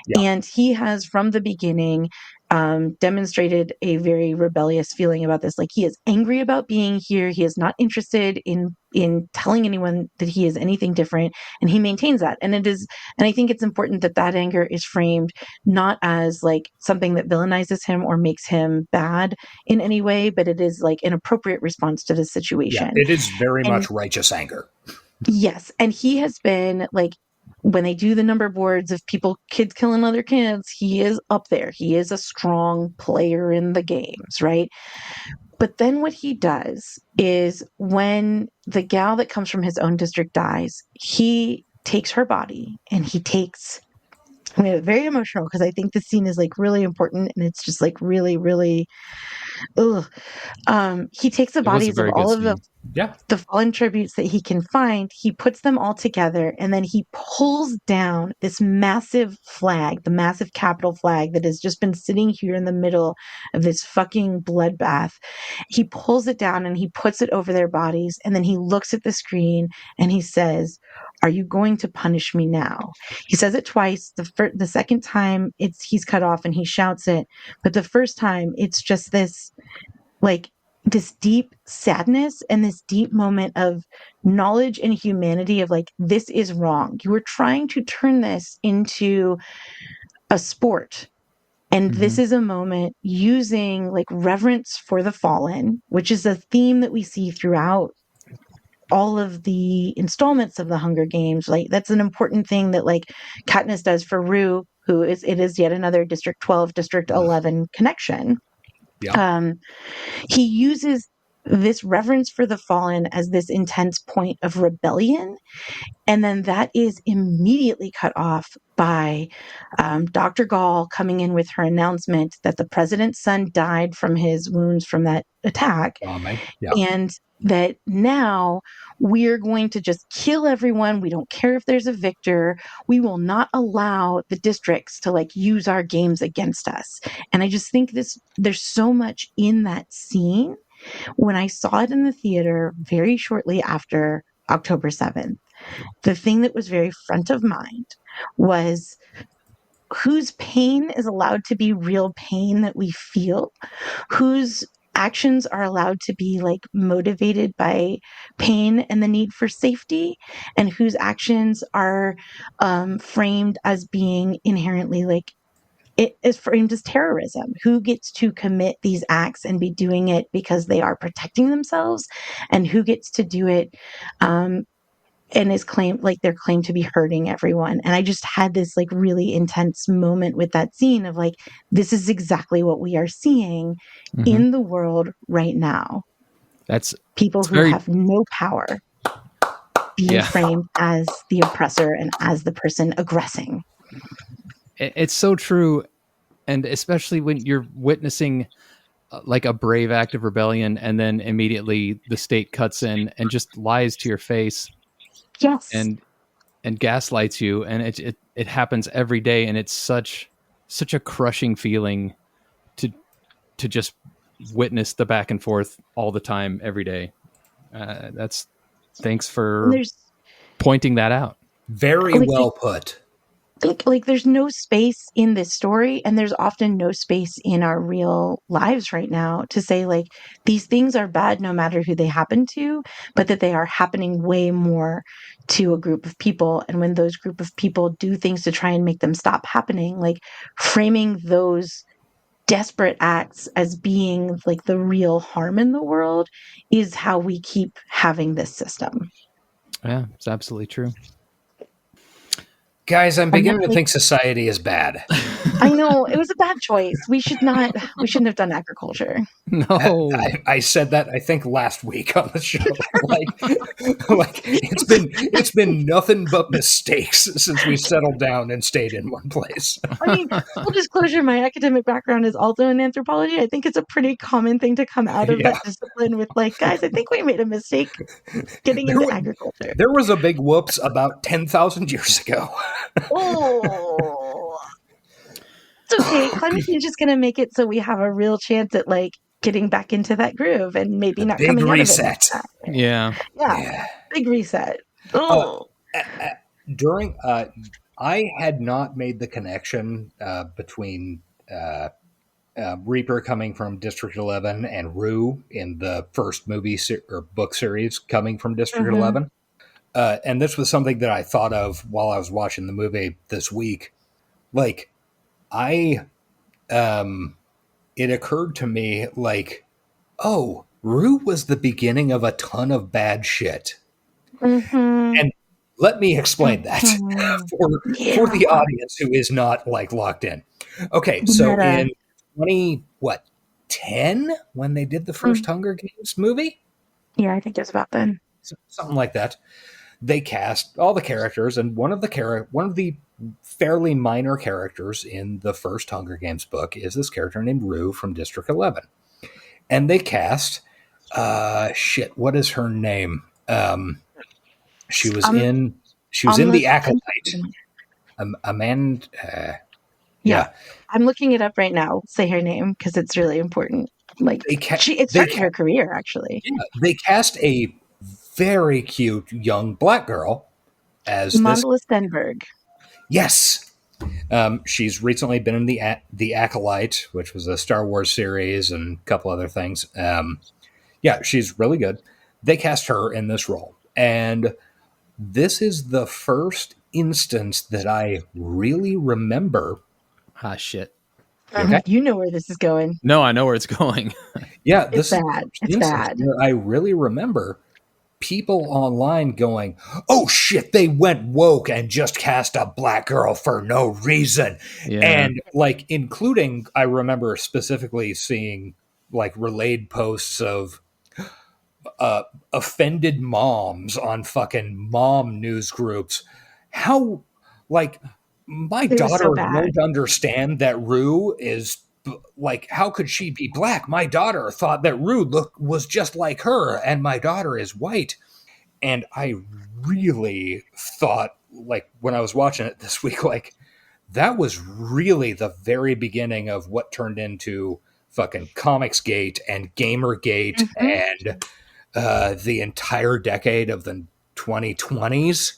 Yeah. And he has, from the beginning, demonstrated a very rebellious feeling about this. Like, he is angry about being here. He is not interested in telling anyone that he is anything different, and he maintains that. And I think it's important that anger is framed not as like something that villainizes him or makes him bad in any way, but it is like an appropriate response to the situation. Yeah, it is very much righteous anger. Yes, and he has been like, when they do the number boards of kids killing other kids, he is up there. He is a strong player in the games, right? But then what he does is, when the gal that comes from his own district dies, he takes her body and I mean, very emotional, because I think the scene is like really important, and it's just like really, really, he takes the bodies of all of the fallen tributes that he can find. He puts them all together, and then he pulls down this massive flag, the massive capital flag that has just been sitting here in the middle of this fucking bloodbath. He pulls it down and he puts it over their bodies, and then he looks at the screen and he says, "Are you going to punish me now?" He says it twice. The second time he's cut off and he shouts it, but the first time it's just this deep sadness and this deep moment of knowledge and humanity of like, this is wrong. You were trying to turn this into a sport. And this is a moment using like reverence for the fallen, which is a theme that we see throughout all of the installments of the Hunger Games. Like, that's an important thing that like Katniss does for Rue, it is yet another District 12, District 11 connection. Yeah. He uses this reverence for the fallen as this intense point of rebellion. And then that is immediately cut off by Dr. Gall coming in with her announcement that the president's son died from his wounds from that attack. And that now we're going to just kill everyone. We don't care if there's a victor. We will not allow the districts to like use our games against us. And I just think there's so much in that scene. When I saw it in the theater very shortly after October 7th, the thing that was very front of mind was whose pain is allowed to be real pain that we feel, whose actions are allowed to be like motivated by pain and the need for safety, and whose actions are framed as being inherently like it is framed as terrorism. Who gets to commit these acts and be doing it because they are protecting themselves, and who gets to do it and is claimed like they're claimed to be hurting everyone. And I just had this like really intense moment with that scene of like, this is exactly what we are seeing in the world right now. That's people who very, have no power being framed as the oppressor and as the person aggressing. It's so true. And especially when you're witnessing like a brave act of rebellion, and then immediately the state cuts in and just lies to your face. Yes. And gaslights you. And it happens every day. And it's such a crushing feeling to just witness the back and forth all the time, every day. Thanks for pointing that out. Very well put. Like there's no space in this story, and there's often no space in our real lives right now to say like these things are bad no matter who they happen to, but that they are happening way more to a group of people. And when those group of people do things to try and make them stop happening, like framing those desperate acts as being like the real harm in the world is how we keep having this system. Yeah, it's absolutely true. Guys, I'm beginning to think society is bad. I know, it was a bad choice. We shouldn't have done agriculture. No. I said that, I think, last week on the show. like it's been nothing but mistakes since we settled down and stayed in one place. I mean, full disclosure, my academic background is also in anthropology. I think it's a pretty common thing to come out of that discipline with like, guys, I think we made a mistake getting into agriculture. There was a big whoops about 10,000 years ago. Oh, it's okay. Climate change is going to make it so we have a real chance at like getting back into that groove and maybe not coming reset. out of it. Yeah. Big reset. Oh, during I had not made the connection between Reaper coming from District 11 and Rue in the first movie or book series coming from District 11. And this was something that I thought of while I was watching the movie this week. Like, it occurred to me, like, oh, Rue was the beginning of a ton of bad shit. And let me explain that for the audience who is not, like, locked in. Okay, so in 2010, when they did the first Hunger Games movie? Yeah, I think it was about then. Something like that. They cast all the characters, and one of the fairly minor characters in the first Hunger Games book is this character named Rue from District 11. And they cast, what is her name? She was in The Acolyte. Amanda. Yeah. I'm looking it up right now. Say her name because it's really important. Like it started her career, actually. Yeah, they cast a very cute young black girl as Mandela Stenberg. Yes. She's recently been in the Acolyte, which was a Star Wars series and a couple other things. She's really good. They cast her in this role. And this is the first instance that I really remember. Ah, shit. Okay? You know where this is going. No, I know where it's going. Yeah, this is bad. It's bad. Where I really remember people online going, oh shit, they went woke and just cast a black girl for no reason. Yeah. And like, including, I remember specifically seeing like relayed posts of offended moms on fucking mom news groups. How, like, my daughter won't understand that Rue is like, how could she be black? My daughter thought that Rue was just like her, and my daughter is white. And I really thought, like, when I was watching it this week, like, that was really the very beginning of what turned into fucking Comicsgate and Gamergate and the entire decade of the 2020s.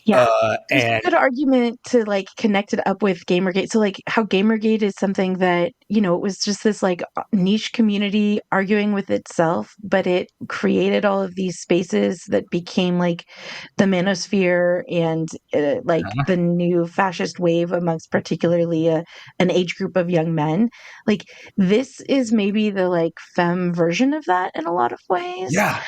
Yeah. There's a And good argument to like connect it up with Gamergate. So like how Gamergate is something that, it was just this like niche community arguing with itself, but it created all of these spaces that became like the manosphere and like the new fascist wave amongst particularly an age group of young men. Like this is maybe the like femme version of that in a lot of ways. yeah,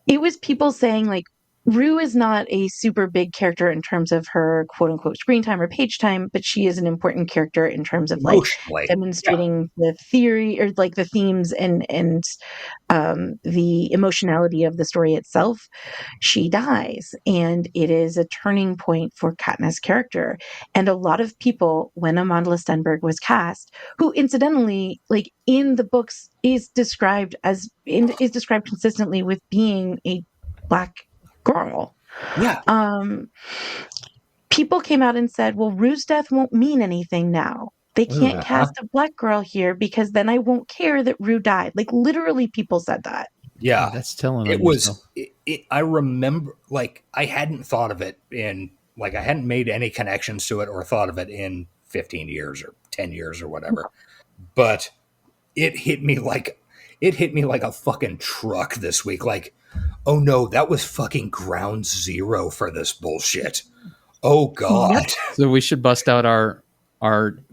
It was people saying like Rue is not a super big character in terms of her quote unquote screen time or page time, but she is an important character in terms of like emotionally. Yeah. demonstrating the theory or like the themes and the emotionality of the story itself. She dies, and it is a turning point for Katniss' character. And a lot of people, when Amandla Stenberg was cast, who incidentally, like in the books, is described consistently with being a Black girl. Yeah. People came out and said, well, Rue's death won't mean anything now. They can't cast a Black girl here because then I won't care that Rue died. Like literally people said that. Yeah. That's telling It on was, yourself. I remember, like, I hadn't thought of it I hadn't made any connections to it or thought of it in 15 years or 10 years or whatever. But it hit me like a fucking truck this week. Like, oh no, that was fucking ground zero for this bullshit. Oh God. Yep. So we should bust out our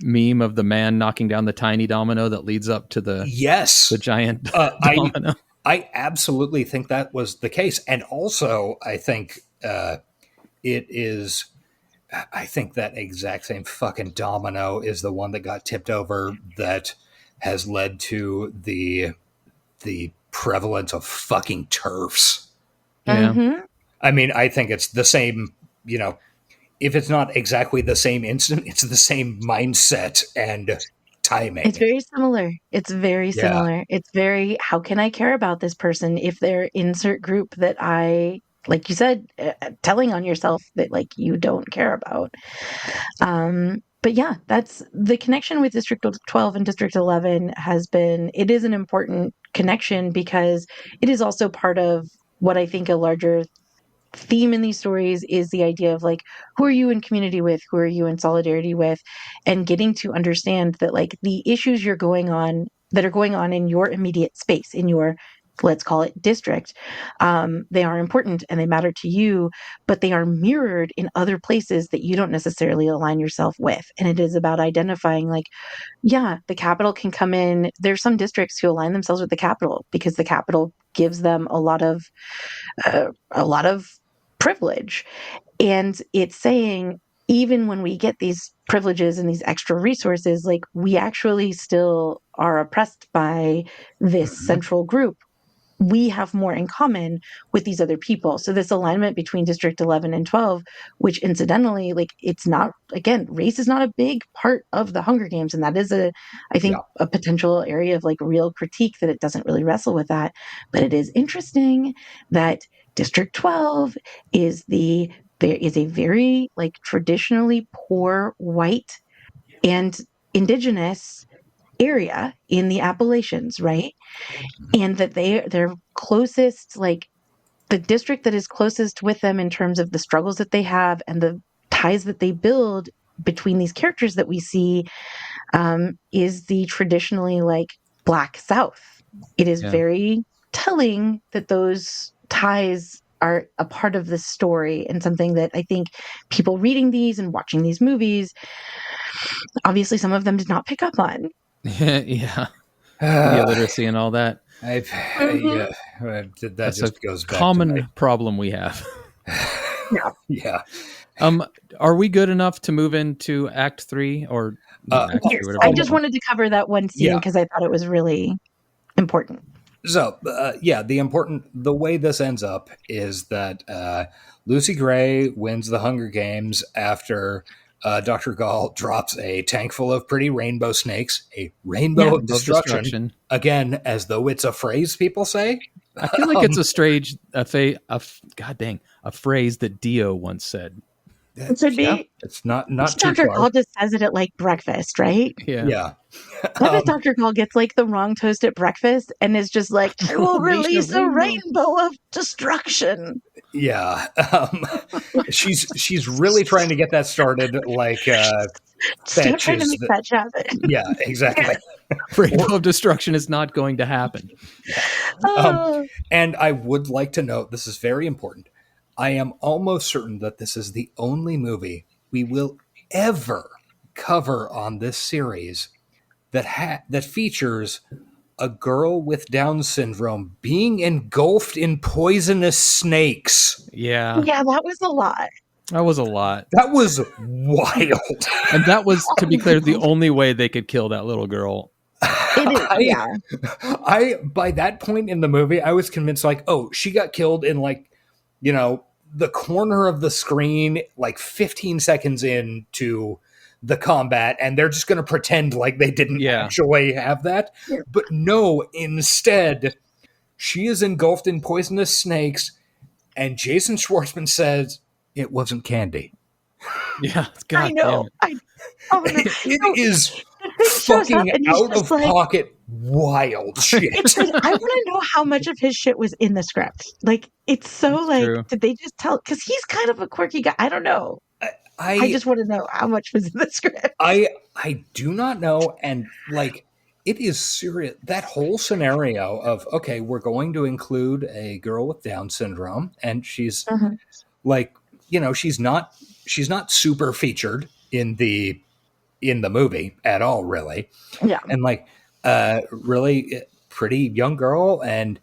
meme of the man knocking down the tiny domino that leads up to the giant domino. I absolutely think that was the case. And also I think I think that exact same fucking domino is the one that got tipped over that has led to the prevalence of fucking TERFs. Yeah. Mm-hmm. I mean, I think it's the same, if it's not exactly the same instant, it's the same mindset and timing. It's very similar. It's very similar. It's very, how can I care about this person if they're insert group that I, like you said, telling on yourself that like you don't care about. But yeah, that's the connection with District 12 and District 11 it is an important connection because it is also part of what I think a larger theme in these stories is the idea of like, who are you in community with? Who are you in solidarity with? And getting to understand that like the issues that are going on in your immediate space, in your, let's call it district, they are important and they matter to you, but they are mirrored in other places that you don't necessarily align yourself with. And it is about identifying like, yeah, the capital can come in. There's some districts who align themselves with the capital because the capital gives them a lot of privilege. And it's saying, even when we get these privileges and these extra resources, like we actually still are oppressed by this central group. We have more in common with these other people. So this alignment between District 11 and 12, which incidentally, like it's not, again, race is not a big part of the Hunger Games. And that is a potential area of like real critique that it doesn't really wrestle with that. But it is interesting that District 12 there is a very like traditionally poor white and indigenous area in the Appalachians, right? And that they're closest, like the district that is closest with them in terms of the struggles that they have and the ties that they build between these characters that we see, is the traditionally like Black South. It is very telling that those ties are a part of this story and something that I think people reading these and watching these movies, obviously some of them did not pick up on. Yeah. Media literacy and all that. That That's just a goes back common problem we have. Yeah. Are we good enough to move into Act 3 or Act 3, whatever? I just wanted to cover that one scene because I thought it was really important. So, the way this ends up is that Lucy Gray wins the Hunger Games after Dr. Gall drops a tank full of pretty rainbow snakes, a rainbow of destruction. Again, as though it's a phrase people say. I feel like it's a phrase that Dio once said. It should be. It's not too Dr. far. Call just says it at like breakfast, right? Yeah. What if Dr. Call gets like the wrong toast at breakfast and is just like, I will release a rainbow of destruction? Yeah. She's really trying to get that started, like Still trying to make that happen. Yeah, exactly. Rainbow of destruction is not going to happen. And I would like to note, this is very important. I am almost certain that this is the only movie we will ever cover on this series that features a girl with Down syndrome being engulfed in poisonous snakes. Yeah. Yeah, that was a lot. That was a lot. That was wild. And that was, to be clear, the only way they could kill that little girl. I by that point in the movie, I was convinced, like, oh, she got killed in, like, you know, the corner of the screen, like 15 seconds into the combat, and they're just going to pretend like they didn't actually have that. But no, instead, she is engulfed in poisonous snakes, and Jason Schwartzman says it wasn't candy. Yeah, God, I know. It is fucking out of pocket wild shit. I want to know how much of his shit was in the script. Like, it's so like, true. Did they just tell? Because he's kind of a quirky guy. I don't know. I just want to know how much was in the script. I do not know, and like, it is serious. That whole scenario of, okay, we're going to include a girl with Down syndrome, and she's like, you know, she's not super featured in the movie at all, really. Yeah. And like, really pretty young girl, and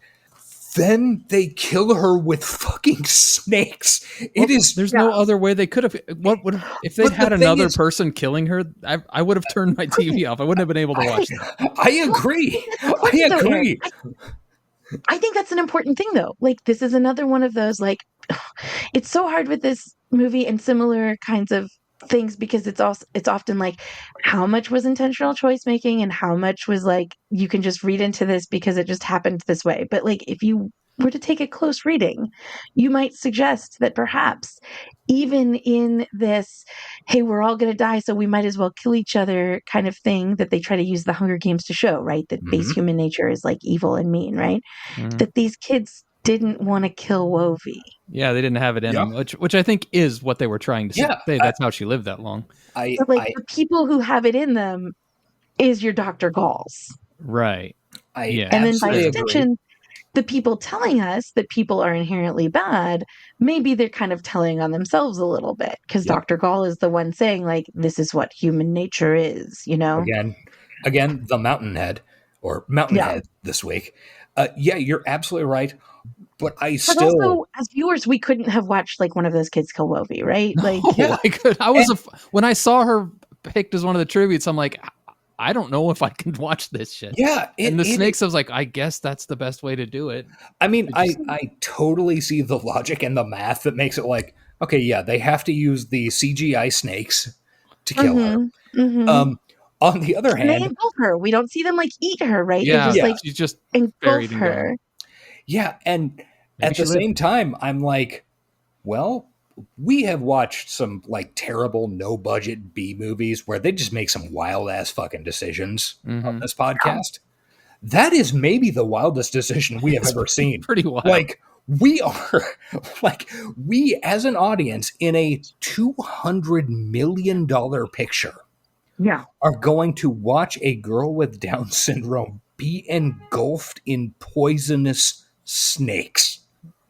then they kill her with fucking snakes. There's no other way they could have. What would if they had another person killing her? I would have turned my TV off. I wouldn't have been able to watch that. I agree. I agree. I think that's an important thing, though. Like, this is another one of those, like, it's so hard with this movie and similar kinds of things, because it's often like, how much was intentional choice making and how much was like, you can just read into this because it just happened this way. But like, if you were to take a close reading, you might suggest that perhaps even in this, hey, we're all going to die, so we might as well kill each other kind of thing that they try to use the Hunger Games to show, right? That base human nature is like evil and mean, right? That these kids didn't want to kill Wovi. Yeah, they didn't have it in them, which I think is what they were trying to say. That's how she lived that long. The people who have it in them is your Dr. Galls. Right. And then by extension, the people telling us that people are inherently bad, maybe they're kind of telling on themselves a little bit, because Dr. Gall is the one saying, like, this is what human nature is, you know? Again, the Mountainhead, or Mountainhead this week. You're absolutely right. But also, as viewers, we couldn't have watched like one of those kids kill Wovi, right? Like, I could. When I saw her picked as one of the tributes, I'm like, I don't know if I can watch this shit. Yeah, and the snakes, I was like, I guess that's the best way to do it. I mean, I totally see the logic and the math that makes it like, okay, yeah, they have to use the CGI snakes to kill her. On the other hand, they engulf her. We don't see them like eat her, right? Yeah, they just she's just engulf her. Yeah, and at the same time, I'm like, well, we have watched some like terrible no budget B movies where they just make some wild ass fucking decisions on this podcast. That is maybe the wildest decision we have ever seen. Pretty wild. Like, we are we as an audience in a $200 million picture are going to watch a girl with Down syndrome be engulfed in poisonous snakes.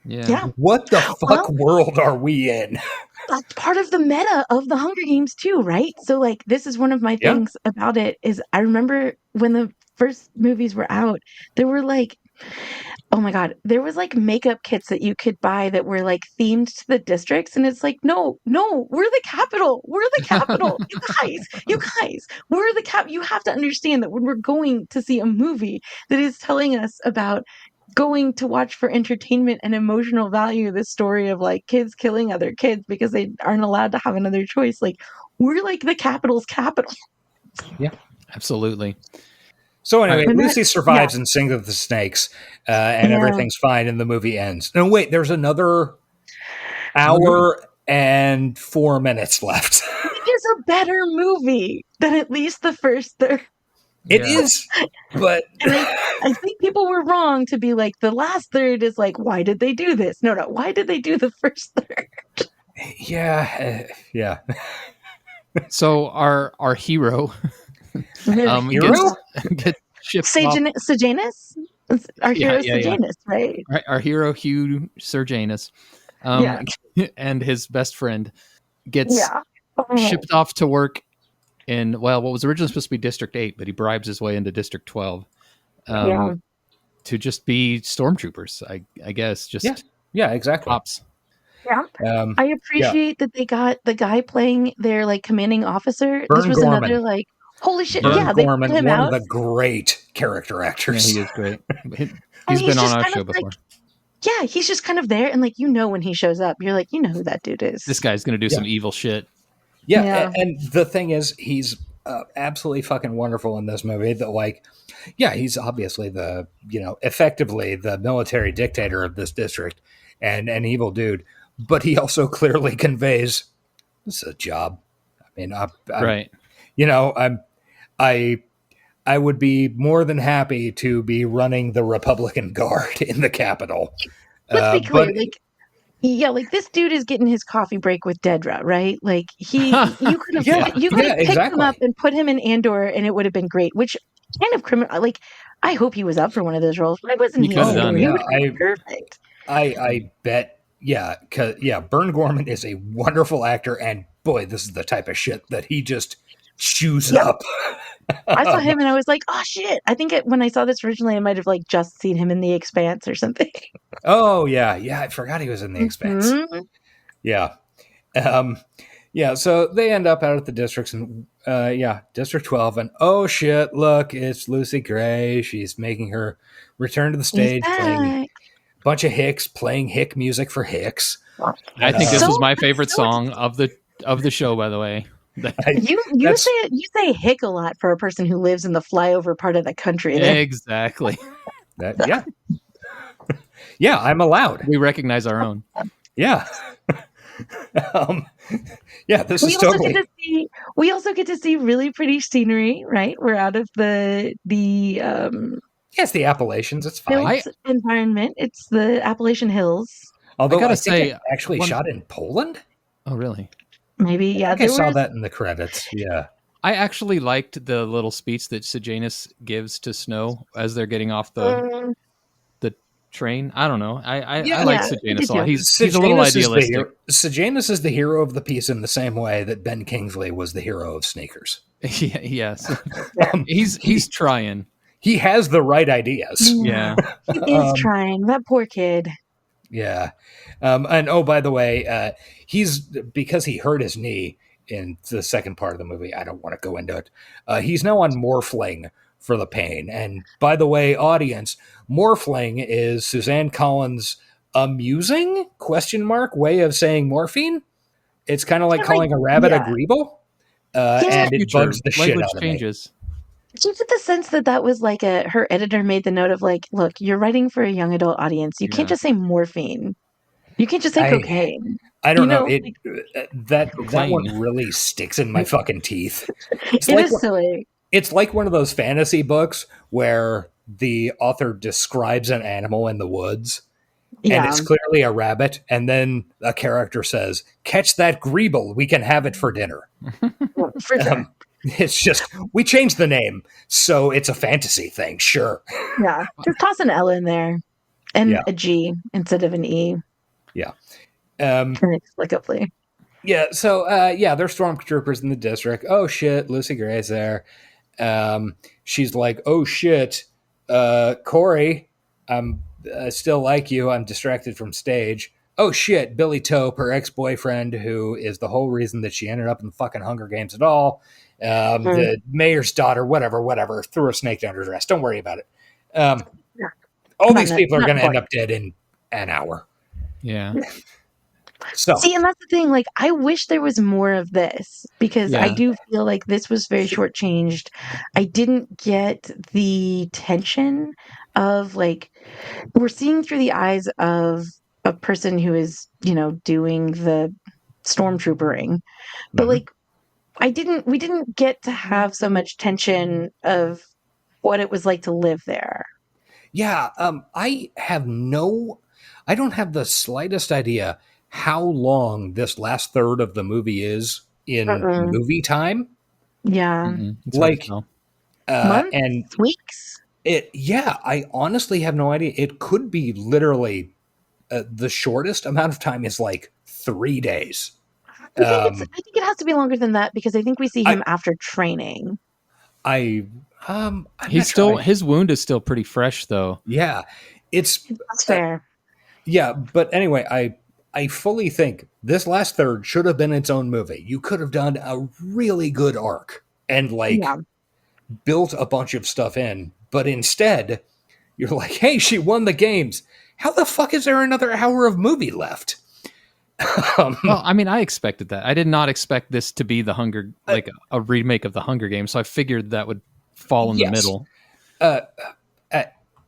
Yeah. What the fuck world are we in? That's part of the meta of the Hunger Games too, right? So like, this is one of my things about it is I remember when the first movies were out, there were like, oh my God, there was like makeup kits that you could buy that were like themed to the districts. And it's like, no, we're the capital. We're the capital. You guys, we're the cap. You have to understand that when we're going to see a movie that is telling us about going to watch for entertainment and emotional value, this story of like kids killing other kids because they aren't allowed to have another choice. Like, we're like the capital's capital. Yeah, absolutely. So anyway, Lucy survives and sings with the snakes, and everything's fine, and the movie ends. No, wait, there's another hour and 4 minutes left. It is a better movie than at least the first third. It is, but and I think people were wrong to be like, the last third is like, why did they do this? No, why did they do the first third? Yeah. So our hero, hero? gets shipped Sejanus? Our hero Sejanus, right? Our hero Hugh Sejanus, and his best friend gets shipped off to work in, what was originally supposed to be District 8, but he bribes his way into District 12 to just be stormtroopers, I guess. Just exactly. Cops. Yeah. I appreciate that they got the guy playing their like commanding officer. Vern this was Gorman. Another like, holy shit. Vern they Gorman, put him one out. of the great character actors. Yeah, he is great. He's been on our show before. He's just kind of there, and like when he shows up, you're like, you know who that dude is. This guy's gonna do some evil shit. Yeah. And the thing is, he's absolutely fucking wonderful in this movie. That like, he's obviously effectively the military dictator of this district and an evil dude, but he also clearly conveys this is a job. I mean, right. I would be more than happy to be running the Republican Guard in the Capitol. Let's be clear, this dude is getting his coffee break with Dedra, right? Like you could have picked him up and put him in Andor, and it would have been great. Which kind of criminal? Like, I hope he was up for one of those roles. Why wasn't he? Perfect. I bet. Vern Gorman is a wonderful actor, and boy, this is the type of shit that he just chews up. I saw him and I was like, oh shit. I think when I saw this originally, I might have like just seen him in The Expanse or something. Oh yeah. I forgot he was in The Expanse. Mm-hmm. So they end up out at the districts and District 12, and oh shit, look, it's Lucy Gray. She's making her return to the stage, playing a bunch of Hicks, playing Hick music for Hicks. I think this was my favorite song of the show, by the way. You say hick a lot for a person who lives in the flyover part of the country. Exactly. I'm allowed. We recognize our own. Yeah. This is totally. We also get to see really pretty scenery, right? We're out of the it's the Appalachians. It's fine. Environment. It's the Appalachian Hills. Although I gotta say, actually shot in Poland. Oh, really? Maybe, I saw that in the credits. Yeah. I actually liked the little speech that Sejanus gives to Snow as they're getting off the train. I don't know. I like Sejanus a lot. He's a little idealistic. Sejanus is the hero of the piece in the same way that Ben Kingsley was the hero of Sneakers. Yes. He's trying. He has the right ideas. Yeah. He is trying. That poor kid. Yeah. And oh, by the way, because he hurt his knee in the second part of the movie, I don't want to go into it. He's now on Morphling for the pain. And by the way, audience, Morphling is Suzanne Collins' amusing ? Way of saying morphine. It's kind of like calling a rabbit a grebo. And it bugs the shit out of me. Do you get the sense that was like her editor made the note of like, look, you're writing for a young adult audience. You can't just say morphine. You can't just say cocaine. I don't know. That one really sticks in my fucking teeth. It is silly. It's like one of those fantasy books where the author describes an animal in the woods, and it's clearly a rabbit, and then a character says, "Catch that greeble. We can have it for dinner." For sure. It's just, we changed the name, so it's a fantasy thing, sure. Yeah, just toss an L in there, and a G instead of an E. Yeah. Inexplicably. Yeah, so, they're stormtroopers in the district. Oh, shit, Lucy Gray's there. She's like, oh, shit, Corey, I still like you. I'm distracted from stage. Oh, shit, Billy Tope, her ex-boyfriend, who is the whole reason that she ended up in the fucking Hunger Games at all. The mayor's daughter, whatever, threw a snake down her dress. Don't worry about it. All these people are going to end up dead in an hour. Yeah. So see, and that's the thing. Like, I wish there was more of this because I do feel like this was very shortchanged. I didn't get the tension of like we're seeing through the eyes of a person who is, doing the stormtroopering. But Mhm. like, we didn't get to have so much tension of what it was like to live there. Yeah, I don't have the slightest idea how long this last third of the movie is in Uh-uh. movie time. Yeah. It's hard to Like, tell. Months? and Weeks? I honestly have no idea. It could be literally the shortest amount of time is like 3 days. I think it has to be longer than that because I think we see I, him after training. I'm He's not still sure. his wound is still pretty fresh though. Yeah, it's That's fair. yeah, but anyway, I fully think this last third should have been its own movie. You could have done a really good arc and like Yeah. built a bunch of stuff in, but instead you're like, hey, she won the games. How the fuck is there another hour of movie left? Well, I mean, I expected that. I did not expect this to be a remake of the Hunger Games, so I figured that would fall in the Yes. middle.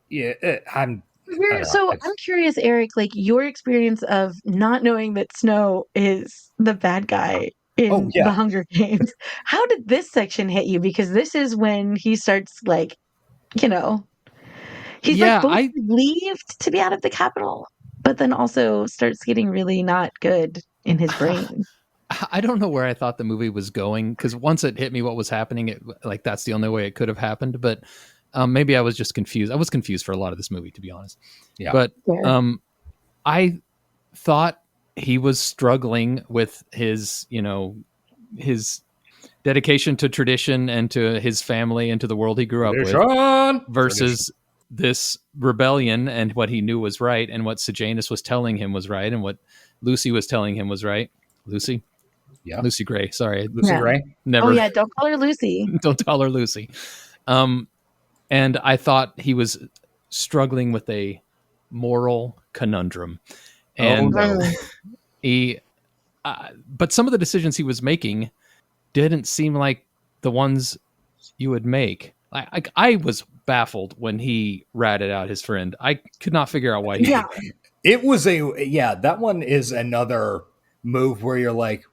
Yeah, I don't know. So I'm curious, Eric, like your experience of not knowing that Snow is the bad guy in yeah. the Hunger Games. How did this section hit you? Because this is when he starts like, you know, he's Yeah, like both relieved to be out of the Capitol, but then also starts getting really not good in his brain. I don't know where I thought the movie was going because once it hit me what was happening, that's the only way it could have happened. But maybe I was just confused. I was confused for a lot of this movie, to be honest. Yeah. But Yeah. I thought he was struggling with his dedication to tradition and to his family and to the world he grew up with versus this rebellion and what he knew was right and what Sejanus was telling him was right and what Lucy was telling him was right. Lucy? Yeah. Lucy Gray. Sorry. Lucy Gray? Never. Oh yeah, don't call her Lucy. Don't call her Lucy. And I thought he was struggling with a moral conundrum. And but some of the decisions he was making didn't seem like the ones you would make. I was baffled when he ratted out his friend. I could not figure out why he did. It was that one is another move where you're like,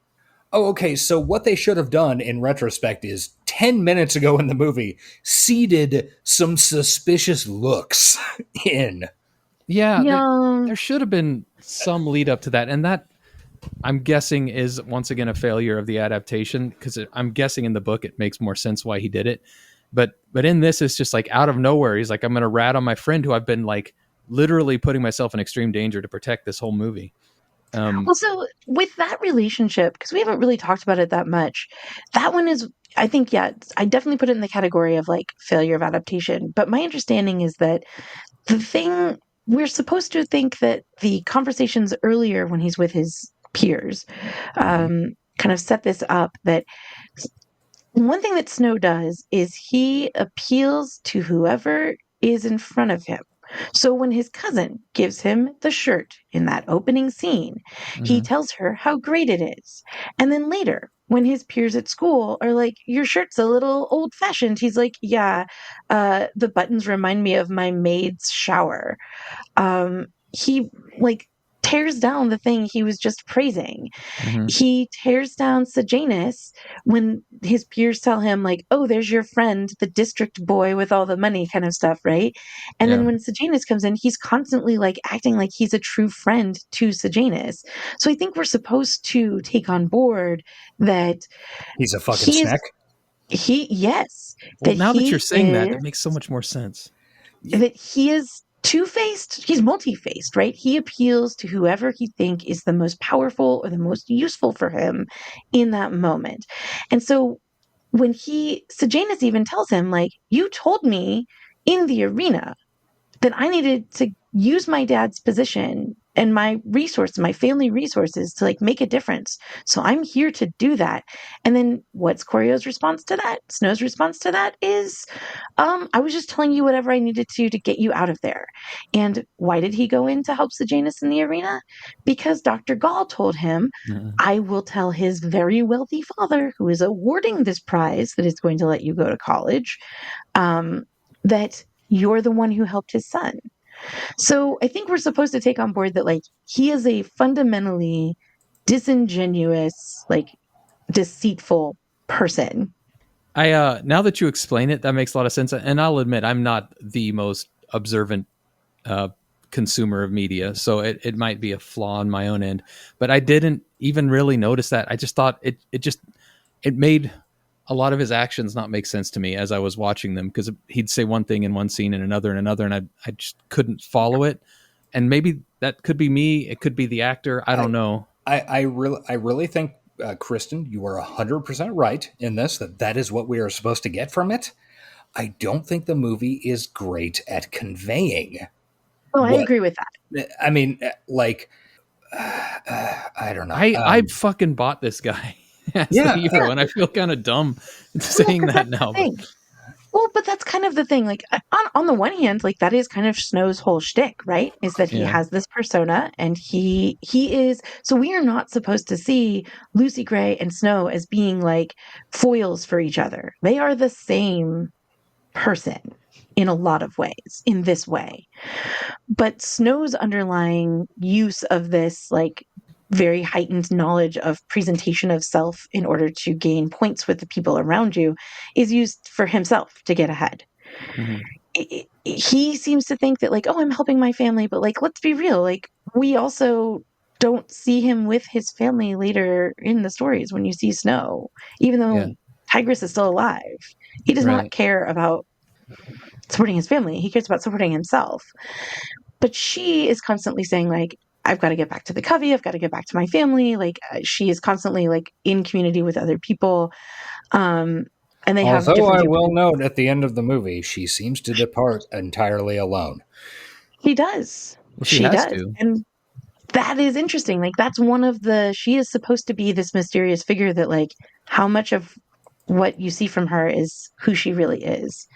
oh, okay, so what they should have done in retrospect is 10 minutes ago in the movie, seeded some suspicious looks in. Yeah. There should have been some lead up to that. And that, I'm guessing, is once again a failure of the adaptation because I'm guessing in the book it makes more sense why he did it. But in this, it's just like out of nowhere. He's like, I'm going to rat on my friend who I've been like literally putting myself in extreme danger to protect this whole movie. Also, with that relationship, because we haven't really talked about it that much, that one is, I think, I definitely put it in the category of like failure of adaptation. But my understanding is that we're supposed to think that the conversations earlier when he's with his peers kind of set this up that one thing that Snow does is he appeals to whoever is in front of him. So when his cousin gives him the shirt in that opening scene, he tells her how great it is. And then later, when his peers at school are like, your shirt's a little old fashioned, he's like, yeah, the buttons remind me of my maid's shower. He like tears down the thing he was just praising. He tears down Sejanus when his peers tell him like, oh, there's your friend, the district boy with all the money kind of stuff, right? And then when Sejanus comes in, he's constantly like acting like he's a true friend to Sejanus. So I think we're supposed to take on board that he's a fucking snack. Well, now that you're saying that, it makes so much more sense. That he is two-faced. He's multi-faced, right? He appeals to whoever he think is the most powerful or the most useful for him in that moment. And so when Sejanus even tells him, like, you told me in the arena that I needed to use my dad's position and my family resources to like make a difference. So I'm here to do that. And then what's Koryo's response to that? Snow's response to that is, I was just telling you whatever I needed to get you out of there. And why did he go in to help Sejanus in the arena? Because Dr. Gall told him, I will tell his very wealthy father, who is awarding this prize that is going to let you go to college, that you're the one who helped his son. So I think we're supposed to take on board that like he is a fundamentally disingenuous, like deceitful person. I now that you explain it, that makes a lot of sense. And I'll admit, I'm not the most observant consumer of media, so it might be a flaw on my own end. But I didn't even really notice that. I just thought it made a lot of his actions not make sense to me as I was watching them, because he'd say one thing in one scene and another, and I just couldn't follow it. And maybe that could be me. It could be the actor. I don't know. I really think, Kristen, you are 100% right in this, that is what we are supposed to get from it. I don't think the movie is great at conveying. Oh, I agree with that. I mean, like, I don't know. I fucking bought this guy as the hero, and I feel kind of dumb saying that now. Well, but that's kind of the thing. Like, on the one hand, like, that is kind of Snow's whole shtick, right? Is that he has this persona, and he is. So we are not supposed to see Lucy Gray and Snow as being like foils for each other. They are the same person in a lot of ways, in this way. But Snow's underlying use of this, like, very heightened knowledge of presentation of self in order to gain points with the people around you is used for himself to get ahead. Mm-hmm. He seems to think that, like, oh, I'm helping my family, but, like, let's be real. Like, we also don't see him with his family later in the stories when you see Snow, even though Tigress is still alive. He does not care about supporting his family. He cares about supporting himself. But she is constantly saying, like, I've got to get back to the covey. I've got to get back to my family. Like, she is constantly, like, in community with other people. And they have Although I will note at the end of the movie, she seems to depart entirely alone. She does. Well, she does. And that is interesting. Like, that's one of she is supposed to be this mysterious figure that, like, how much of what you see from her is who she really is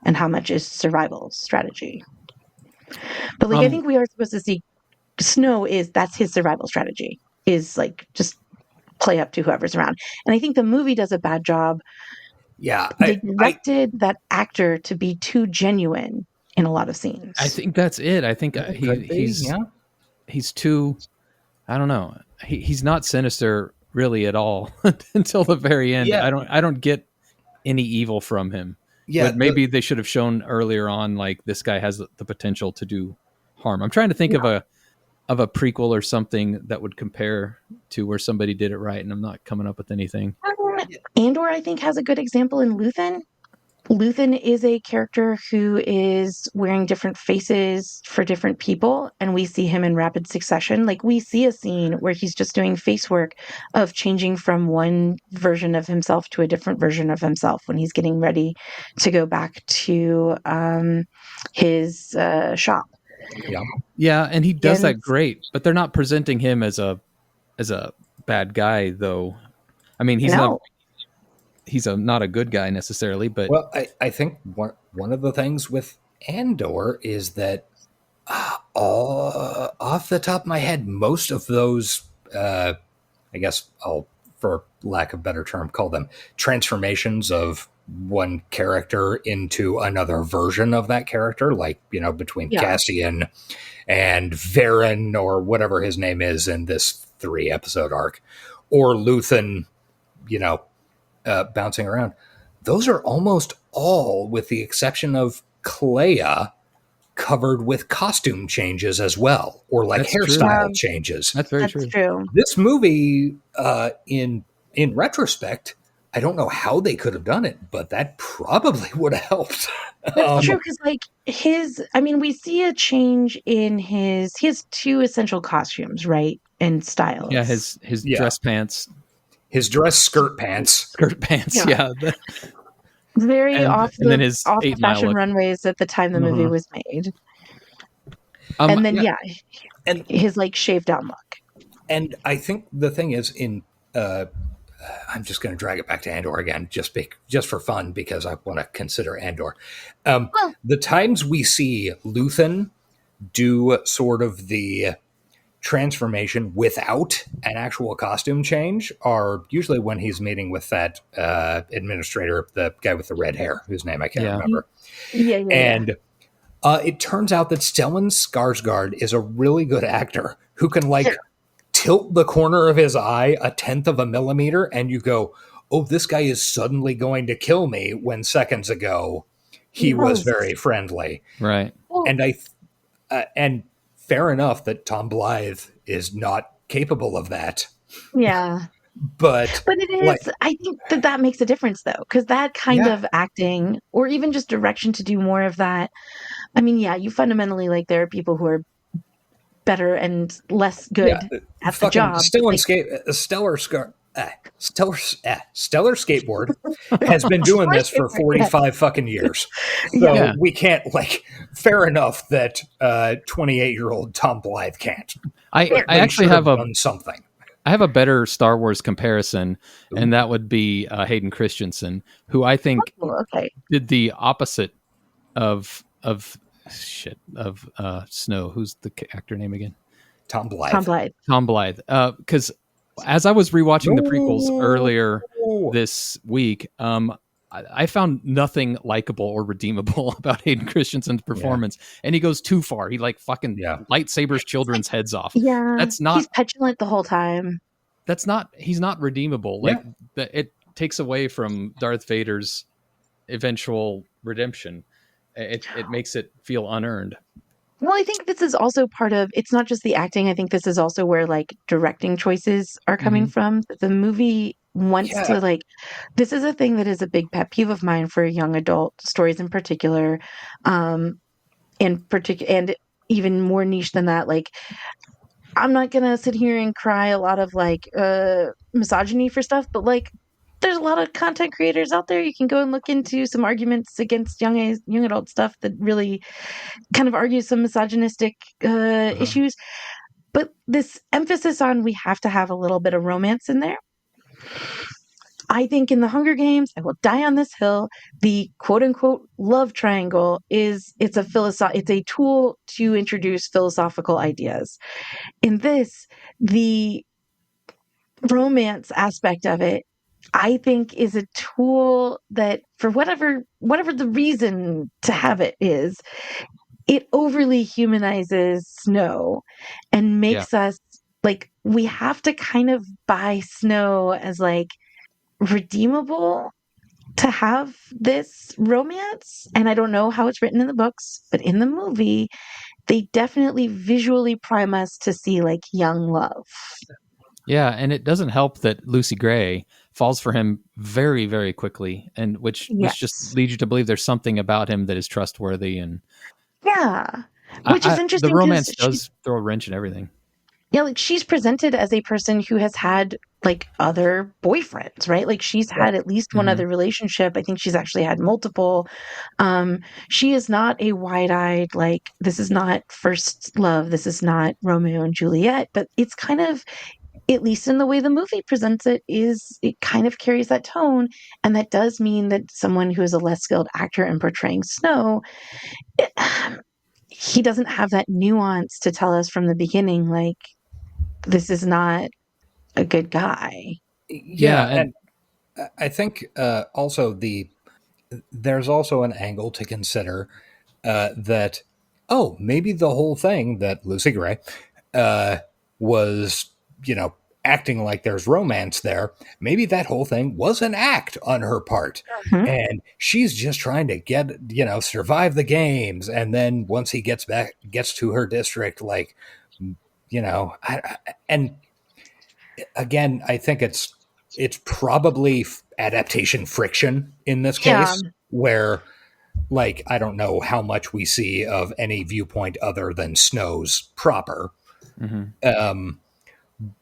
and how much is survival strategy. But, like, I think we are supposed to see Snow that's his survival strategy, is, like, just play up to whoever's around. And I think the movie does a bad job. Yeah. They directed that actor to be too genuine in a lot of scenes. I think that's it. I think he's too, I don't know. He's not sinister really at all until the very end. Yeah. I don't get any evil from him. Yeah. But maybe they should have shown earlier on, like, this guy has the potential to do harm. I'm trying to think of a prequel or something that would compare to where somebody did it right, and I'm not coming up with anything. Andor, I think, has a good example in Luthen. Luthen is a character who is wearing different faces for different people, and we see him in rapid succession. Like, we see a scene where he's just doing face work of changing from one version of himself to a different version of himself when he's getting ready to go back to his shop. Yeah, and he does that great, but they're not presenting him as a bad guy, though. I mean, he's not a good guy necessarily, but I think one of the things with Andor is that off the top of my head, most of those, I guess I'll, for lack of a better term, call them transformations of one character into another version of that character, like, you know, between Cassian and Varen or whatever his name is in this 3-episode arc, or Luthen, you know, bouncing around. Those are almost all, with the exception of Clea, covered with costume changes as well, or like hairstyle changes. That's very true. This movie, in retrospect, I don't know how they could have done it, but that probably would have helped. That's true, because, like, we see a change in he has 2 essential costumes, right? And styles. Yeah, his dress pants. His dress skirt pants. Yeah. Very off the fashion look. Runways at the time the movie was made. And then, and his, like, shaved down look. And I think the thing is, I'm just going to drag it back to Andor again, just for fun, because I want to consider Andor. The times we see Luthen do sort of the transformation without an actual costume change are usually when he's meeting with that administrator, the guy with the red hair, whose name I can't remember. And it turns out that Stellan Skarsgård is a really good actor who can, like, tilt the corner of his eye 1/10 of a millimeter and you go, oh, this guy is suddenly going to kill me, when seconds ago he was very friendly. Right. And fair enough that Tom Blythe is not capable of that. Yeah. But it is, I think that makes a difference, though, because that kind of acting, or even just direction to do more of that. I mean, yeah, you fundamentally, like, there are people who are better and less good at the job. Stellar Skateboard has been doing this for 45 fucking years. So we can't, like, fair enough that 28-year-old Tom Blythe can't. I actually have done something. I have a better Star Wars comparison, and that would be Hayden Christensen, who I think did the opposite of Snow. Who's the actor name again? Tom Blythe. Because as I was rewatching the prequels earlier this week, I found nothing likable or redeemable about Hayden Christensen's performance, and he goes too far. He like fucking lightsabers children's heads off. Yeah, that's not. He's petulant the whole time. He's not redeemable. Like it takes away from Darth Vader's eventual redemption. It makes it feel unearned. Well, I think this is also part of, it's not just the acting. I think this is also where, like, directing choices are coming from. The movie wants to, like, this is a thing that is a big pet peeve of mine for young adult stories in particular. And even more niche than that, like, I'm not going to sit here and cry a lot of, like, misogyny for stuff, but, like, there's a lot of content creators out there. You can go and look into some arguments against young adult stuff that really kind of argues some misogynistic issues. But this emphasis on we have to have a little bit of romance in there. I think in the Hunger Games, I will die on this hill, the quote unquote love triangle it's a tool to introduce philosophical ideas. In this, the romance aspect of it, I think, is a tool that, for whatever the reason to have it is, it overly humanizes Snow and makes us, like, we have to kind of buy Snow as, like, redeemable to have this romance. And I don't know how it's written in the books, but in the movie, they definitely visually prime us to see, like, young love. Yeah, and it doesn't help that Lucy Gray falls for him very, very quickly, and which just leads you to believe there's something about him that is trustworthy. And which is interesting. The romance does throw a wrench in everything. Yeah, like, she's presented as a person who has had, like, other boyfriends, right? Like, she's had at least one other relationship. I think she's actually had multiple. She is not a wide-eyed, like, this is not first love, this is not Romeo and Juliet, but it's kind of, at least in the way the movie presents it, it kind of carries that tone. And that does mean that someone who is a less skilled actor in portraying Snow, he doesn't have that nuance to tell us from the beginning, like, this is not a good guy. Yeah, and I think also there's also an angle to consider that, maybe the whole thing that Lucy Gray was, acting like there's romance there. Maybe that whole thing was an act on her part. And she's just trying to get, survive the games. And then once he gets to her district, like, and again, I think it's probably adaptation friction in this case, where, like, I don't know how much we see of any viewpoint other than Snow's proper.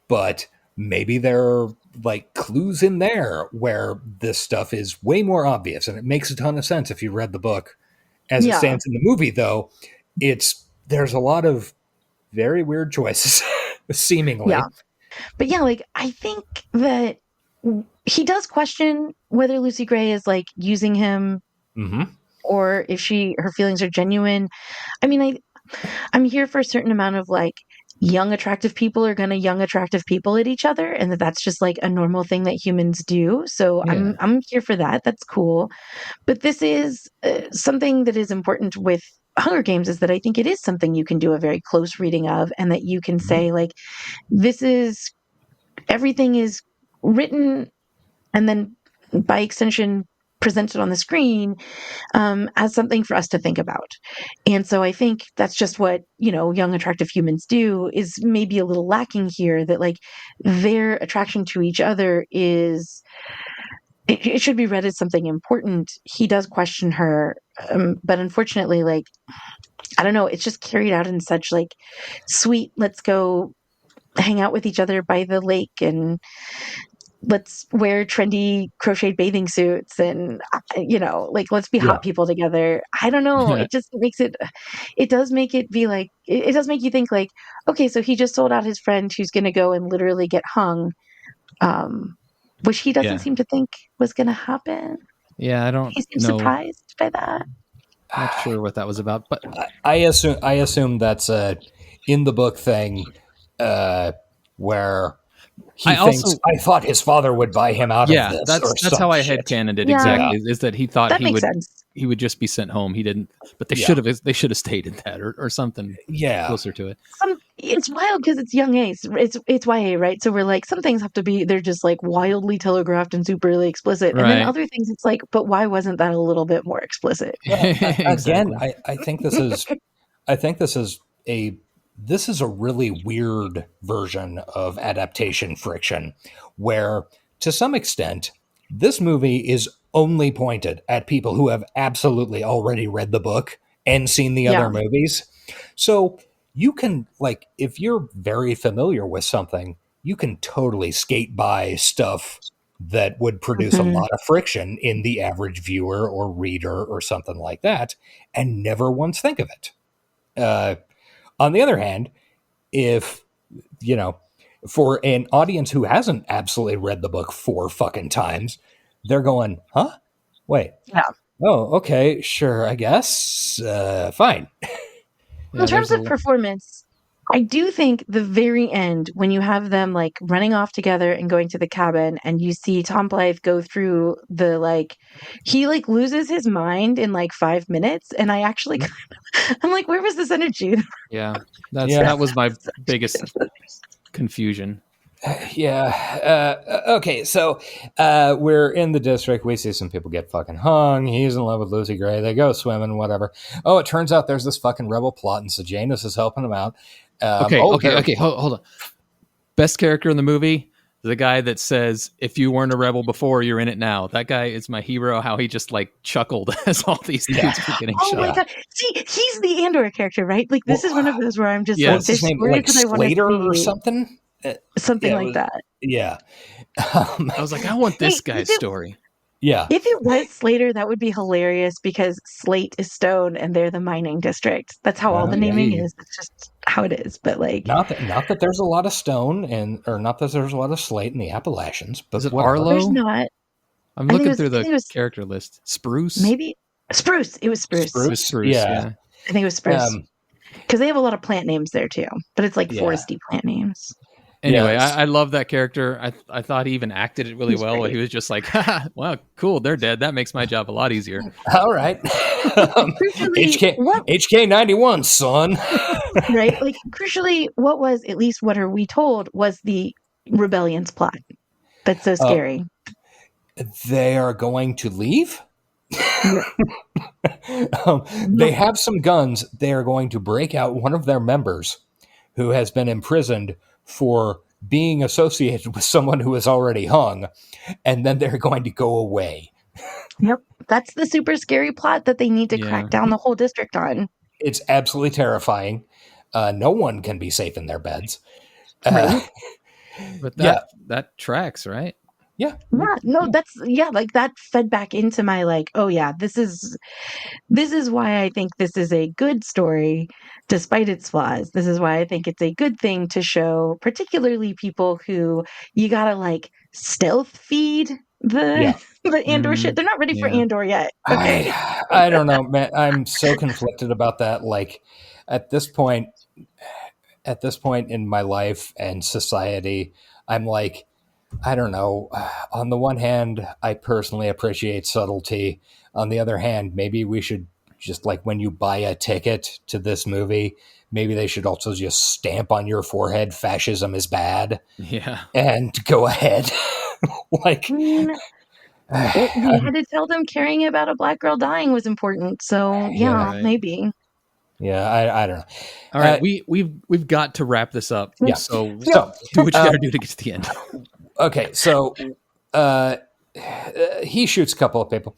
But maybe there are, like, clues in there where this stuff is way more obvious, and it makes a ton of sense if you read the book. As it stands in the movie, though, there's a lot of very weird choices, seemingly. Yeah. But yeah, like, I think that he does question whether Lucy Gray is, like, using him or if her feelings are genuine. I mean, I'm here for a certain amount of, like, young attractive people are gonna young attractive people at each other, and that's just, like, a normal thing that humans do. So I'm here for that. That's cool. But this is something that is important with Hunger Games is that I think it is something you can do a very close reading of, and that you can say, like, this is everything is written and then by extension presented on the screen as something for us to think about. And so I think that's just what, young attractive humans do, is maybe a little lacking here, that like their attraction to each other is, it should be read as something important. He does question her, but unfortunately, like, I don't know, it's just carried out in such like sweet, let's go hang out with each other by the lake and let's wear trendy crocheted bathing suits and like, let's be hot people together. I don't know, it just makes it does make it be like, it does make you think like, okay, so he just sold out his friend who's going to go and literally get hung, which he doesn't seem to think was going to happen. I don't he seems know. Surprised by that. Not sure what that was about, but I assume that's a in the book thing, where he thinks, I thought his father would buy him out of this. That's how I headcanoned it exactly. Is that he thought he would just be sent home. He didn't, but they should have stated that or something. Closer to it. It's wild because it's young A. It's YA, right? So we're like, some things have to be, they're just like wildly telegraphed and superly explicit, and then other things it's like, but why wasn't that a little bit more explicit? Again, I think this is a really weird version of adaptation friction, where to some extent this movie is only pointed at people who have absolutely already read the book and seen the other movies. So you can, like, if you're very familiar with something, you can totally skate by stuff that would produce a lot of friction in the average viewer or reader or something like that, and never once think of it. On the other hand, if, for an audience who hasn't absolutely read the book 4 fucking times, they're going, huh? Wait. Yeah. Oh, okay, sure, I guess. Fine. In terms of performance, I do think the very end, when you have them like running off together and going to the cabin, and you see Tom Blythe go through the, like, he like loses his mind in like 5 minutes, and I actually, I'm like, where was this energy? Yeah, that was my biggest confusion. Okay, so we're in the district. We see some people get fucking hung. He's in love with Lucy Gray. They go swimming, whatever. Oh, it turns out there's this fucking rebel plot, and Sejanus is helping him out. Okay, hold on. Best character in the movie, the guy that says, if you weren't a rebel before, you're in it now. That guy is my hero. How he just like chuckled as all these dudes were getting shot. Oh my god! See, he's the Andor character, right? Like, this is one of those where I'm just like, what's his name? Like Slater or something? Something like that. Yeah. I was like, I want this guy's story. Yeah. If it was Slater, that would be hilarious, because Slate is stone and they're the mining district. That's how all the naming is. It's just how it is. But like, not that there's a lot of stone or not that there's a lot of slate in the Appalachians. But is it Arlo? There's not. I'm looking through the character list. Spruce? Maybe Spruce. It was Spruce. Spruce. Yeah. I think it was Spruce. Because they have a lot of plant names there too, but it's like foresty plant names. Anyway, I love that character. I thought he even acted it really well. He was just like, wow, cool, they're dead. That makes my job a lot easier. All right. HK 91, son. Right? Like, crucially, what are we told was the rebellion's plot. That's so scary. They are going to leave? They have some guns. They are going to break out one of their members who has been imprisoned for being associated with someone who is already hung, and then they're going to go away. Yep. That's the super scary plot that they need to crack down the whole district on. It's absolutely terrifying. No one can be safe in their beds. Right. But that tracks, right? Yeah. No, like that fed back into my like, oh yeah, this is why I think this is a good story despite its flaws. This is why I think it's a good thing to show, particularly people who you gotta like stealth feed the Andor shit. They're not ready for Andor yet. Okay. I don't know, man. I'm so conflicted about that. Like, at this point in my life and society, I'm like, I don't know. On the one hand, I personally appreciate subtlety. On the other hand, maybe we should just like when you buy a ticket to this movie, maybe they should also just stamp on your forehead, fascism is bad. Yeah. And go ahead. Like, I mean, we had to tell them caring about a black girl dying was important. So yeah, right. maybe. Yeah, I don't know. All right, we've got to wrap this up. Yeah. So do what you got to do to get to the end. Okay, so he shoots a couple of people.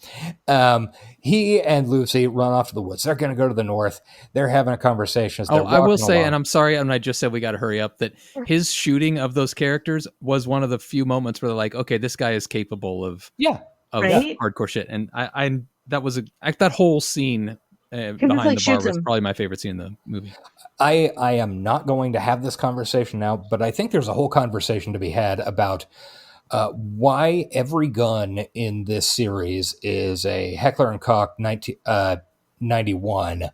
He and Lucy run off to the woods. They're going to go to the north. They're having a conversation. As they're I will say, along. and I'm sorry, and I just said we got to hurry up, that his shooting of those characters was one of the few moments where they're like, okay, this guy is capable of Right? hardcore shit. And that whole scene behind the bar was probably my favorite scene in the movie. I am not going to have this conversation now, but I think there's a whole conversation to be had about why every gun in this series is a Heckler and Koch 91,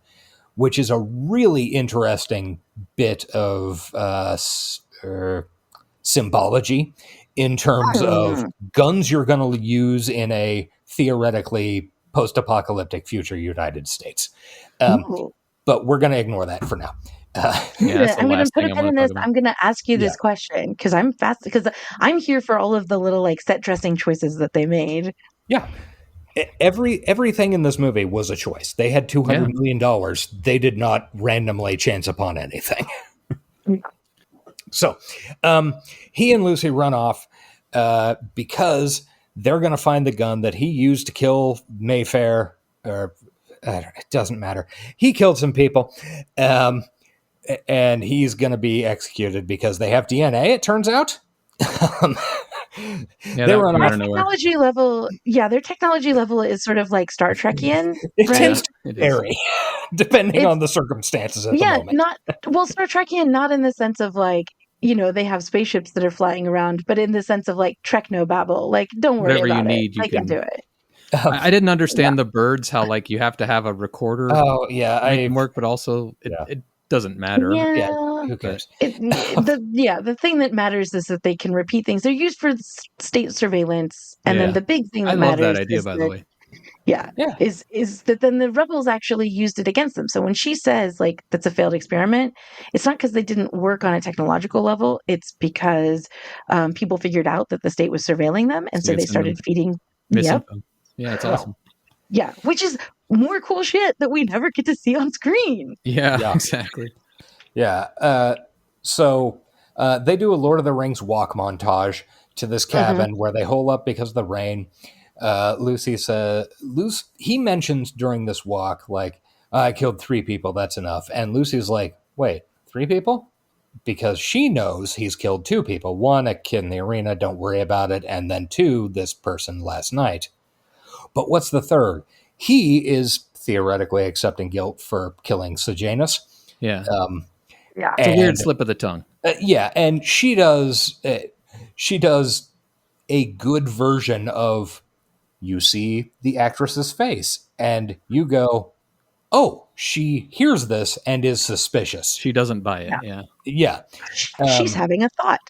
which is a really interesting bit of symbology in terms of guns you're going to use in a theoretically post-apocalyptic future United States. But we're going to ignore that for now. I'm going to put a pin in this. I'm going to ask you this question because I'm because I'm here for all of the little like set dressing choices that they made. Yeah. Everything in this movie was a choice. They had $200 million. They did not randomly chance upon anything. So he and Lucy run off because they're going to find the gun that he used to kill Mayfair. Or it doesn't matter. He killed some people. And he's going to be executed because they have DNA, it turns out. They run out of nowhere. Technology level, their technology level is sort of like Star Trekian. It tends to vary, depending on the circumstances at the moment. Star Trekian, not in the sense of like, they have spaceships that are flying around, but in the sense of like Technobabble. Like, don't worry about it. I can do it. I didn't understand the birds, how like you have to have a recorder. Oh, yeah. To make them work, but also it doesn't matter. Yeah. Who cares? The thing that matters is that they can repeat things. They're used for state surveillance, and then the big thing that matters. I love that idea, by the way. Is that then the rebels actually used it against them. So when she says like that's a failed experiment, it's not because they didn't work on a technological level. It's because people figured out that the state was surveilling them, and so they started feeding. Yeah, it's awesome. Yeah, which is more cool shit that we never get to see on screen. Yeah. Exactly. Yeah. So they do a Lord of the Rings walk montage to this cabin where they hole up because of the rain. He mentions during this walk, like, I killed 3 people. That's enough. And Lucy's like, wait, 3 people? Because she knows he's killed 2 people. 1, a kid in the arena. Don't worry about it. And then 2, this person last night. But what's the 3rd? He is theoretically accepting guilt for killing Sejanus. Yeah. It's a weird slip of the tongue. And she does a good version of, you see the actress's face and you go, oh, she hears this and is suspicious. She doesn't buy it. Yeah. She's having a thought.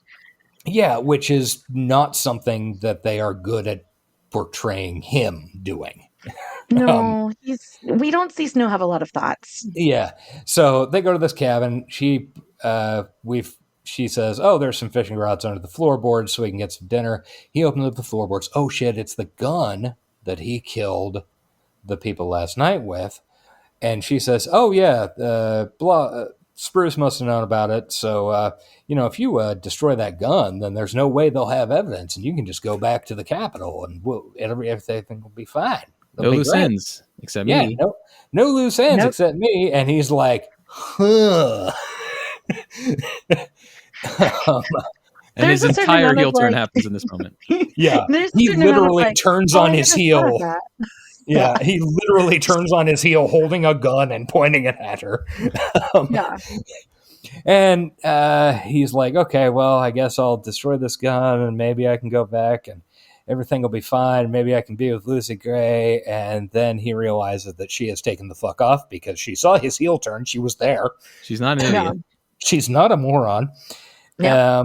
Yeah, which is not something that they are good at portraying him doing. No, we don't see Snow have a lot of thoughts. Yeah. So they go to this cabin. She says, oh, there's some fishing rods under the floorboards so we can get some dinner. He opens up the floorboards. Oh shit, it's the gun that he killed the people last night with. And she says, oh yeah, Spruce must have known about it. So, if you destroy that gun, then there's no way they'll have evidence, and you can just go back to the Capitol, and everything will be fine. No loose ends, except me. No loose ends except me. And he's like, huh. And his entire heel turn happens in this moment. Yeah, he literally turns on his heel. Yeah, he literally turns on his heel, holding a gun and pointing it at her. And he's like, okay, well, I guess I'll destroy this gun and maybe I can go back and everything will be fine. Maybe I can be with Lucy Gray. And then he realizes that she has taken the fuck off because she saw his heel turn. She was there. She's not an idiot. She's not a moron. Yeah.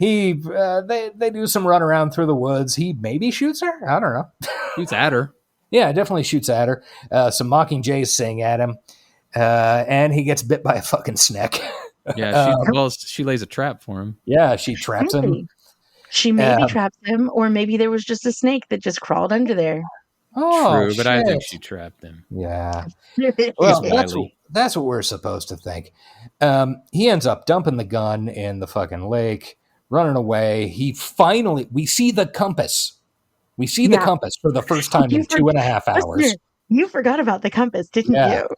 They do some run around through the woods. He maybe shoots her. I don't know. Shoots at her. Yeah, it definitely shoots at her. Some mockingjays sing at him, and he gets bit by a fucking snake. Yeah, she lays a trap for him. Yeah, she traps him. She maybe trapped him, or maybe there was just a snake that just crawled under there. Oh, true, but I think she trapped him. Yeah. Well, that's what we're supposed to think. He ends up dumping the gun in the fucking lake, running away. We see the compass. We see the compass for the first time in 2.5 hours. You forgot about the compass, didn't you?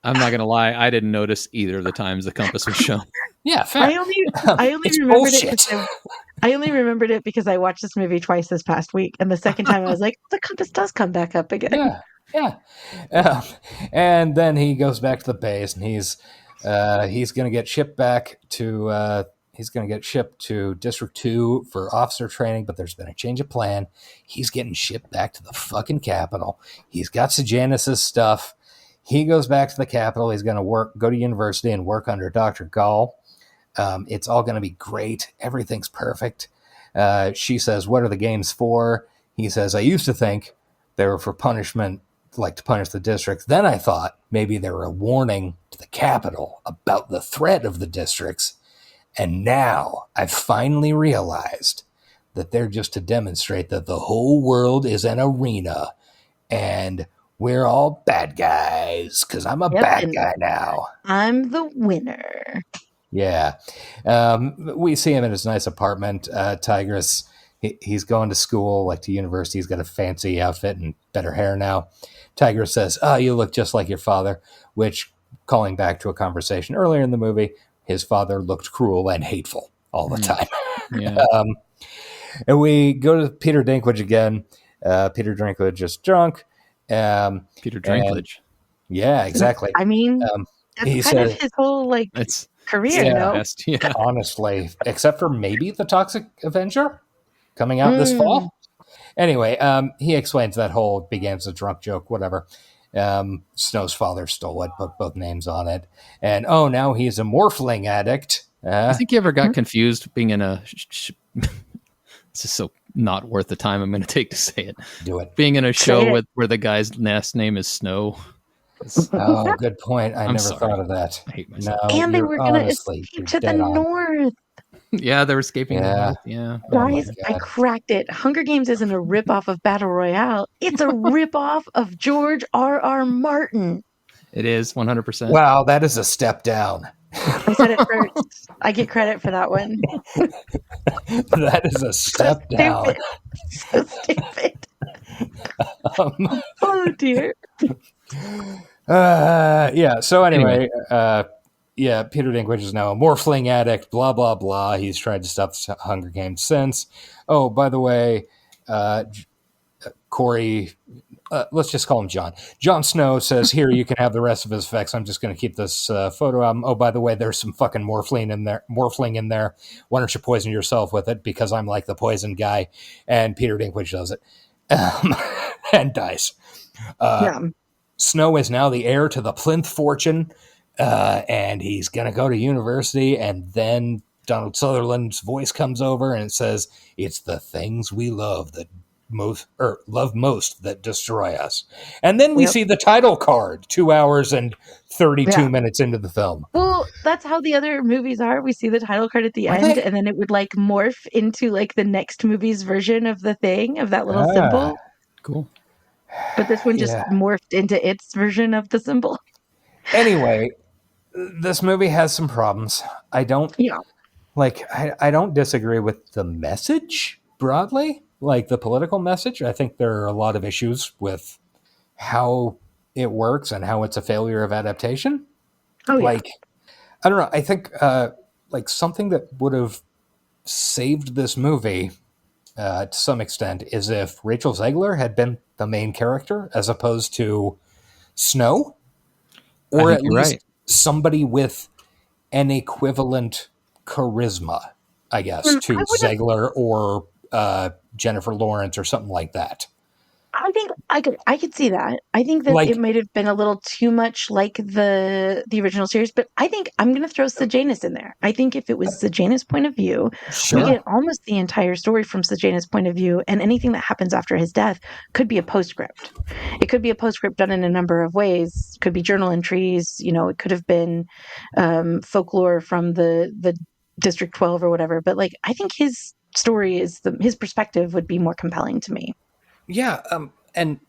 I'm not gonna lie, I didn't notice either of the times the compass was shown. Yeah, fair. I only remembered it. I only remembered it because I watched this movie twice this past week, and the second time I was like, the compass does come back up again. Yeah. And then he goes back to the base, and he's going to get shipped back to District 2 for officer training, but there's been a change of plan. He's getting shipped back to the fucking capital. He's got Sejanus' stuff. He goes back to the capital. He's going to go to university and work under Dr. Gall. It's all going to be great. Everything's perfect. She says, "What are the games for?" He says, "I used to think they were for punishment, like to punish the districts. Then I thought maybe they were a warning to the capital about the threat of the districts. And now I've finally realized that they're just to demonstrate that the whole world is an arena and we're all bad guys because I'm a bad guy now. I'm the winner." Yeah. We see him in his nice apartment. Tigris, he's going to school, like to university. He's got a fancy outfit and better hair now. Tigris says, "Oh, you look just like your father," which, calling back to a conversation earlier in the movie, his father looked cruel and hateful all the time. Yeah. And we go to Peter Dinklage again. Peter Dinklage is drunk. Peter Dinklage. Yeah, exactly. I mean, that's kind of his whole career, Yeah. Honestly, except for maybe the Toxic Avenger coming out this fall. Anyway, he explains that whole began as a drunk joke, whatever. Snow's father stole it, put both names on it. And now he's a morphling addict. I think you ever got confused being in a... This is so not worth the time I'm going to take to say it. Do it. Being in a show where the guy's last name is Snow. Oh, good point. I never thought of that. I hate myself. No, and they were going to escape to the north. Yeah, they were escaping the north. Yeah. Guys, I cracked it. Hunger Games isn't a ripoff of Battle Royale. It's a ripoff of George R.R. Martin. It is 100%. Wow, that is a step down. I said it first. I get credit for that one. That is a step down. So stupid. Oh dear. Yeah. So anyway, Peter Dinklage is now a morphling addict. Blah blah blah. He's tried to stop the Hunger Games since. Oh, by the way, Corey. Let's just call him John. Jon Snow says, "Here, you can have the rest of his effects. I'm just going to keep this photo album. Oh, by the way, there's some fucking morphling in there. Why don't you poison yourself with it? Because I'm like the poison guy." And Peter Dinklage does it and dies. Snow is now the heir to the Plinth fortune, and he's going to go to university. And then Donald Sutherland's voice comes over and it says, "It's the things we love that love most that destroy us." And then we see the title card 2 hours and 32 minutes into the film. Well, that's how the other movies are. We see the title card at the end, and then it would morph into the next movie's version of the thing, of that little symbol. Cool. But this one just morphed into its version of the symbol. Anyway, this movie has some problems. I don't disagree with the message broadly. The political message, I think there are a lot of issues with how it works and how it's a failure of adaptation. I don't know. I think something that would have saved this movie to some extent is if Rachel Zegler had been the main character as opposed to Snow, or at least somebody with an equivalent charisma, I guess, to Zegler or Jennifer Lawrence or something like that. I think I could see that. I think that it Like, might have been a little too much like the original series, but I think I'm going to throw Sejanus in there. I think if it was Sejanus' point of view, we sure. get almost the entire story from Sejanus' point of view, and anything that happens after his death could be a postscript. It could be a postscript done in a number of ways. It could be journal entries. It could have been folklore from the District 12 or whatever. But like, I think his story his perspective would be more compelling to me. Yeah, and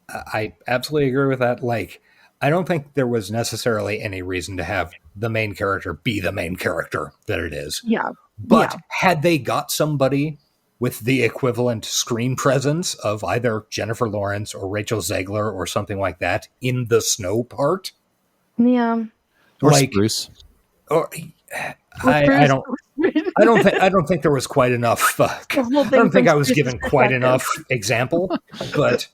I absolutely agree with that. Like, I don't think there was necessarily any reason to have the main character be the main character that it is. Yeah. But Yeah. had they got somebody with the equivalent screen presence of either Jennifer Lawrence or Rachel Zegler or something like that in the snow part, Yeah. Or like, Spruce. or I don't think there was quite enough. I don't think I was given quite enough example, but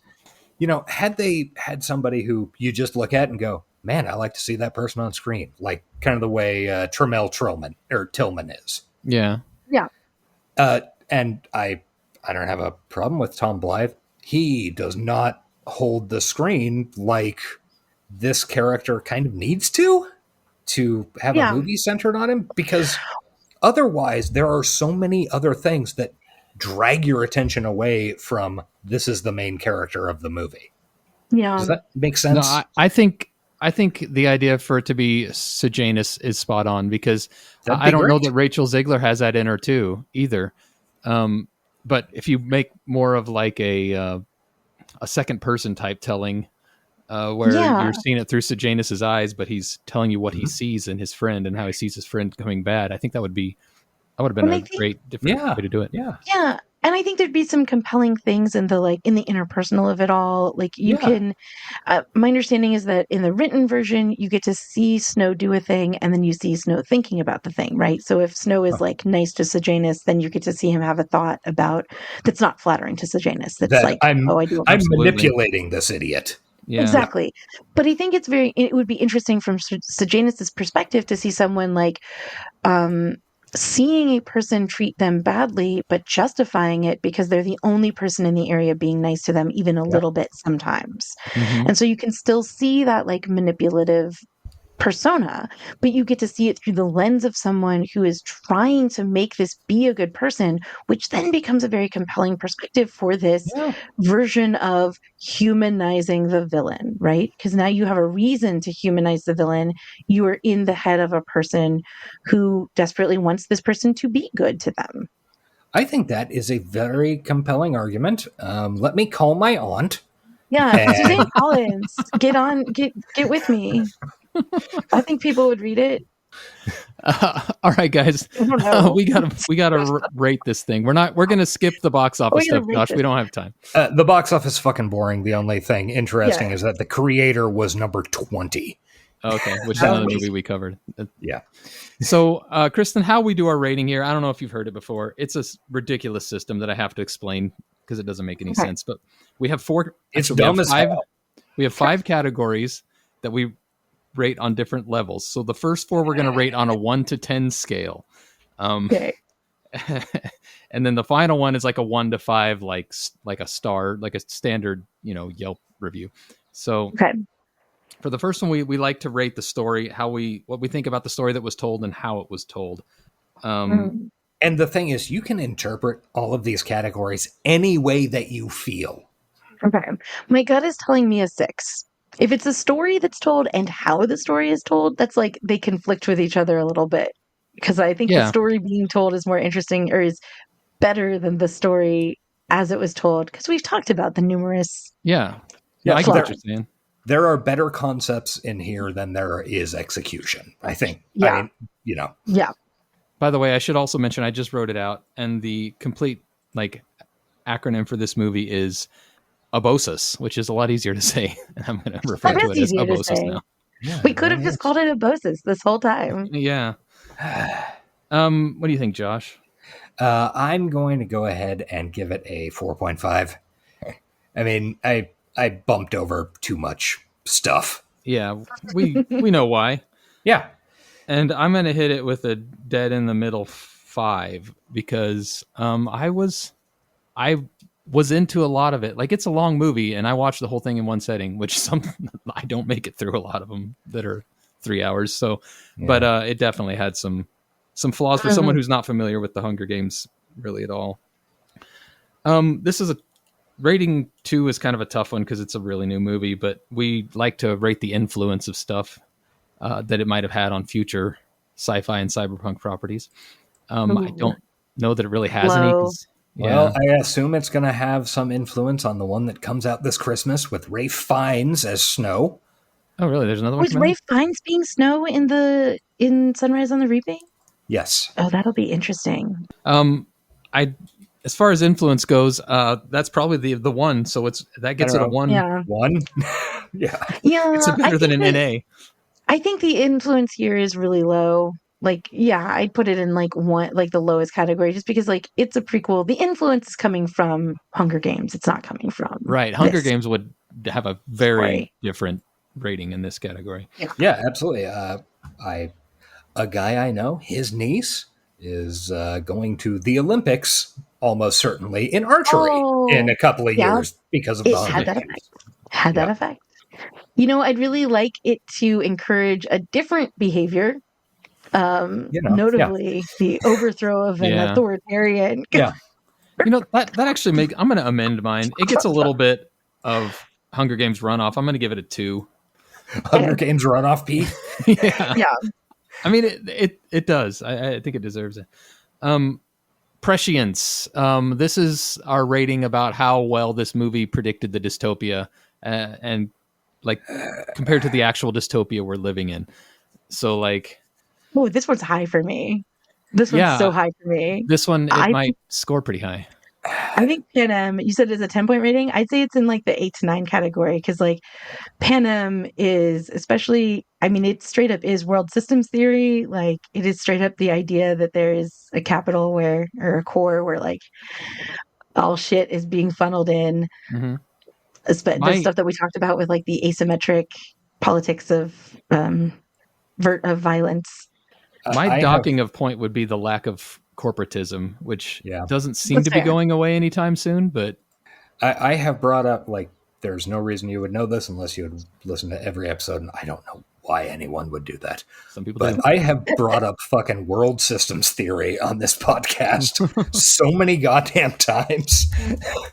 had they had somebody who you just look at and go, man, I like to see that person on screen, like kind of the way Tillman is. Yeah. Yeah. And I don't have a problem with Tom Blythe. He does not hold the screen like this character kind of needs to have a movie centered on him, because otherwise there are so many other things that drag your attention away from this is the main character of the movie. Yeah. Does that make sense? No, I think the idea for it to be Sejanus is spot on, because I don't know that Rachel Zegler has that in her too either. But if you make more of like a second person type telling, where you're seeing it through Sejanus's eyes, but he's telling you what he sees in his friend and how he sees his friend becoming bad, I think that would have been a great different way to do it. Yeah. Yeah. And I think there'd be some compelling things in the interpersonal of it all. Like you can, my understanding is that in the written version, you get to see Snow do a thing and then you see Snow thinking about the thing, right? So if Snow is like nice to Sejanus, then you get to see him have a thought about that's not flattering to Sejanus. That's like, I'm manipulating this idiot. Yeah. Exactly. But I think it would be interesting from Sejanus's perspective to see someone like, seeing a person treat them badly, but justifying it because they're the only person in the area being nice to them, even a little bit sometimes. Mm-hmm. And so you can still see that like manipulative persona, but you get to see it through the lens of someone who is trying to make this be a good person, which then becomes a very compelling perspective for this version of humanizing the villain, right? Because now you have a reason to humanize the villain. You are in the head of a person who desperately wants this person to be good to them. I think that is a very compelling argument. Let me call my aunt. Yeah, Suzanne Collins, get with me. I think people would read it. All right, guys, we gotta rate this thing. We're going to skip the box office stuff, Josh. We don't have time. The box office is fucking boring. The only thing interesting is that The Creator was number 20. Okay, which is another movie we covered. Yeah. So, Kristen, how we do our rating here, I don't know if you've heard it before. It's a ridiculous system that I have to explain because it doesn't make any sense. But we have we have 5 categories that we rate on different levels. So the first 4 we're going to rate on a 1 to 10 scale. Okay. And then the final one is like a 1 to 5, like a star, like a standard, Yelp review. So for the first one, we like to rate the story, what we think about the story that was told and how it was told. And the thing is, you can interpret all of these categories any way that you feel. Okay. My gut is telling me a 6. If it's a story that's told and how the story is told, that's like they conflict with each other a little bit. Because I think the story being told is more interesting or is better than the story as it was told. Because we've talked about the numerous. Yeah, I get what you're saying. There are better concepts in here than there is execution, I think. Yeah. Yeah. By the way, I should also mention, I just wrote it out, and the complete acronym for this movie is ABOSIS, which is a lot easier to say. And I'm going to refer to it as ABOSIS now. Yeah, we could have just called it ABOSIS this whole time. Yeah. What do you think, Josh? I'm going to go ahead and give it a 4.5. I mean, I bumped over too much stuff. Yeah, we know why. Yeah. And I'm going to hit it with a dead in the middle 5 because I was into a lot of it. Like, it's a long movie, and I watched the whole thing in one setting, which I don't make it through a lot of them that are 3 hours. So, but it definitely had some flaws for someone who's not familiar with the Hunger Games really at all. This is a rating 2 is kind of a tough one because it's a really new movie, but we like to rate the influence of stuff that it might have had on future sci-fi and cyberpunk properties. I don't know that it really has any. Well, I assume it's going to have some influence on the one that comes out this Christmas with Ralph Fiennes as Snow. Oh, really? There's another one. Was Ralph Fiennes being Snow in Sunrise on the Reaping? Yes. Oh, that'll be interesting. As far as influence goes, that's probably the one. So that gets it a 1. Yeah. 1? Yeah. It's better than an NA. I think the influence here is really low. Like, yeah, I'd put it in like 1, like the lowest category, just because like it's a prequel. The influence is coming from Hunger Games. It's not coming from Hunger Games would have a very different rating in this category. Yeah, absolutely. A guy I know, his niece is going to the Olympics almost certainly in archery in a couple of years because of the Hunger Games. Had that effect. You know, I'd really like it to encourage a different behavior. Notably the overthrow of an authoritarian. Yeah. That actually I'm going to amend mine. It gets a little bit of Hunger Games runoff. I'm going to give it a 2. Hunger Games runoff, Pete? Yeah. I mean, it does. I think it deserves it. Prescience. This is our rating about how well this movie predicted the dystopia and like compared to the actual dystopia we're living in. So like, oh, this one's high for me. This one's so high for me. This one might score pretty high. I think Panem, you said it's a 10-point rating. I'd say it's in like the 8 to 9 category because like Panem is especially, I mean, it straight up is world systems theory. Like it is straight up the idea that there is a capital or a core where like all shit is being funneled in. Mm-hmm. The stuff that we talked about with like the asymmetric politics of violence. My docking of point would be the lack of corporatism, which doesn't seem to be going away anytime soon. But I have brought up, like, there's no reason you would know this unless you would listen to every episode, and I don't know why anyone would do that. Some people but do. I have brought up fucking world systems theory on this podcast so many goddamn times.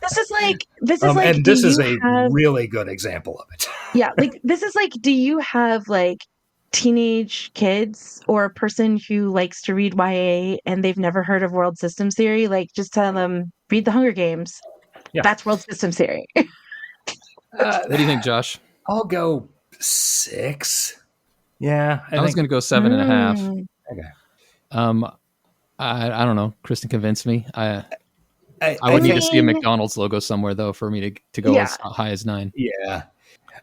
This is like, and this is a really good example of it. Yeah, like this is like, do you have like teenage kids or a person who likes to read YA and they've never heard of world systems theory? Like, just tell them, read the Hunger Games. Yeah. That's world systems theory. What do you think, Josh? I'll go 6. Yeah, I was going to go 7.5. Okay. I don't know. Kristen convinced me. I would need to see a McDonald's logo somewhere though for me to go as high as 9. Yeah,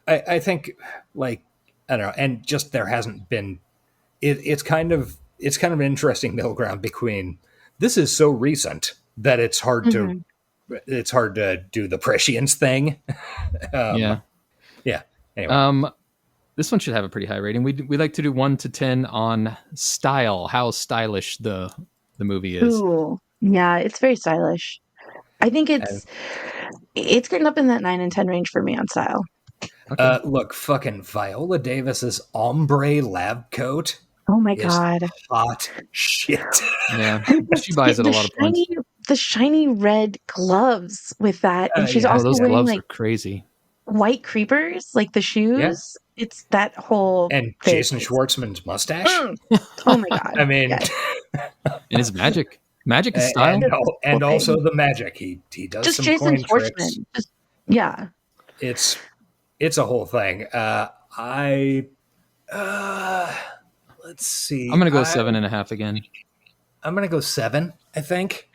I think like I don't know, and just there hasn't been. It's kind of an interesting middle ground between this is so recent that it's hard to do the prescience thing. Yeah. Anyway. This one should have a pretty high rating. We like to do 1 to 10 on style, how stylish the movie is. Ooh, yeah, it's very stylish. I think it's getting up in that 9 and 10 range for me on style. Okay. Look, fucking Viola Davis's ombre lab coat. Oh my god, hot shit. Yeah, she buys it a lot of points. The shiny red gloves with that, and she's also those wearing gloves like are crazy. White creepers, like the shoes. Yeah. It's that whole and thing. Jason Schwartzman's mustache. Oh my god! I mean, and his magic is style, and also the magic. He does just some Jason coin Schwartzman. tricks. It's a whole thing. Let's see. I'm gonna go 7.5 again. I'm gonna go 7. I think.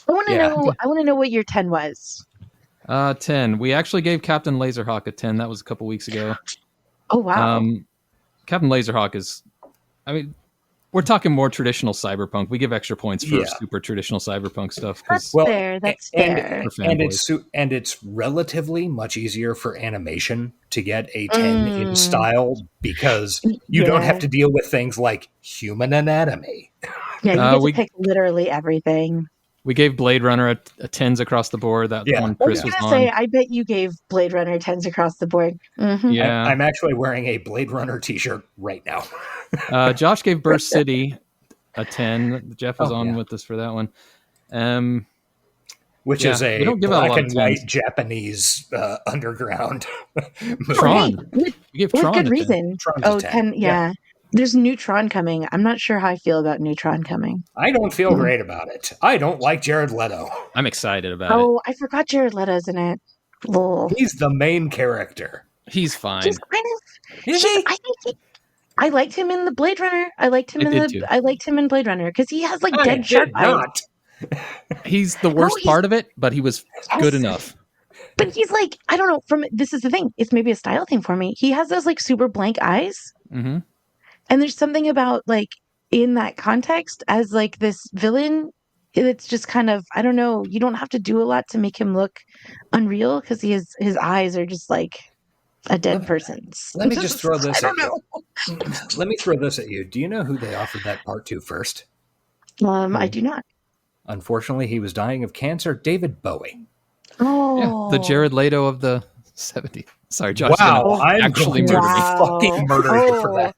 I want to know what your 10 was. 10. We actually gave Captain Laserhawk a 10. That was a couple weeks ago. Oh wow. Captain Laserhawk is, I mean, we're talking more traditional cyberpunk. We give extra points for super traditional cyberpunk stuff. That's fair. That's fair. And it's relatively much easier for animation to get a 10 in style because you don't have to deal with things like human anatomy. Yeah, you get to pick literally everything. We gave Blade Runner a tens across the board. That one Chris was on. I bet you gave Blade Runner tens across the board. Mm-hmm. Yeah, I'm actually wearing a Blade Runner t-shirt right now. Josh gave Burst City a 10. Jeff was on with us for that one. Which is a give black and white Japanese underground movie. Tron. We gave With Tron good a 10. reason. Tron's a 10. Yeah. There's new Tron coming. I'm not sure how I feel about new Tron coming. I don't feel great about it. I don't like Jared Leto. I'm excited about it. Oh, I forgot Jared Leto's in it. Lol. He's the main character. He's fine. He's kind of. Is he? I liked him in the Blade Runner. I liked him in Blade Runner because he has like dead shark eyes. He's the worst part of it, but he was good enough. But he's like, I don't know. This is the thing. It's maybe a style thing for me. He has those like super blank eyes. Mm-hmm. And there's something about like in that context as like this villain, it's just kind of, I don't know, you don't have to do a lot to make him look unreal because his eyes are just like a dead person's. Let me just throw this I at don't know. you. Let me throw this at you. Do you know who they offered that part to first? I do not. Unfortunately, he was dying of cancer. David Bowie. Oh. Yeah, the Jared Leto of the 70s. Sorry, Josh. Wow, I'm actually going to murder me. fucking murder you for that.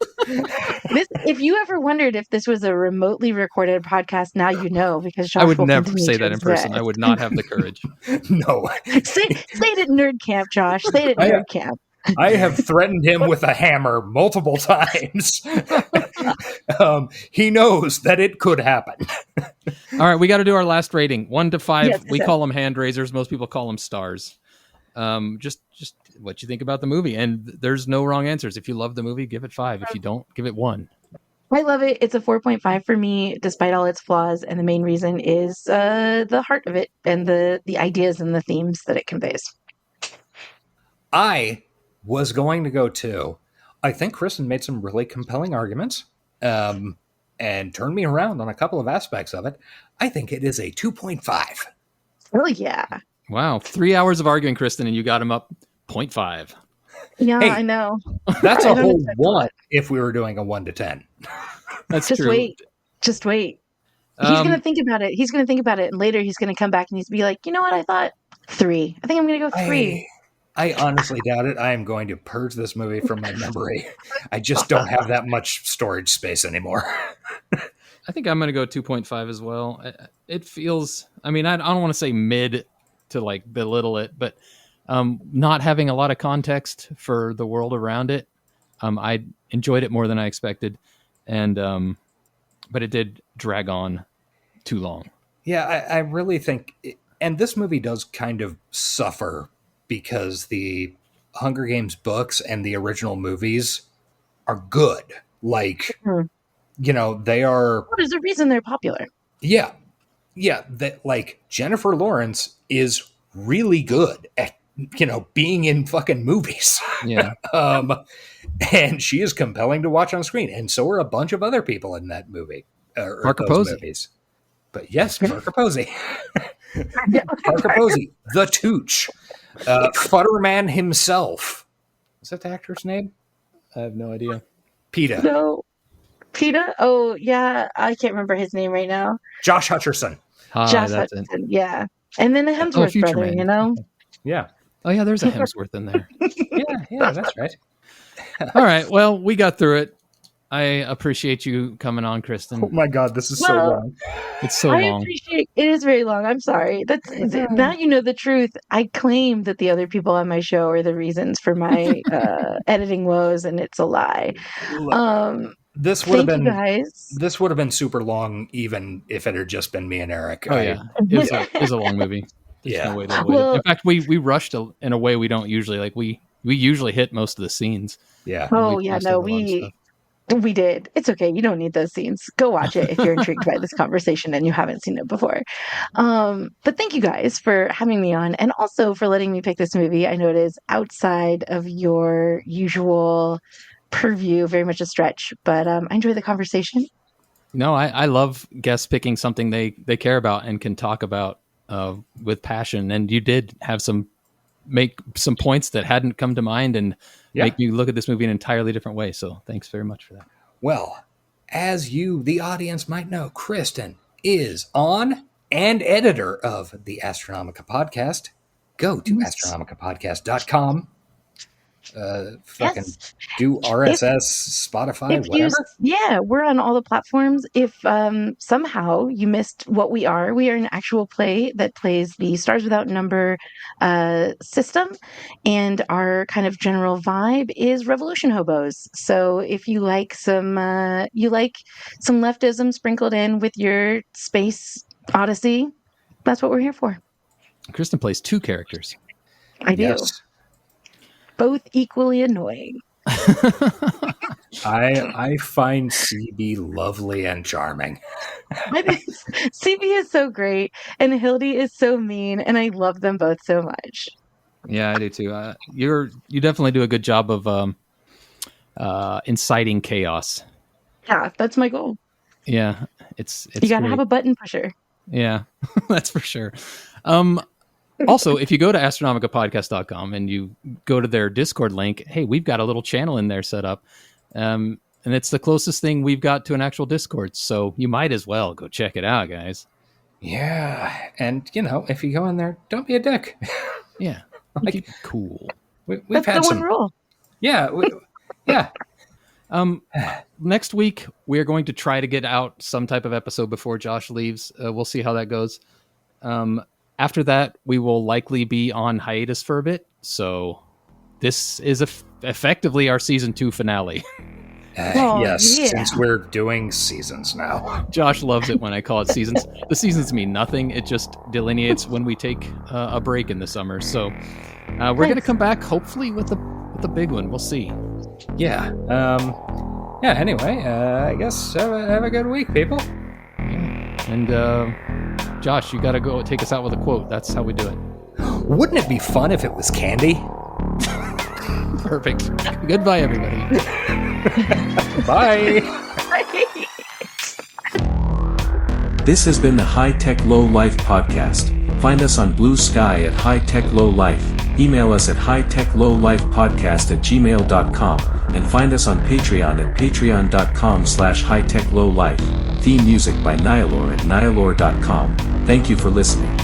If you ever wondered if this was a remotely recorded podcast, now you know because Josh I would will never continue say to that in person. exist. I would not have the courage. No. say it at nerd camp, Josh. Say it at nerd camp. I have threatened him with a hammer multiple times. He knows that it could happen. All right, we got to do our last rating. 1 to 5. Yes, we call them hand raisers. Most people call them stars. Just what you think about the movie, and there's no wrong answers. If you love the movie, give it 5. If you don't, give it 1. I love it. It's a 4.5 for me, despite all its flaws, and the main reason is the heart of it and the ideas and the themes that it conveys. I was going to go 2. I think Kristen made some really compelling arguments and turned me around on a couple of aspects of it. I think it is a 2.5. Oh, yeah. Wow, 3 hours of arguing, Kristen, and you got him up 0.5. Yeah, Hey, I know. That's a whole 1 if we were doing a 1 to 10. That's Just true. Just wait. He's going to think about it. He's going to think about it. And later he's going to come back and he's be like, you know what? I thought 3. I think I'm going to go 3. I honestly doubt it. I am going to purge this movie from my memory. I just don't have that much storage space anymore. I think I'm going to go 2.5 as well. It feels, I mean, I don't want to say mid to like belittle it, but not having a lot of context for the world around it. I enjoyed it more than I expected. And, but it did drag on too long. Yeah, I really think, and this movie does kind of suffer because the Hunger Games books and the original movies are good. Like, you know, they are. Well, there's a reason they're popular. Yeah. Yeah. That, like, Jennifer Lawrence is really good at, you know, being in fucking movies. Yeah. And she is compelling to watch on screen. And so are a bunch of other people in that movie. Parker those Posey. movies. But yes, Parker Posey. Parker Posey. The Tooch. Futterman himself. Is that the actor's name? I have no idea. PETA. No. PETA? Oh, yeah. I can't remember his name right now. Josh Hutcherson. Josh That's Hutcherson. it. Yeah. And then the Hemsworth Future brother, Man. you know? Yeah. Oh, yeah, there's a Hemsworth in there. Yeah, that's right. All right. Well, we got through it. I appreciate you coming on, Kristen. Oh my God, this is so long. It's so I long. appreciate it. Is very long. I'm sorry. Now you know the truth. I claim that the other people on my show are the reasons for my editing woes, and it's a lie. This would have Thank been you guys. This would have been super long, even if it had just been me and Eric. Oh, yeah. It was a long movie. There's Yeah. no way to avoid it. In fact, we rushed in a way we don't usually. Like, we usually hit most of the scenes. Yeah. Oh, We yeah. passed No, over a lot of stuff. we did. It's okay. You don't need those scenes. Go watch it if you're intrigued by this conversation and you haven't seen it before. But thank you guys for having me on and also for letting me pick this movie. I know it is outside of your usual purview, very much a stretch, but I enjoy the conversation. No, I love guests picking something they care about and can talk about with passion. And you did have make some points that hadn't come to mind and make you look at this movie in an entirely different way. So thanks very much for that. Well, as you, the audience, might know, Kristen is on and editor of the Astronomica podcast. Go to astronomicapodcast.com. Fucking do RSS, Spotify, whatever. We're on all the platforms. If somehow you missed what we are an actual play that plays the Stars Without Number system, and our kind of general vibe is Revolution Hobos. So if you like some leftism sprinkled in with your space odyssey, that's what we're here for. Kristen plays 2 characters. I do. Yes. Both equally annoying. I find CB lovely and charming. CB is so great, and Hildy is so mean, and I love them both so much. Yeah, I do too. You definitely do a good job of inciting chaos. Yeah, that's my goal. Yeah, it's you gotta have a button pusher. Yeah, that's for sure. Also, if you go to astronomicapodcast.com and you go to their Discord link, hey, we've got a little channel in there set up. And it's the closest thing we've got to an actual Discord. So you might as well go check it out, guys. Yeah. And, if you go in there, don't be a dick. Yeah. Keep it cool. We've That's had the one rule. Yeah. Yeah. Next week, we're going to try to get out some type of episode before Josh leaves. We'll see how that goes. After that, we will likely be on hiatus for a bit. So this is effectively our season 2 finale. Since we're doing seasons now. Josh loves it when I call it seasons. The seasons mean nothing. It just delineates when we take a break in the summer. So we're going to come back hopefully with a big one. We'll see. Yeah. Anyway, I guess have a good week, people. Yeah. And Josh, you got to go take us out with a quote. That's how we do it. Wouldn't it be fun if it was candy? Perfect. Goodbye, everybody. Bye. This has been the High Tech Low Life podcast. Find us on Blue Sky at High Tech Low Life. Email us at hightechlowlifepodcast@gmail.com and find us on Patreon at patreon.com/hightechlowlife. Theme music by Nihilor at nihilor.com. Thank you for listening.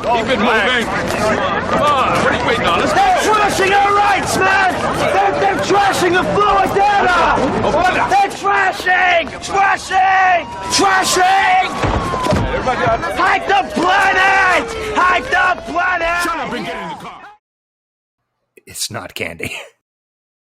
Keep it moving. Come on, what are you waiting on? Let's go. They're trashing our rights, man! They're trashing the fluid data! They're trashing! Hype the planet! Hype the planet! Shut up and get in the car. It's not candy.